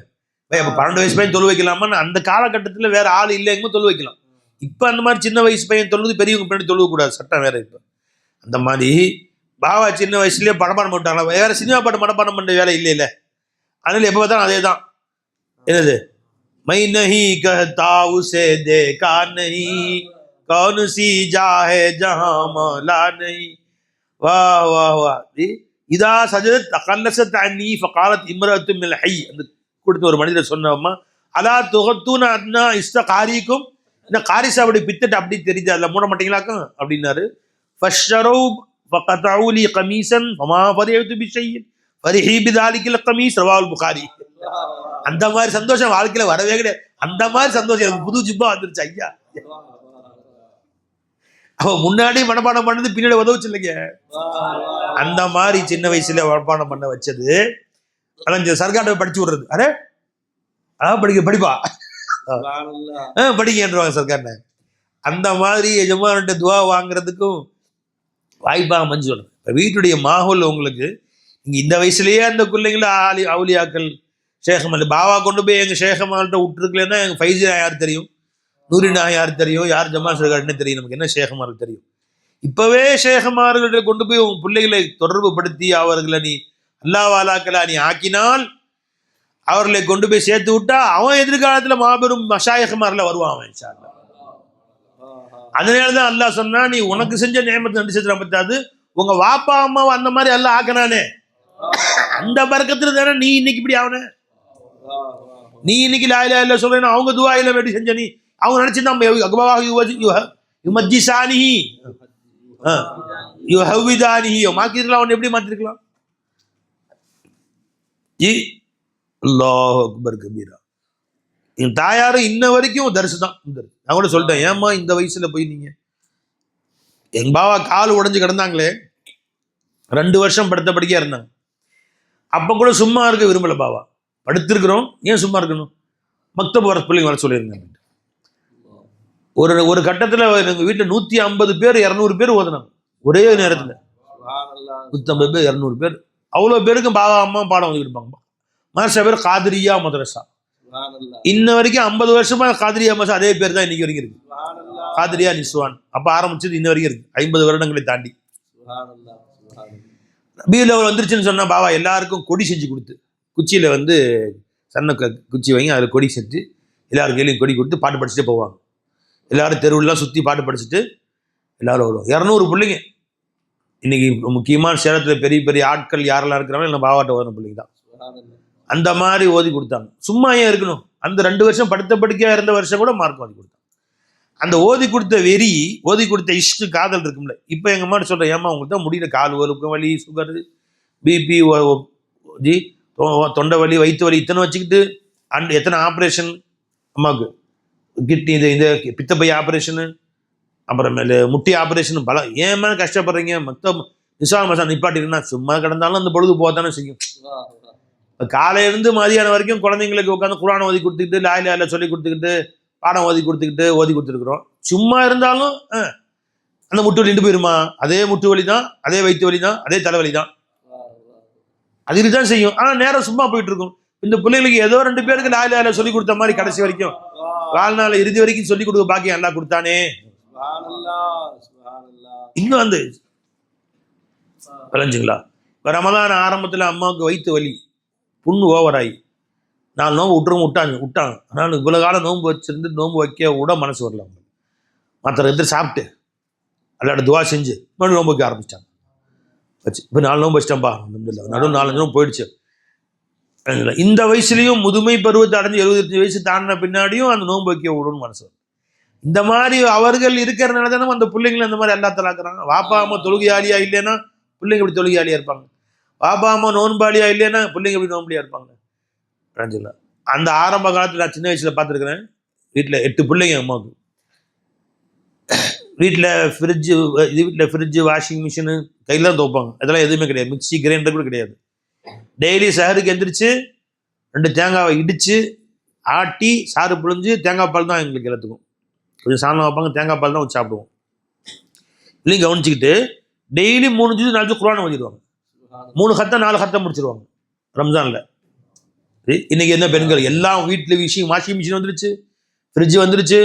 இப்போ 12 வயசு பையன் தொழு வைக்கலாமான்னு அந்த காலகட்டத்தில் வேற ஆள் இல்லைங்க தொழு வைக்கலாம். இப்போ அந்த மாதிரி சின்ன வயசு பையன் தொழுது பெரியவங்க பின்னாடி தொழுவக்கூடாது, சட்டம் வேற. இப்போ அந்த மாதிரி பாவா சின்ன வயசுலேயே மனப்பாடம் பண்ணிட்டாங்களா? வேற சினிமா பாட்டு மனப்பாடம் பண்ண வேலை இல்லை இல்லை. அதனால எப்போ பார்த்தாலும் அதே தான். என்னது மை நஹி கஹ்தா உஸே தேகா நஹி கௌன் சி ஜாஹே ஜஹா மௌலா நஹி. வா வா வா. இதா சஜதத் தகல்லஸத் அன்னி ஃபகாலத் இம்ரஅத்து மினல் ஹய். அந்த கொடுத்து ஒரு மனிதர் சொன்னோம்மா, அலா துகத்தூன அத்னா இஸ்த காரிக்கும், இந்த காரி சாப்பிட பித்தட்டு அப்படி தெரியுது, அதில் மூட மாட்டீங்களாக்கும் அப்படின்னாரு. ஃபஷ்ஷரூ ஃபகதஊ லி கமீஸன் ஃபமா ஃபரிஹது பிஷைஇன் ஃபரிஹி பிதாலிகல் கமீஸ் ரவாஹுல் புகாரி. அந்த மாதிரி சந்தோஷம் வாழ்க்கையில வரவே கிடையாது. அந்த மாதிரி சந்தோஷம் எனக்கு புது ஜிப்பா வந்துருச்சு ஐயா. அவன் முன்னாடி மனப்பாடம் பண்ணது பின்னாடி உதவுச்சு இல்லைங்க. அந்த மாதிரி சின்ன வயசுல மனப்பாடம் பண்ண வச்சது. அதான் சர்க்கார்ட்ட படிச்சு விடுறது. அரே படிப்பா படிக்கன்றாங்க சர்க்கார்ட்ட. அந்த மாதிரி எஜமான்கிட்ட துவா வாங்குறதுக்கும் வாய்ப்பாக மஞ்சு சொல்றேன். இப்போ வீட்டுடைய மாஹோல் உங்களுக்கு இங்கே இந்த வயசுலேயே அந்த பிள்ளைங்கள அவுலியாக்கள் ஷேகமல் பாவா கொண்டு போய் எங்கள் ஷேகமால்கிட்ட விட்டுருக்கலன்னா எங்கள் ஃபைஸினா யார் தெரியும், நூரினா யார் தெரியும், யார் ஜமால் சர்கார்னு தெரியும், நமக்கு என்ன ஷேகமார்கள் தெரியும். இப்போவே ஷேகமார்கிட்ட கொண்டு போய் உன் பிள்ளைகளை தொடர்பு படுத்தி அவர்களை நீ அல்லாஹ்வாலாக்களா நீ ஆக்கினால், அவர்களை கொண்டு போய் சேர்த்து விட்டா அவன் எதிர்காலத்தில் மாபெரும் மஷாயகமாரில் வருவான் அவன் இன்ஷா அல்லாஹ். அதனால தான் அல்லாஹ் சொன்னா, நீ உனக்கு செஞ்ச நியமத்தை நன்றி செலுத்த பத்தாது, உங்க வாப்பா அம்மாவை அந்த மாதிரி அல்லாஹ் ஆக்கினானே, அந்த பரக்கத்துல தானே நீ இன்னைக்கு இப்படி ஆவன. நீ இன்னைக்கு லா இலாஹா இல்லல்லாஹ் சொல்றேன்னா அவங்க துஆ இல்ல வேண்டி செஞ்ச நீ, அவங்க நினைச்சிருந்தா யுமஜ்ஜிசானிஹி யுஹவ்விதானிஹி மாத்திருக்கலாம், அவன் எப்படி மாத்திருக்கலாம். அல்லாஹு அக்பர் கபீரா. என் தாயாரும் இன்ன வரைக்கும் தரிசு தான். நான் கூட சொல்லிட்டேன், ஏம்மா இந்த வயசுல போய் நீங்க, எங்க பாவா கால் உடைஞ்சு கிடந்தாங்களே 2 வருஷம் படுத்த படிக்கையா இருந்தாங்க. அப்ப கூட சும்மா இருக்க விரும்பல பாவா, படுத்திருக்கிறோம் ஏன் சும்மா இருக்கணும், மக்தப் வர பிள்ளைங்க வர சொல்லியிருந்தாங்க. ஒரு கட்டத்துல எங்க வீட்டுல 150 பேர் 200 பேர் ஓதுனாங்க ஒரே நேரத்துல. 150 பேர் 200 பேர், அவ்வளவு பேருக்கும் பாவா அம்மா பாடம் வந்து இருப்பாங்க. மதரசா பேர் காதிரியா மதரசா. இன்ன வரைக்கும் 50 வருஷமா காதிரியா மதரசா அதே பேர் தான் இன்னைக்கு வரைக்கும் இருக்கு, காதிரியா நிஸ்வான். அப்ப ஆரம்பிச்சது இன்ன வரைக்கும் இருக்கு, 50 வருடங்களை தாண்டி. ரபியுல் அவல் வந்துருச்சுன்னு சொன்னா பாவா எல்லாருக்கும் கொடி செஞ்சு கொடுத்து, குச்சியில வந்து சன்ன குச்சி வாங்கி அதில் கொடி செஞ்சு எல்லாரும் கையிலையும் கொடி கொடுத்து பாட்டு படிச்சுட்டே போவாங்க. எல்லாரும் தெருவுலாம் சுற்றி பாட்டு படிச்சுட்டு எல்லாரும் வருவாங்க. 200 பிள்ளைங்க இன்னைக்கு முக்கியமான சேலத்தில் பெரிய பெரிய ஆட்கள் யாரெல்லாம் இருக்கிறாங்களோ எல்லாம் பாவாட்ட ஓதுன பிள்ளைங்க தான். அந்த மாதிரி ஓதி கொடுத்தாங்க. சும்மா ஏன் இருக்கணும், அந்த 2 வருஷம் படுத்த படுக்கையா இருந்த வருஷம் கூட மார்க் ஓதி கொடுத்தாங்க. அந்த ஓதி கொடுத்த வெறி, ஓதி கொடுத்த இஷ்டு காதல் இருக்கும்ல. இப்போ எங்கள் அம்மா சொல்கிறேன், ஏமா உங்களுக்கு தான் முடியல, கால் வலி, சுகர், பிபி, தொண்டை வலி, வயிற்று வலி இத்தனை வச்சுக்கிட்டு எத்தனை ஆப்ரேஷன் அம்மாவுக்கு, கிட்னி இந்த பித்தப்பை ஆப்ரேஷனு, அப்புறமேல முட்டி ஆப்ரேஷன், பலம், ஏன் மேலே கஷ்டப்படுறீங்க, மொத்தம் நிசால் மசா நிப்பாட்டிருக்குன்னா சும்மா கிடந்தாலும் அந்த பொழுது போதானே செய்யும். காலையிலேருந்து மதியானம் வரைக்கும் குழந்தைங்களுக்கு உட்காந்து குரானை ஓதி கொடுத்துக்கிட்டு, லா இலாஹா இல்லல்லாஹ் சொல்லி கொடுத்துக்கிட்டு, பாடம் ஓதி கொடுத்துருக்குறோம். சும்மா இருந்தாலும் அந்த முட்டு வலி நின்று போயிருமா, அதே முட்டு வலி தான், அதே வயிற்று வலி தான், அதே தலைவலி தான், அதுக்கு தான் செய்யும். ஆனால் நேரம் சும்மா போயிட்டு இருக்கும். இந்த பிள்ளைகளுக்கு ஏதோ 2 பேருக்கு லா இலாஹா இல்லல்லாஹ் சொல்லி கொடுத்த மாதிரி கடைசி வரைக்கும் வாழ்நாள் இறுதி வரைக்கும் சொல்லி கொடுக்க பாக்கியம் அல்லாஹ் கொடுத்தானே. இன்னும் வந்து விளைஞ்சுங்களா. இப்போ ரமலான் ஆரம்பத்தில் அம்மாவுக்கு வயிற்று வலி, புண்ணு ஓவராகி 4 நோம்பு விட்டாங்க. ஆனால் இவ்வளோ காலம் நோன்பு வச்சிருந்து நோன்பு வைக்க விட மனசு வரல. அவங்க மற்ற எடுத்து சாப்பிட்டு அல்லாட துவா செஞ்சு மறுபடியும் நோன்பு வைக்க ஆரம்பிச்சிட்டாங்க. இப்போ 4 நோன்பு வச்சிட்டேன்ப்பா, நடுவு 4 நோம்பு போயிடுச்சு. இந்த வயசுலையும் முதுமை பருவத்தை அடைஞ்சு 75 வயசு தாண்டின பின்னாடியும் அந்த நோன்பு வைக்க விடணும்னு மனசு வரும். இந்த மாதிரி அவர்கள் இருக்கிறனால தானே அந்த பிள்ளைங்களை அந்த மாதிரி அல்லா தலாக்குறாங்க. வாப்பா அம்மா தொழுகையாளியா இல்லைன்னா பிள்ளைங்க இப்படி தொழுகையாளியா இருப்பாங்க, வாப்பா அம்மா நோன்பாளியா இல்லைன்னா பிள்ளைங்க இப்படி நோன்பலியா இருப்பாங்க. அந்த ஆரம்ப காலத்தில் நான் சின்ன வயசுல பார்த்துருக்கிறேன். வீட்டில் 8 பிள்ளைங்க அம்மாவுக்கு. வீட்டில் ஃப்ரிட்ஜு வாஷிங் மிஷினு கையில் தான் துவைப்பாங்க. அதெல்லாம் எதுவுமே கிடையாது, மிக்சி கிரைண்டர் கூட கிடையாது. டெய்லி சஹருக்கு எந்திரிச்சு 2 தேங்காவை இடித்து ஆட்டி சாறு புழிஞ்சு தேங்காய் பால் தான் எங்களுக்கு எல்லாத்துக்கும். கொஞ்சம் சாணம் வைப்பாங்க, தேங்காய் பால் தான் வச்சு சாப்பிடுவோம். இல்லையும் கவனிச்சுக்கிட்டு டெய்லி 3 ஜூஸ் 4 ஜூஸ் குர்ஆன் ஓதிடுவாங்க. 3 ஹத்தம் 4 ஹத்தம் முடிச்சிருவாங்க ரம்ஜானில். இன்னைக்கு என்ன பெண்கள் எல்லாம் வீட்டில் வாஷிங் மிஷின் வந்துருச்சு, ஃப்ரிட்ஜு வந்துருச்சு,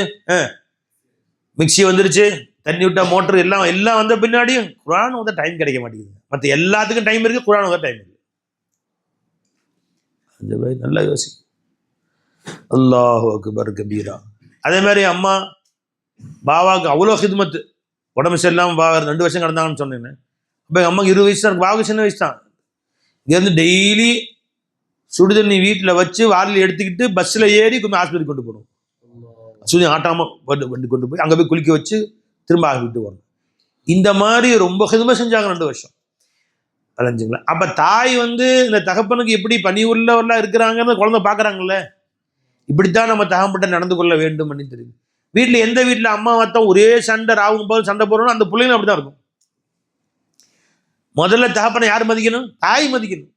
மிக்சி வந்துருச்சு, தண்ணி விட்டா மோட்டர் எல்லாம் வந்த பின்னாடியும் குர்ஆன் ஓத டைம் கிடைக்க மாட்டேங்குது. மற்ற எல்லாத்துக்கும் டைம் இருக்குது, குர்ஆன் ஓத டைம் இருக்குது. நல்லா யோசி. அல்லாஹு அக்பர் கபீரா. அதே மாதிரி அம்மா பாவாவுக்கு அவ்வளோ ஹித்மத்து. உடம்பு சரியில்லாமல் பாவா 2 வருஷம் கிடந்தாங்கன்னு சொன்னேன். அப்போ எங்கள் அம்மாவுக்கு 20 வயசு தான், பாவுக்கு சின்ன வயசு தான். இங்கேருந்து டெய்லி சுடுதண்ணி வீட்டில் வச்சு வாரில் எடுத்துக்கிட்டு பஸ்ஸில் ஏறி கொஞ்சம் ஹாஸ்பிட்டல் கொண்டு போகணும். சுடு ஆட்டாமல் வண்டி கொண்டு போய் அங்கே போய் குளிக்க வச்சு திரும்ப ஹாஸ்பிட்டல் வரணும். இந்த மாதிரி ரொம்ப ஹிதமத் செஞ்சாங்க 2 வருஷம். அலைஞ்சுங்களா. அப்போ தாய் வந்து இந்த தகப்பனுக்கு எப்படி பணி உள்ளவர்களாக இருக்கிறாங்கன்னு குழந்தை பார்க்குறாங்கல்ல, இப்படித்தான் நம்ம தகப்பட்ட நடந்து கொள்ள வேண்டும் அப்படின்னு தெரியுது. வீட்டில் எந்த வீட்டில் அம்மா அத்தான் ஒரே சண்டை ராகும் போது சண்டை போடுறோம், அந்த பிள்ளைங்களும் அப்படி தான் இருக்கும். முதல்ல தகப்பனை யார் மதிக்கணும்? தாய் மதிக்கணும்.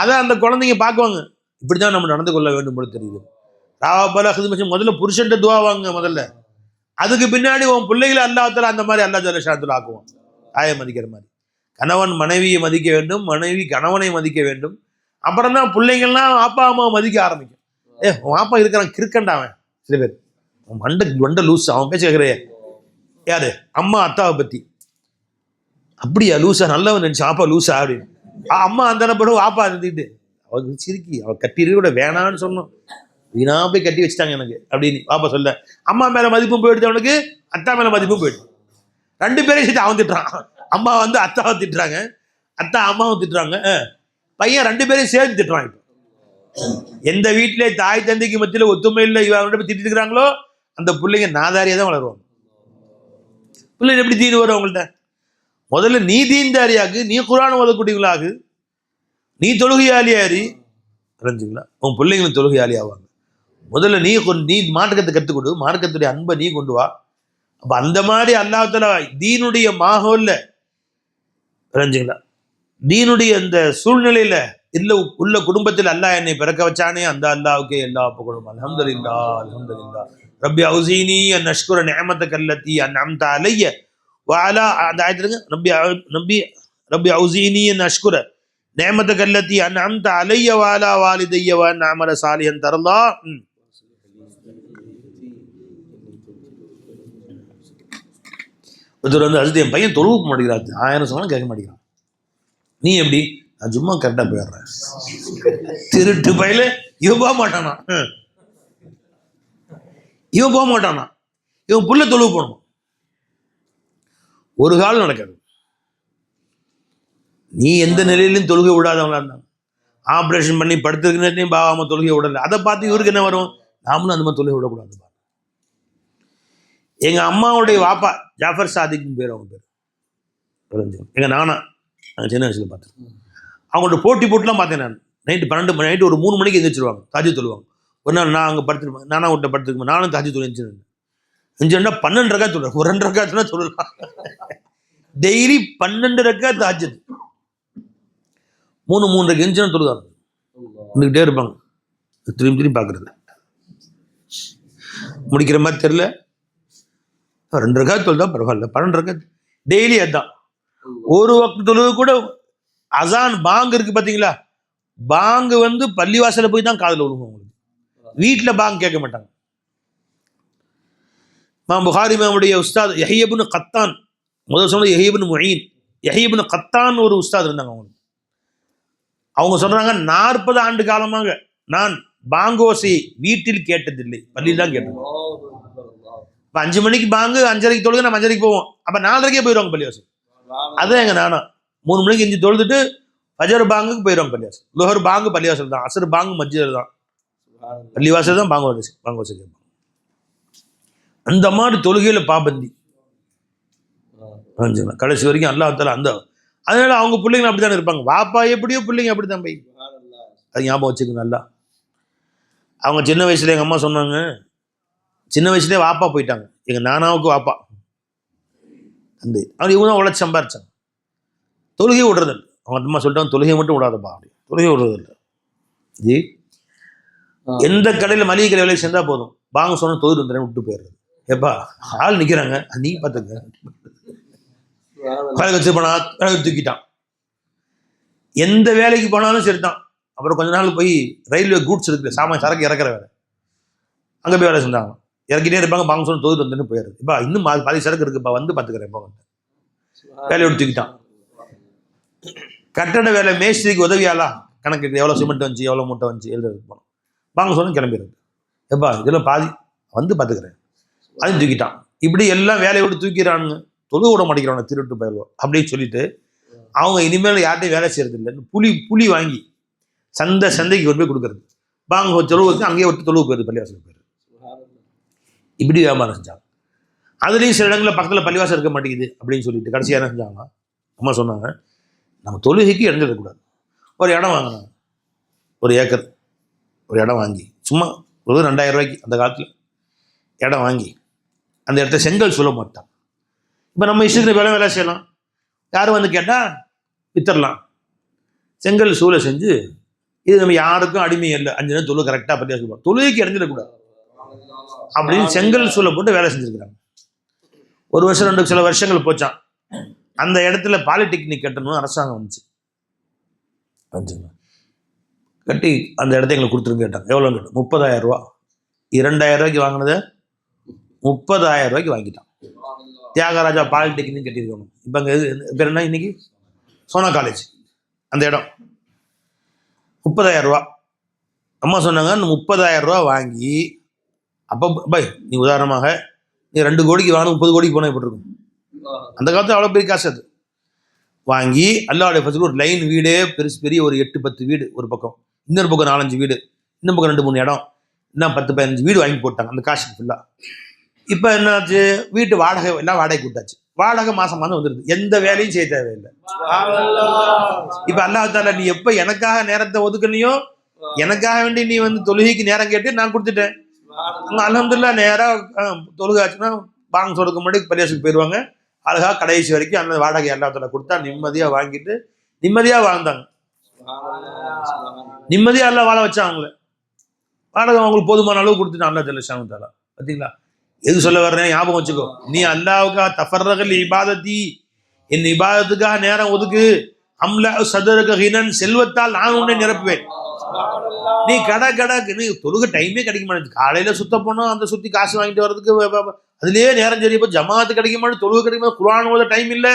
அதான் அந்த குழந்தைங்க பார்க்குவாங்க, இப்படிதான் நம்ம நடந்து கொள்ள வேண்டும் போல தெரியுது. ராவாபால ஹிதமத் முதல்ல புருஷன்ட்ட துவா வாங்க முதல்ல, அதுக்கு பின்னாடி உன் பிள்ளைகளை அல்லாஹ் தஆலா அந்த மாதிரி அல்லாஹ் ஜல்ல ஷானுல் ஆக்குவான், தாயை மதிக்கிற மாதிரி. கணவன் மனைவியை மதிக்க வேண்டும், மனைவி கணவனை மதிக்க வேண்டும். அப்புறம் தான் பிள்ளைங்கள்லாம் அப்பா அம்மாவை மதிக்க ஆரம்பிக்கும். உன் அப்பா இருக்கிறான் கிறுக்கண்டாவன். சில பேர் வண்ட லூஸ், அவன் பேச கேட்குறே யாரு அம்மா அத்தாவை பற்றி. அப்படியா லூஸா, நல்லவன் நினச்சி அப்பா லூஸா அப்படின்னு. அம்மா அந்த படம் அப்பா இருந்துக்கிட்டு அவருக்கு சிரிக்கி அவள் கட்டிருக்க கூட வேணான்னு சொன்னோம், வீணா போய் கட்டி வச்சுட்டாங்க எனக்கு அப்படின்னு பாப்பா சொல்ல. அம்மா மேலே மதிப்பும் போயிடுது, அவனுக்கு அத்தா மேலே மதிப்பும் போயிடுது. 2 பேரையும் சேர்த்து அவன் திட்டுறான். அம்மா வந்து அத்தாவை திட்டுறாங்க, அத்தா அம்மாவை திட்டுறாங்க, பையன் 2 பேரையும் சேர்த்து திட்டுறான். இப்போ எந்த வீட்டிலே தாய் தந்தைக்கு மத்தியில் ஒத்துமை இல்லை இவங்க போய் திட்டு இருக்கிறாங்களோ அந்த பிள்ளைங்க நாதாரியாக தான் வளருவாங்க. பிள்ளைங்க எப்படி தீனு வரும் அவங்கள்ட்ட? முதல்ல நீ தீன்தாரியாகு, நீ குர்ஆன் ஓதக்கூடியவங்களாகு, நீ தொழுகையாளியாரி தெரிஞ்சுங்களா, உன் பிள்ளைங்களும் தொழுகையாளி ஆவாங்க. முதல்ல நீ மார்க்கத்தை கற்றுக் கொடு, மார்க்கத்துடைய அன்பை நீ கொண்டு வா. அப்போ அந்த மாதிரி அல்லாஹ் தஆலா தீனுடைய மாஹோல்ல தெரிஞ்சுங்களா, தீனுடைய அந்த சூழ்நிலையில உள்ள குடும்பத்தில் அல்லாஹ் என்னை பிறக்க வச்சானே, அந்த அல்லாஹ்வுக்கே எல்லா புகழும். அல்ஹம்துலில்லாஹ் அல்ஹம்துலில்லாஹ் ரப்பி அவுஸீனி அன் அஷ்குர நிஅமதக அல்லதி அன்அம்த அலைய வஅலா. அந்த ஆயத்துங்க ரப்பி அவுஸீனி அன் அஷ்குர நிஅமதக அல்லதி அன்அம்த அலைய வஅலா வாலிதைய வ அன் அமல சாலிஹன் தரல்லா. ஒருத்தர் வந்து அது என் பையன் தொழுவ மாட்டேங்கிறான், 1000 சொன்னாலும் கேட்க மாட்டேங்கிறான். நீ எப்படி? நான் சும்மா கரெக்டாக போயிடுறேன். திருட்டு பையில இவன் போக மாட்டானா, இவன் புள்ள தொழுவு போடணும். ஒரு காலம் நடக்காது. நீ எந்த நிலையிலும் தொழுகை விடாதவங்களா இருந்தாங்க, ஆப்ரேஷன் பண்ணி படுத்துருக்குன்னு பாவாம தொழுகை விடலை, அதை பார்த்து இவருக்கு என்ன வரும்? நாமளும் அந்த மாதிரி தொழுகை விடக்கூடாது. எங்க அம்மாவுடைய வாப்பா ஜாஃபர் சாதிக்னு பேர், அவங்க பேர் எங்க நானா, நாங்கள் சின்ன வயசுல பார்த்தேன். அவங்கள்ட்ட போட்டுலாம் பார்த்தேன். நான் நைட்டு ஒரு 3 மணிக்கு எந்திரிச்சிருவாங்க, தாஜ்ஜுத் தொழுவாங்க. ஒரு நாள் நான் அங்கே படுத்துருப்பேன், நானா விட்ட படுத்துருப்பேன், நானும் தாஜ்ஜுத் தொழு எந்திரிச்சிருந்தேன். 12 ரக்காத் தொழுவேன், ஒரு 2 ரக்காத்துனா சொல்லலாம். டெய்லி 12 ரக்காத் தாஜ்ஜுத், 3 எந்திரிச்சுனா தொழுதாங்க. இருந்துக்கிட்டே இருப்பாங்க, திரும்பி பார்க்குறது. முடிக்கிற மாதிரி தெரியல, 2 ரக்காத் தொழுதா பரவாயில்ல, 12 ரக்காத் டெய்லி. அதுதான் ஒரு வக்து தொழுவு கூட. அசான் பாங்கு இருக்கு பார்த்தீங்களா, பாங்கு வந்து பள்ளிவாசல போய் தான் காதில் விழுகும். உங்களுக்கு வீட்டில் பாங்கு கேட்க மாட்டாங்க. புகாரி இமாமுடைய உஸ்தாத் யஹ்யா இப்னு கத்தான், முதல் சொன்னது யஹ்யா இப்னு முஈன், யஹ்யா இப்னு கத்தான் ஒரு உஸ்தாத் இருந்தாங்க. அவங்க சொல்றாங்க, 40 ஆண்டு காலமாக நான் பாங்கோசை வீட்டில் கேட்டதில்லை, பள்ளியில் தான் கேட்டேன். இப்போ 5 மணிக்கு பாங்கு, 5:30 தொழுது, நம்ம 5:30 போவோம், அப்போ 4:30 போயிடுவாங்க பள்ளிவாசல். அதுதான் எங்க நானா 3 மணிக்கு எஞ்சி தொழுதுட்டு ஃபஜர் பாங்குக்கு போயிடுவாங்க பள்ளிவாசல். லுஹர் பாங்கு பள்ளிவாசல் தான், அசர் பாங்கு மஸ்ஜித் தான், பள்ளிவாசல் தான் பாங்கு வச்சு கேட்பாங்க. அந்த மாதிரி தொழுகையில பாபந்தி கடைசி வரைக்கும் அல்லாஹ் தஆலா அந்த. அதனால அவங்க பிள்ளைங்க அப்படித்தானே இருப்பாங்க. வாப்பா எப்படியோ பிள்ளைங்க அப்படித்தான் போய், அது ஞாபகம் வச்சுக்கணும் நல்லா. அவங்க சின்ன வயசுல எங்க அம்மா சொன்னாங்க, சின்ன வயசுலேயே வாப்பா போயிட்டாங்க. எங்க நானாவுக்கு வாப்பா அந்த அவங்க இவங்க தான் உழைச்சி சம்பாரிச்சாங்க. தொழுகை விடுறதில்லை. அவங்க அம்மா சொல்லிட்டாங்க, தொழுகை மட்டும் விடாதப்பா, அப்படி தொழுகை விடுறதில்லை. ஜி எந்த கடையில் மளிகை கடை வேலைக்கு சேர்ந்தா போதும், வாங்க சொன்ன தொழில் வந்துடுறேன் விட்டு போயிடுறது. எப்பா ஆள் நிற்கிறாங்க, நீ பார்த்துக்க, வேலை வச்சு போனா வேலை தூக்கிட்டான். எந்த வேலைக்கு போனாலும் சரிதான். அப்புறம் கொஞ்ச நாள் போய் ரயில்வே கூட்ஸ் இருக்குது, சாமான் சரக்கு இறக்குற வேலை, அங்கே போய் வேலை செஞ்சாங்க. இறக்கிட்டே இருப்பாங்க, வாங்க சொன்ன தொழில் வந்துன்னு போயிடுறது. இப்போ இன்னும் பாதி சரக்கு இருக்குப்பா, வந்து பார்த்துக்கிறேன். இப்போ வந்து வேலையை தூக்கிட்டான். கட்டட வேலை மேஸ்திரிக்கு உதவியாளா கணக்கு, எவ்வளோ சிமெண்ட் வந்துச்சு, எவ்வளோ மூட்டை வந்துச்சு எழுதுறதுக்கு போனோம். வாங்க சொன்ன கிளம்பிடுறது. எப்பா இதெல்லாம் பாதி வந்து பார்த்துக்கிறேன், அதையும் தூக்கிட்டான். இப்படி எல்லாம் வேலையை விட்டு தூக்கிறானுங்க, தொழு விட மாட்டேங்கிறாங்க, திருட்டு போயிடுவோம் அப்படின்னு சொல்லிட்டு அவங்க இனிமேல் யார்ட்டையும் வேலை செய்யறது இல்லைன்னு புளி வாங்கி சந்தைக்கு கொண்டு போய் கொடுக்குறது. வாங்க தொழுவுக்கு அங்கேயே விட்டு தொழுவு போயிருது, பள்ளிவாசல் போயிருது. இப்படி வியாபாரம் செஞ்சாங்க. அதுலேயும் சில இடங்களில் பக்கத்தில் பள்ளிவாசல் இருக்க மாட்டேங்குது அப்படின்னு சொல்லிட்டு கடைசியாக என்ன செஞ்சாங்க, அம்மா சொன்னாங்க, நம்ம தொழுகைக்கு இறந்துடக்கூடாது. ஒரு இடம் வாங்கினாங்க, 1 ஏக்கர் ஒரு இடம் வாங்கி, சும்மா ஒரு 2000 ரூபாய்க்கு அந்த காலத்தில் இடம் வாங்கி அந்த இடத்த செங்கல் சொல்ல மாட்டாங்க. இப்போ நம்ம இஷ்டத்துக்கு வேலை செய்யலாம், யாரும் வந்து கேட்டால் வித்தரலாம். செங்கல் சூளை செஞ்சு, இது நம்ம யாருக்கும் அடிமை இல்லை, 5 நேரம் தொழு கரெக்டாக பற்றி சொல்லுவோம், தொழுகைக்கு இறந்துடக்கூடாது அப்படின்னு செங்கல் சூளை போட்டு வேலை செஞ்சுருக்கிறாங்க. 1 வருஷம் 2 சில வருஷங்கள் போச்சான். அந்த இடத்துல பாலிடெக்னிக் கட்டணும் அரசாங்கம் வந்துச்சு. கட்டி அந்த இடத்த எங்களுக்கு கொடுத்துருன்னு கேட்டாங்க. எவ்வளோ கேட்டோம்? 30,000 ரூபா. 2,000 ரூபாய்க்கு வாங்கினதை 30,000 ரூபாய்க்கு வாங்கிட்டான். தியாகராஜா பாலிடெக்னிக் கட்டியிருக்கணும். இப்போ அங்கே பேர் என்ன இன்னைக்கு? சோனா காலேஜ். அந்த இடம் 30,000 ரூபா. அம்மா சொன்னாங்க, அந்த 30,000 ரூபா வாங்கி, அப்போ பை நீ உதாரணமாக நீ 2 கோடிக்கு வாங்க 30 கோடிக்கு போனால் எப்படி இருக்கும்? அந்த காலத்தில் அவ்வளோ பெரிய காசு. அது வாங்கி அல்லாவுடைய ஃபஸ்ட்டு ஒரு லைன் வீடே பெரிய ஒரு 8-10 வீடு ஒரு பக்கம், இன்னொரு பக்கம் 4-5 வீடு, இன்னும் பக்கம் 2-3 இடம், இன்னும் 10-15 வீடு வாங்கி போட்டாங்க அந்த காசுக்கு ஃபுல்லாக. இப்போ என்னாச்சு? வீட்டு வாடகை எல்லாம் வாடகை விட்டாச்சு. வாடகை மாதம் வந்துடுது. எந்த வேலையும் செய்ய தேவையில்லை. இப்போ அல்லாஹ் தாலா நீ எப்போ எனக்காக நேரத்தை ஒதுக்குனியோ, எனக்காக வேண்டி நீ தொழுகைக்கு நேரம் கேட்டு நான் கொடுத்துட்டேன். அல்ஹம்துலில்லாஹ் நேராக தொழுகாச்சுன்னா பாங்க சொல்றதுக்கு முன்னாடி பரியாசுக்கு போயிடுவாங்க. அழகா கடைசி வரைக்கும் அந்த வாடகை அல்லாஹ் தாலா கொடுத்தா நிம்மதியாக வாங்கிட்டு நிம்மதியாக வாழ்ந்தாங்க. நிம்மதியாக எல்லாம் வாழ வச்சா அவங்கள. வாடகை அவங்களுக்கு போதுமான அளவு கொடுத்துட்டு அல்லாஹ் ஜல்ல தாலா. பார்த்தீங்களா? எது சொல்ல வர்றேன் ஞாபகம் வச்சுக்கோ. நீ அல்லாஹ்வுக்காக தஃபர்ரகல் இபாதத்தி, என் இபாதத்துக்காக நேரம் ஒதுக்கு. அம்ல சதரக ஹினன், செல்வத்தால் நான் உன்னை நிரப்புவேன். நீ நீ தொழுக டைமே கிடைக்க மாட்டேங்குது. காலையில சுத்த போனோம், அந்த சுத்தி காசு வாங்கிட்டு வர்றதுக்கு அதுலயே நேரம் சரி. இப்போ ஜமாத்து கிடைக்க மாட்டேன், தொழுக கிடைக்க மாட்டேன், குர்ஆன் ஓத டைம் இல்லை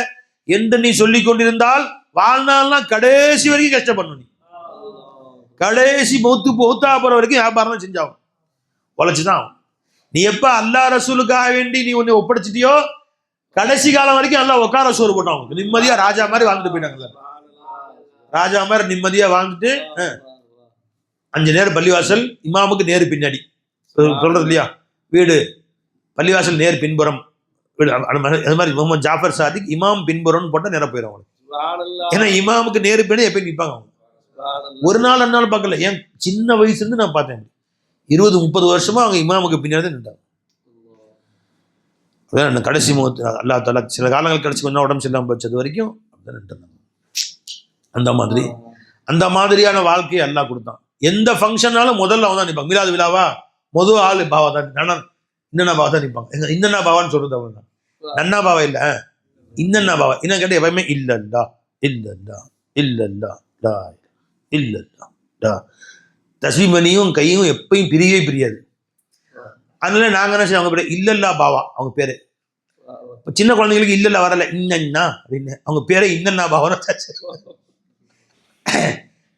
என்று நீ சொல்லி கொண்டிருந்தால் வாழ்நாள்லாம் கடைசி வரைக்கும் கஷ்டப்படணும். நீ கடைசி மௌத்தா போற வரைக்கும் வியாபாரம் தான் செஞ்சாகும், உழைச்சுதான். நீ எப்ப அல்லாஹ் ரசூலுக்காக வேண்டி நீ உன்னை ஒப்படைச்சிட்டியோ கடைசி காலம் வரைக்கும் அல்லாஹ் உட்கார சோறு போட்டாங்க. நிம்மதியா ராஜா மாதிரி வாழ்ந்துட்டு போயிட்டாங்க. ராஜா மாதிரி நிம்மதியா வாழ்ந்துட்டு 5 நேரம் பள்ளிவாசல், இமாமுக்கு நேரு பின்னாடி சொல்றது இல்லையா, வீடு பள்ளிவாசல் நேர் பின்புறம் வீடு. அது மாதிரி முகமது ஜாஃபர் சாதிக் இமாம் பின்புறம்னு போட்டால் நேரம் போயிடும் அவங்களுக்கு. ஏன்னா இமாமுக்கு நேரு பின்னாடி எப்பயும் நிற்பாங்க அவங்க. ஒரு நாள் 2 நாள் பார்க்கல, ஏன் சின்ன வயசுலேருந்து நான் பார்த்தேன். 20-30 வருஷமா அவங்க இமாமுக்கு பின்னாடி தான் நின்றாங்க. அதான் கடைசி முகத்து அல்லாஹ் தாலா சில காலங்கள் கழிச்சு கொஞ்சம் உடம்பு சரியில்லாமல் போச்சது வரைக்கும் அப்படிதான் நின்றுட்டாங்க. அந்த மாதிரியான வாழ்க்கையை அல்லாஹ் கொடுத்தான். எந்த ஃபங்க்ஷனாலும் முதல்ல அவன் தான் நிற்பாங்க. மீலாது விழாவா முதல் ஆள் பாவா தான், இன்னன்னா பாவா தான் நிற்பாங்க. இன்னன்னா பாவான்னு சொல்றது அவங்க தான். நன்னா பாவா இல்லை, இன்னன்னா பாவா. என்ன கேட்டால் எப்பயுமே இல்லல்லா இல்லல்லா இல்லல்லா டா இல்லல்லா டா. தஸ்மீமணியும் கையும் எப்பயும் பிரியவே பிரியாது. அதனால நாங்கள் என்ன செய்வோம், அவங்க பேர் இல்லல்லா பாவா அவங்க பேரு. இப்போ சின்ன குழந்தைங்களுக்கு இல்லல்லா வரல, இன்னன்னா அப்படின்னு அவங்க பேரை இன்னன்னா பாவான்னு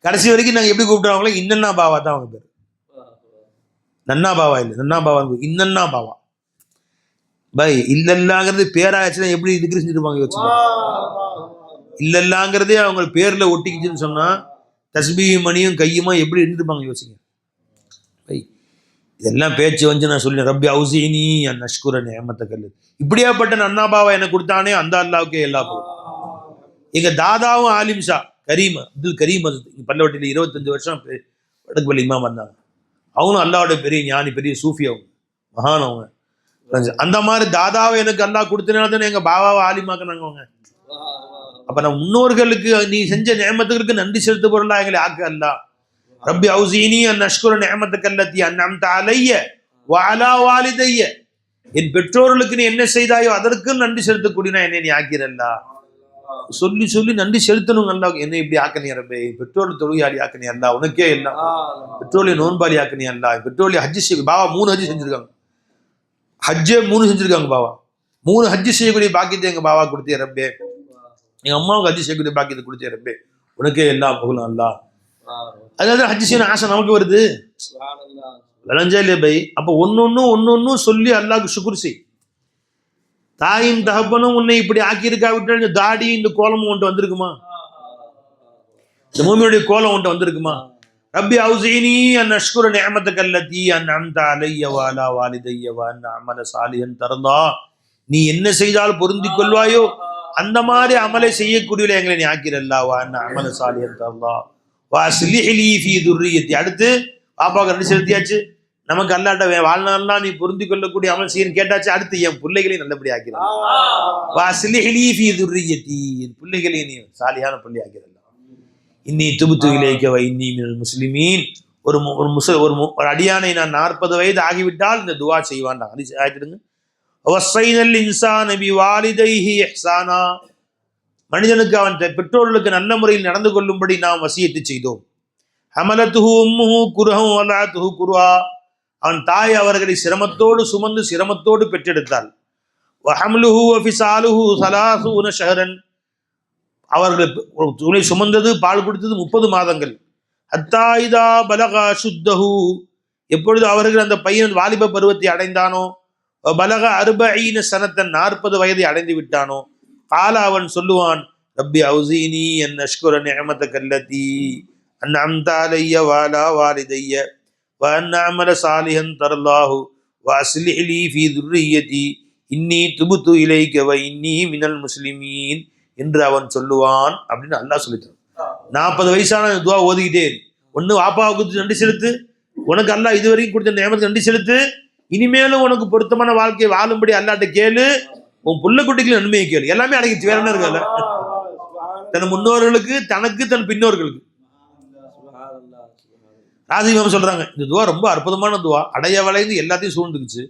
கடைசி வரைக்கும் நாங்கள் எப்படி கூப்பிடுவாங்களோ இன்னன்னா பாவா தான் அவங்க பேர். நன்னா பாவா இல்லை, நன்னா பாவா இன்னன்னா பாவா. பாய் இல்லல்லாங்கிறது பேராச்சுன்னா எப்படி இதுக்கு செஞ்சுருப்பாங்க யோசிச்சு. இல்லல்லாங்கிறதே அவங்க பேர்ல ஒட்டிக்கிச்சுன்னு சொன்னா தஸ்பீ மணியும் கையுமா எப்படி இருந்துருப்பாங்க யோசிங்க. பை இதெல்லாம் பேச்சு வந்து நான் சொல்லி ரப்பி அவுசீனி அன் அஷ்குர நிஅமத்த கல்லு. இப்படியாப்பட்ட நன்னா பாவா எனக்கு கொடுத்தானே அந்த அல்லாவுக்கே எல்லா போகும். எங்க தாதாவும் ஆலிம் ஷா கரீம் அப்துல் கரீம் பல்லவட்டியில் 25 வருஷம் வடக்கு பள்ளி இமாம் வந்தாங்க. அவங்களும் அல்லாவோட பெரிய ஞானி, பெரிய சூஃபி, அவங்க மகான். அவங்க அந்த மாதிரி தாதாவை எனக்கு அல்லாஹ் கொடுத்தனால தானே எங்க பாபாவை ஆலிமாக்குனாங்க அவங்க. அப்ப நான் முன்னோர்களுக்கு நீ செஞ்ச நியமத்துக்கு நன்றி செலுத்த பொருளா எங்களை ஆக்க அல்லாஹ். ரப்பி அவுசீனி அன் அஷ்குர நிஅமத்தக அல்லதி அன்அம்த அலைய வ அலா வாலிதைய. என் பெற்றோர்களுக்கு நீ என்ன செய்தாயோ அதற்கு நன்றி செலுத்தக்கூடியனா என்னை நீ ஆக்கிறல்லா. சொல்லி சொல்லி நன்றி செலுத்தணும். நல்லா என்னை இப்படி ஆக்கணி ரப்பே, பெற்றோர்கள் தொழுகையாளி ஆக்கணி அல்லா, உனக்கே எல்லாம் பெற்றோர்களை நோன்பாளி ஆக்கணி அல்லா. பெற்றோர்களை ஹஜ்ஜி செய்ய பாபா 3 ஹஜ்ஜி செஞ்சிருக்காங்க. ஹஜ்ஜே 3 செஞ்சிருக்காங்க பாபா. 3 ஹஜ்ஜி செய்யக்கூடிய பாக்கியத்தை எங்க பாபா கொடுத்தே ரப்பே. எங்க அம்மாவுக்கு ஹஜ்ஜி செய்யக்கூடிய பாக்கியத்தை கொடுத்தே ரப்பே, உனக்கே எல்லாம் புகழும் அல்லா. அதாவது ஹஜ்ஜி செய்யணும் ஆசை நமக்கு வருது, விளைஞ்சா இல்லையா பை. அப்ப ஒன்னொன்னும் சொல்லி அல்லாஹ்க்கு சுக்ர் செய். தாயும் தகப்பனும் உன்னை இப்படி ஆக்கியிருக்கா விட்டு இந்த தாடி இந்த கோலமும் ஒன்று வந்திருக்குமா? இந்த பூமியுடைய கோலம் ஒன்று வந்திருக்குமா? ரப்பி அவுசீனி அன் அஷ்குர நிஅமத்தக அல்லதி அன்அம்த அலைய வ அலா வாலிதைய வ அன் அமல சாலிஹன் தர்தா. நீ என்ன செய்தால் பொருந்திக் கொள்வாயோ அந்த மாதிரி அமலை செய்யக்கூடியவளை எங்களை நீ ஆக்கிறல்லா. வ அன் அமல சாலிஹன் தர்தா வ அஸ்லிஹ் லீ ஃபீ துர்ரியத்தி. அடுத்து பாப்பாவுக்கு 2 செலுத்தியாச்சு. நமக்கு அல்லாட்ட வாழ்நாள்லாம் நீ பொருந்தி கொள்ளக்கூடிய அமல் செய்யன்னு கேட்டாச்சு. அடுத்து என் பிள்ளைகளையும் நல்லபடி ஆக்கிறான். வ அஸ்லிஹ் லீ ஃபீ துர்ரியத்தி. என் பிள்ளைகளையும் நீ சாலிஹான பிள்ளை ஆக்கிறல்லா. இன்னி துபுத்து இலைக்க வ இன்னி மினல் முஸ்லிமீன். ஒரு அடியானை நான் 40 வயது ஆகிவிட்டால் இந்த துவா செய்வான்டாங்க. ஆயிடுங்க. வஸ்ஸைனல் இன்சான பிவாலிதைஹி இஹ்சானா. மனிதனுக்கு அவன் பெற்றோர்களுக்கு நல்ல முறையில் நடந்து கொள்ளும்படி நாம் வசியத்து செய்தோம். ஹமலத்துஹு உம்முஹு குர்ஹன் வலஅத்துஹு குர்ஹா, அவன் தாய் அவர்களை சிரமத்தோடு சுமந்து சிரமத்தோடு பெற்றெடுத்தாள். வஹம்லுஹு வஃபிசாலுஹு 30 ஷஹரன், அவர்கள் துணை சுமந்தது பால் கொடுத்தது 30 மாதங்கள். ஹத்தா இதா பலகா சுத்தஹு, எப்பொழுது அவர்கள் அந்த பையன் வாலிப பருவத்தை அடைந்தானோ, பலக 40 சனத்தன் 40 வயதை அடைந்து விட்டானோ, கால அவன் சொல்லுவான், ரப்பி அவுசீனி அன் அஷ்குர நிஅமதக அல்லதி அன்அம்த அலைய வஅலா வாலிதைய வ அன் அஅமல சாலிஹன் தர்லாஹு வ அஸ்லிஹ் லீ ஃபீ துர்ரிய்யதி இன்னி துபுத்து இலைக வ இன்னி மினல் முஸ்லிமீன் என்று அவன் சொல்லுவான் அப்படின்னு அல்லாஹ் சொல்லிட்டான். 40 வயசான துவா ஓதிக்கிட்டே இரு. ஒன்று வாப்பாவுக்கு நன்றி செலுத்து, உனக்கு அல்லாஹ் இதுவரைக்கும் கொடுத்த நியமத்துக்கு நன்றி செலுத்து, இனிமேலும் உனக்கு பொருத்தமான வாழ்க்கையை வாழும்படி அல்லாட்ட கேளு, உன் புள்ள குட்டிக்கு நன்மையை கேளு. எல்லாமே அடங்கிச்சு, வேற என்ன இருக்கல. தன் முன்னோர்களுக்கு, தனக்கு, தன் பின்னோர்களுக்கு. ராஜிமாம் சொல்றாங்க, இந்த துவா ரொம்ப அற்புதமான துவா, அடைய வளைந்து எல்லாத்தையும் சூழ்ந்துக்குச்சு.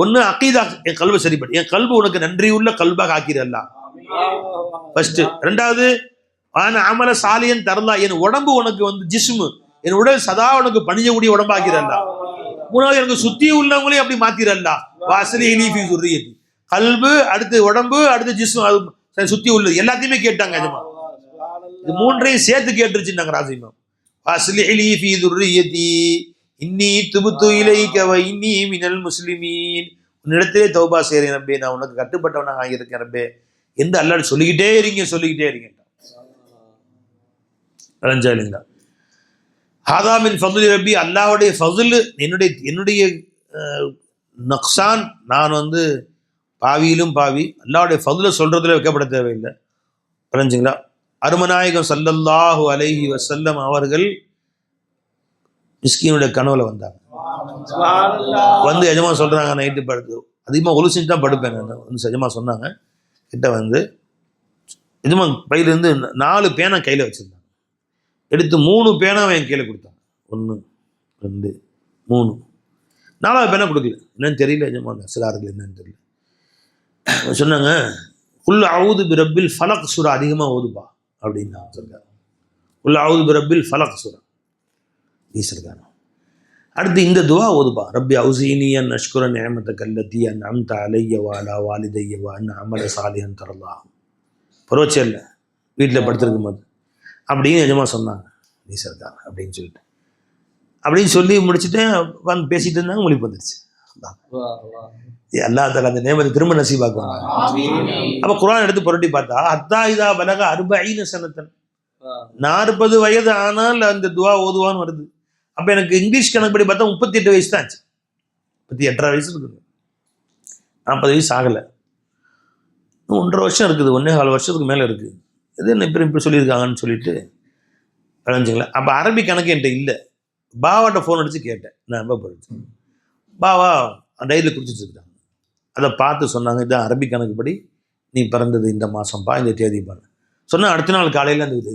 ஒன்று அக்கீதா, என் கல்வை சரிப்படு, என் கல்வி உனக்கு நன்றி உள்ள கல்பாக ஆக்கிறல்ல ஃபர்ஸ்ட். ரெண்டாவது அமல சாலியன் தரலா, என் உடம்பு உனக்கு ஜிஸ்மு, என் உடல் சதா உனக்கு பணியக்கூடிய உடம்பாக்கிறல்ல. மூணாவது எனக்கு சுத்தி உள்ளவங்களையும் அப்படி மாத்திரல்ல. வாசலி ஃபீ துர்ரியதி, கல்பு அடுத்து உடம்பு அடுத்து ஜிஸ்மு, அது சுத்தி உள்ளது எல்லாத்தையுமே கேட்டாங்க. இது மூன்றையும் சேர்த்து கேட்டுருச்சுன்னாங்க ராஜிமாம். வாசலி ஃபீ துர்ரியதி இன்னி துபுத்து இலைக வ இன்னி மினல் முஸ்லிமீன், உன்னிடத்திலே தௌபா செய்கிறேன் ரப்பே, நான் உனக்கு கட்டுப்பட்டவனாக ஆகியிருக்கேன் ரப்பே என்று அல்லாஹ் சொல்லிக்கிட்டே இருங்க. இல்லைங்களா? ஹாதாமின் ஃபதுல் ரப்பி, அல்லாஹ்வுடைய ஃபதுல், என்னுடைய நக்சான், நான் பாவியிலும் பாவி, அல்லாஹ்வுடைய ஃபதுலை சொல்றதுல வைக்கப்பட தேவையில்லை. புரிஞ்சுங்களா? அருமநாயகம் ஸல்லல்லாஹு அலைஹி வஸல்லம் அவர்கள் மிஸ்கீனுடைய கனவுல வந்தாங்க. எஜமா சொல்றாங்க, நைட்டு படுத்து அதிகமாக ஒழு செஞ்சு தான் படுப்பேன் நான். எஜமா சொன்னாங்க கிட்ட எஜமா பையிலேருந்து 4 பேனா கையில் வச்சிருந்தாங்க. எடுத்து 3 பேனாவை என் கையில் கொடுத்தாங்க. 1 2 3, 4வது பேனா கொடுக்கல. என்னன்னு தெரியல எஜமா, சிறார்கள் என்னன்னு தெரியல. சொன்னாங்க, குல் அவுது பி ரப்பில் ஃபலக் சூரா அதிகமாக ஓதுப்பா அப்படின்னு நான் சொல்றாங்க. குல் அவுது பி ரப்பில் ஃபலக் சூரா நீ சொல்றாங்க. அடுத்து இந்த துவா ஓதுப்பா, ரப்பி அவுசீனி அன் அஷ்குர நிஅமதக அல்லதி அன்அம்த அலைய வ அலா வாலிதைய வ அன் அமல சாலிஹன் தர்லாஹு. பரவாயில்ல, வீட்டில் படுத்திருக்கும் போது அப்படின்னு எஜமா சொன்னாங்க, நீ சொல்றாங்க அப்படின்னு சொல்லி முடிச்சுட்டேன். பேசிட்டு இருந்தாங்க, மொழி வந்துருச்சு. அல்லாஹ் தஆலா அந்த நேமத்தை திரும்ப நசீபாக்குவாங்க. அப்ப குர்ஆன் எடுத்து புரட்டி பார்த்தா, ஹத்தா இதா பலக 40 சனத்தன், 40 வயது ஆனால் அந்த துவா ஓதுவான்னு வருது. அப்ப எனக்கு இங்கிலீஷ் கணக்குப்படி பார்த்தா 38 வயசு தான் ஆச்சு. 38.5 வயசு இருக்குது. 40 வயசு ஆகலை. 1.5 வருஷம் இருக்குது, 1.25 வருஷத்துக்கு மேலே இருக்குது. இது என்ன இப்படி சொல்லியிருக்காங்கன்னு சொல்லிட்டு விளைஞ்சுங்களா. அப்போ அரபி கணக்கு என்கிட்ட இல்லை. பாவாட்ட ஃபோன் அடித்து கேட்டேன், நான் ரொம்ப படித்தேன். பாவா டைரியில் குறிச்சிட்டு இருக்காங்க. அதை பார்த்து சொன்னாங்க, இதான் அரபி கணக்குப்படி நீ பிறந்தது இந்த மாதம்ப்பா, இந்த தேதி பாரு சொன்னால் அடுத்த நாள் காலையில் அந்த இது.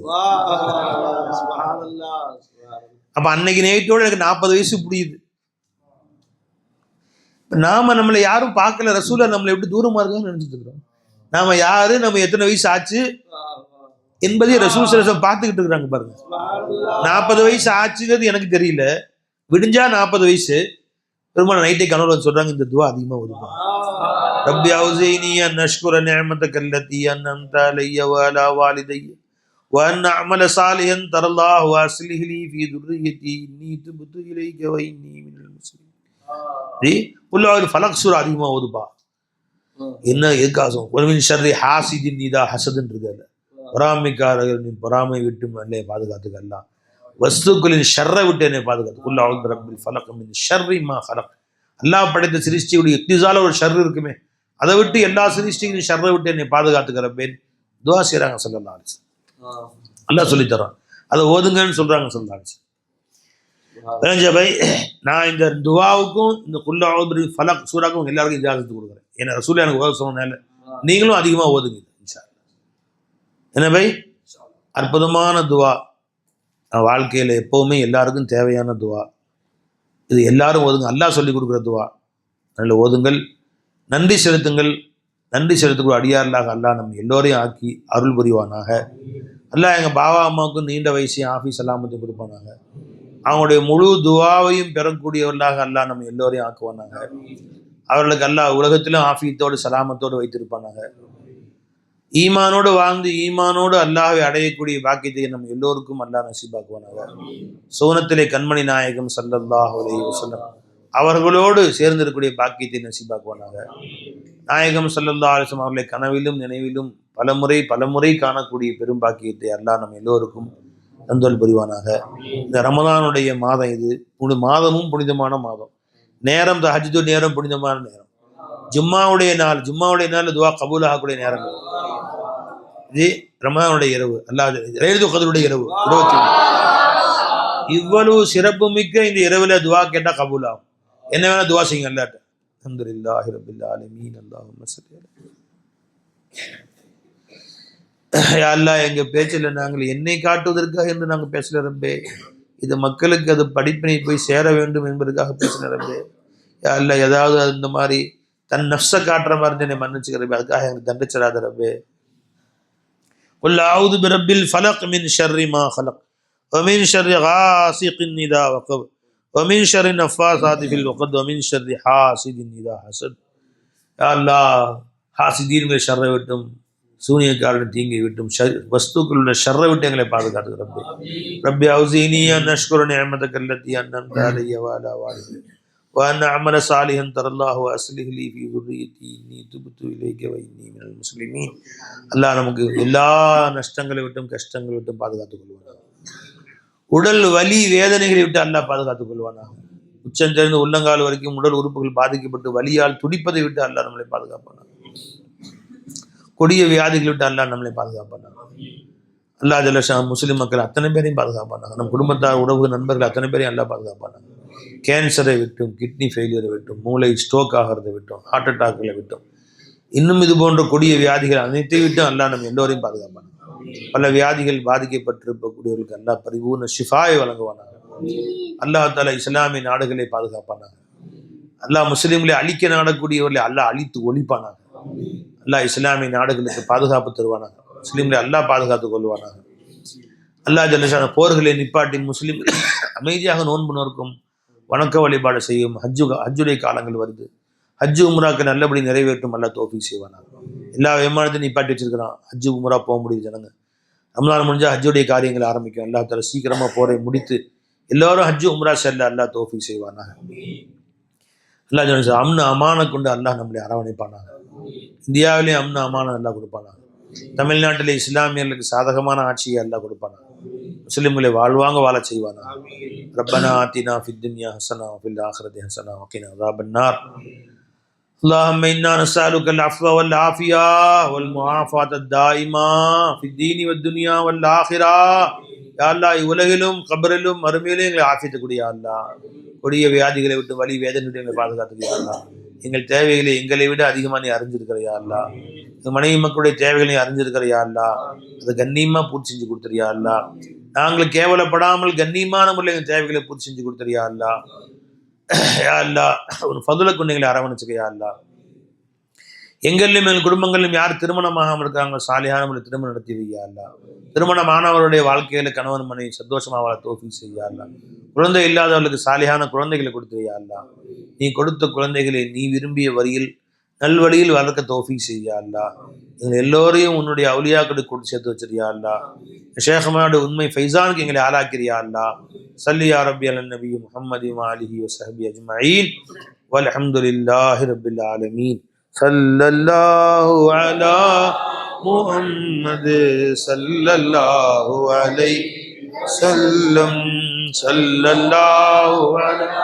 அப்போ அன்னைக்கு நைட்டோடு எனக்கு 40 வயசு புரியுது. நம்மளை யாரும் பார்க்கல, ரசூலை நம்மளை எப்படி தூரமாக இருக்கான்னு நினச்சிட்டு இருக்கிறோம். நாம் யாரு, நம்ம எத்தனை வயசு ஆச்சு என்பதை ரசூல் சல்லல்லாஹு பார்த்துக்கிட்டு இருக்கிறாங்க பாருங்க. 40 வயசு ஆச்சுங்கிறது எனக்கு தெரியல. விடிஞ்சா 40 வயசு. பெருமாள் நைட்டை கனவுல சொல்றாங்க, இந்த துவா அதிகமாக ஓதுவாங்க. ரப்பி அவுஸினி அன் அஷ்குர நிஅமதக அல்லதி அன்அம்த அலைய வ அலா வாலிதைய வ அன் அஅமல சாலிஹன் தர்லாஹு வ அஸ்லிஹ் லீ ஃபீ துர்ரியதி இன்னி துப்து இலைக வ இன்னி மினல் முஸ்லிமீன். உள்ளாவது ஃபலக் சூரா அதிகமாக ஓதுப்பா. என்ன எதுக்காசும் ஒருமின் ஷர்ரி ஹாசிதின் இதா ஹசதுன்னு இருக்காது. பொறாமைக்காரர்களின் பொறாமை விட்டு என்னை பாதுகாத்துக்க அல்லா. வஸ்துக்களின் ஷர்ரை விட்டு என்னை பாதுகாத்து. குல் அஊது பிரப்பில் ஃபலக் மின் ஷர்ரி மா ஹலக். அல்லாஹ் படைத்த சிருஷ்டியுடைய இக்திசால ஒரு ஷர் இருக்குமே, அதை விட்டு எல்லா சிருஷ்டிகளின் ஷர்ரை விட்டு என்னை பாதுகாத்துக்கிறப்பேன் துவா செய்கிறாங்க ஸல்லல்லாஹு அலைஹி வஸல்லம். அல்லாஹ் சொல்லித்தரான், அதை ஓதுங்கன்னு சொல்றாங்க ஸல்லல்லாஹு அலைஹி வஸல்லம். பை நான் இந்த துவாவுக்கும் இந்த குல் அஊது பிரப்பில் ஃபலக் சூராக்கும் எல்லாருக்கும் இஜாசத்து கொடுக்குறேன். ஏன்னா ரசூல் எனக்கு ஓத சொன்னனால நீங்களும் அதிகமாக ஓதுங்க. என்ன பை, அற்புதமான துவா, வாழ்க்கையில் எப்போவுமே எல்லாருக்கும் தேவையான துவா. இது எல்லாரும் ஓதுங்க, அல்லாஹ் சொல்லி கொடுக்குற துவா. நல்ல ஓதுங்கள், நன்றி செலுத்துங்கள். நன்றி செலுத்தக்கூடிய அடியார்களாக அல்லாஹ் நம்ம எல்லோரையும் ஆக்கி அருள் புரிவானாக. அல்லாஹ் எங்கள் பாபா அம்மாவுக்கும் நீண்ட வயசையும் ஆஃபீஸ் எல்லாமத்தையும் கொடுப்பானாங்க. அவங்களுடைய முழு துவாவையும் பெறக்கூடியவர்களாக அல்லாஹ் நம்ம எல்லோரையும் ஆக்குவானாங்க. அவர்களுக்கு அல்லாஹ் உலகத்திலும் ஆஃபீத்தோடு சலாமத்தோடு வைத்திருப்பானாங்க. ஈமானோடு வாழ்ந்து ஈமானோடு அல்லாஹ்வை அடையக்கூடிய பாக்கியத்தை நம்ம எல்லோருக்கும் அல்லாஹ் நசீபாக்குவானாக. சோனத்திலே கண்மணி நாயகம் ஸல்லல்லாஹு அலைஹி வஸல்லம் அவர்களோடு சேர்ந்திருக்கக்கூடிய பாக்கியத்தை நசீபாக்குவானாக. நாயகம் ஸல்லல்லாஹு அலைஹி வஸல்லம் அவர்களை கனவிலும் நினைவிலும் பலமுறை காணக்கூடிய பெரும் பாக்கியத்தை அல்லாஹ் நம்ம எல்லோருக்கும் தந்தல் புரிவானாக. இந்த ரமதானுடைய மாதம் இது மாதமும் புனிதமான மாதம். நேரம் தஹஜ்ஜுது நேரம் புனிதமான நேரம். ஜும்மாவுடைய நாள் துவா கபூல் ஆகக்கூடிய நேரம் இது. ரமதானுடைய இரவு அல்லாஹ் லைலத்துல் கத்ருடைய இரவு 21. இவ்வளவு சிறப்பு மிக்க இந்த இரவுல துவா கேட்டா கபூல் ஆகும். என்ன வேணா துவா செய்யுங்க அல்லாஹ்ட்ட. அல்ஹம்துலில்லாஹி ரப்பில் ஆலமீன். அல்லாஹும்ம ஸல்லி யா அல்லாஹ், எங்க பேச்சில் நாங்கள் என்னை காட்டுவதற்காக என்று நாங்கள் பேசல ரப்பே. இது மக்களுக்கு அது படிப்பினை போய் சேர வேண்டும் என்பதற்காக பேசின ரப்பே. யா அல்லாஹ், ஏதாவது இந்த மாதிரி தன் நஃப்ஸை காட்டுற மாதிரி என்னை மன்னிச்சுக்கிறப்பே. அதுக்காக எனக்கு தண்டிச்சிடாத ரப்பே. குல் அஊது பிரப்பில் ஃபலக் மின் ஷர்ரி மா ஹலக் வமின் ஷர்ரி காசிகின் இதா வகப் வமின் ஷர்ரி நஃபாஸாத்தி ஃபில் உகத் வமின் ஷர்ரி ஹாசிதின் இதா ஹஸத். யா அல்லாஹ், ஹாசிதீன்களை ஷர்ரை விட்டும் சூனியக்காரன் தீங்கை விட்டும் வஸ்துக்கள் உள்ள ஷர்ரை விட்டு எங்களை பாதுகாத்து ரப்பே. ரப்பி அவுஸினி அன் அஷ்குர நிஅமதக அல்லதி அன்அம்த அலைய வஅலா வாலிதி وأن أعمل صالحا ترى الله وأصلح لي في ذريتي إني تبت إليك وإني من المسلمين. அல்லாஹ் நமக்கு எல்லா நஷ்டங்களை விட்டும் கஷ்டங்களை விட்டும் பாதுகாத்துக் கொள்வானாக. உடல் வலி வேதனைகளை விட்டு அல்லாஹ் பாதுகாத்துக் கொள்வானாக. உச்சம் தெரிந்து உள்ளங்கால் வரைக்கும் உடல் உறுப்புகள் பாதிக்கப்பட்டு வலியால் துடிப்பதை விட்டு அல்லாஹ் நம்மளை பாதுகாப்பானாக. கொடிய வியாதிகளை விட்டு அல்லாஹ் நம்மளை பாதுகாப்பானாக. அல்லாஹ் ஜல்லஷா முஸ்லிம் மக்கள் அத்தனை பேரையும் பாதுகாப்பானாக. நம் குடும்பத்தார் உறவு நண்பர்கள் அத்தனை பேரையும் அல்லாஹ் பாதுகாப்பானாக. கேன்சரை விட்டும் கிட்னி ஃபெயிலியரை விட்டும் மூளை ஸ்ட்ரோக் ஆகிறதை விட்டும் ஹார்ட் அட்டாக்களை விட்டும் இன்னும் இது போன்ற கொடிய வியாதிகள் அனைத்தையும் விட்டும் அல்லாஹ் நம்ம எல்லோரையும் பாதுகாப்பானாங்க. பல வியாதிகள் பாதிக்கப்பட்டிருக்கக்கூடியவர்களுக்கு அல்லாஹ் பரிபூர்ண ஷிஃபாயை வழங்குவானாங்க. அல்லாஹ் தஆலா இஸ்லாமிய நாடுகளை பாதுகாப்பானாங்க. அல்லாஹ் முஸ்லிம்களை அழிக்க நாடக்கூடியவர்களை அல்லாஹ் அழித்து ஒழிப்பானாங்க. அல்லாஹ் இஸ்லாமிய நாடுகளுக்கு பாதுகாப்பு தருவானாங்க. முஸ்லிம்களை அல்லாஹ் பாதுகாத்துக் கொள்வானாங்க. அல்லாஹ் ஜல்லஷான போர்களை நிப்பாட்டி முஸ்லிம் அமைதியாக நோன்பு நோக்கும் வணக்க வழிபாடு செய்யும் ஹஜ்ஜுடைய காலங்கள் வருது. ஹஜ்ஜு உம்ராக்கு நல்லபடி நிறைவேற்றும் அல்லாஹ் தௌஃபீக் செய்வானாங்க. எல்லா விமானத்தையும் நிப்பாட்டி வச்சிருக்கிறான். ஹஜ்ஜு உம்ரா போக முடியுது ஜனங்க. ரமலான் முடிஞ்சா ஹஜ்ஜுடைய காரியங்களை ஆரம்பிக்கும். அல்லாஹ் தஆலா சீக்கிரமா போரை முடித்து எல்லோரும் ஹஜ்ஜு உம்ரா செல்ல அல்லாஹ் தௌஃபீக் செய்வானாங்க. அல்லாஹ் ஜல்லஷா அம்ன அமான கொண்டு அல்லாஹ் நம்மளை அரவணைப்பானாங்க. இந்தியாவிலேயும் அம்ன அமான அல்லாஹ் கொடுப்பானாங்க. தமிழ்நாட்டிலே இஸ்லாமியர்களுக்கு சாதகமான ஆட்சியை அல்லாஹ் கொடுப்பானாங்க. முஸ்லிம்களை வாழ்வாங்க வாழ செய்வானா. ரப்பனா ஆத்தினா ஃபித் துன்யா ஹஸனா வஃபில் ஆখিরাতি ஹஸனா வகினா அஸாபன் நார். அல்லாஹும்ம இன்னா நஸ்அலுக அல் அஃப்வ வல் ஆஃபியா வல் முஆஃபாத தாயிமா ஃபித் தீனி வத் துன்யா வல் ஆখিরা. யா அல்லாஹ், உலகிலும் கபரிலும் மறுமையிலும் எங்களை ஆஃபியத்தை கொடு யா அல்லாஹ். கொடிய வியாதிகளை விட்டு வலி வேதனை விட்டு எங்களை பாதுகாத்துக்க யா அல்லாஹ். எங்கள் தேவைகளை எங்களை விட அதிகமாக நீ அறிஞ்சிருக்கிற யா அல்லாஹ். எங்கள் மனைவி மக்களுடைய தேவைகளை அறிஞ்சிருக்கிற யா அல்லாஹ். அதை கண்ணியமா பூர்த்தி செஞ்சு கொடுத்துறியா அல்லாஹ். நாங்கள் கேவலப்படாமல் கண்ணியமான முறையில் எங்கள் தேவைகளை பூர்த்தி செஞ்சு கொடுத்துறியா அல்லாஹ். யா அல்லாஹ், ஒரு ஃபதுலை கொண்டு எங்களை அரவணைச்சுக்க யா அல்லாஹ். எங்களிலும் எங்கள் குடும்பங்களிலும் யார் திருமணமாகாமல் இருக்காங்க சாலிஹான முறையில் திருமணம் நடத்தி வையா அல்லாஹ். திருமணமானவருடைய வாழ்க்கையில கணவன் மனைவி சந்தோஷமா வாழ தௌஃபீக் செய்யா அல்லாஹ். குழந்தை இல்லாதவர்களுக்கு சாலிஹான குழந்தைகளை கொடுத்துறியா அல்லாஹ். நீ கொடுத்த குழந்தைகளை நீ விரும்பிய வழியில் நல்வழியில் வளர்க்க தௌஃபீக் செய்யா அல்லாஹ். எங்கள் எல்லோரையும் உன்னுடைய அவுலியாக்களுக்கு கொண்டு சேர்த்து வச்சிருயா அல்லாஹ். ஷேഖமாவுடைய உண்மை ஃபைசானுக்கு எங்களை ஆளாக்கிறியா அல்லாஹ். ஸல்லி யா ரப்பி அலன் நபி முஹம்மதி வ ஆலிஹி வ ஸஹ்பி அஜ்மஈன் வல்ஹம்துலில்லாஹி ரப்பில் ஆலமீன். ஸல்லல்லாஹு அலா முஹம்மது ஸல்லல்லாஹு அலைஹி வஸல்லம். ஸல்லல்லாஹு அலா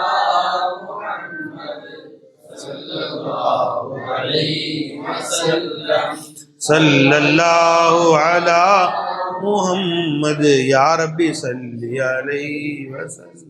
சல்லல்லாஹு அலா முஹம்மது யா ரப்பி ஸல்லி அலைஹி வஸல்லம்.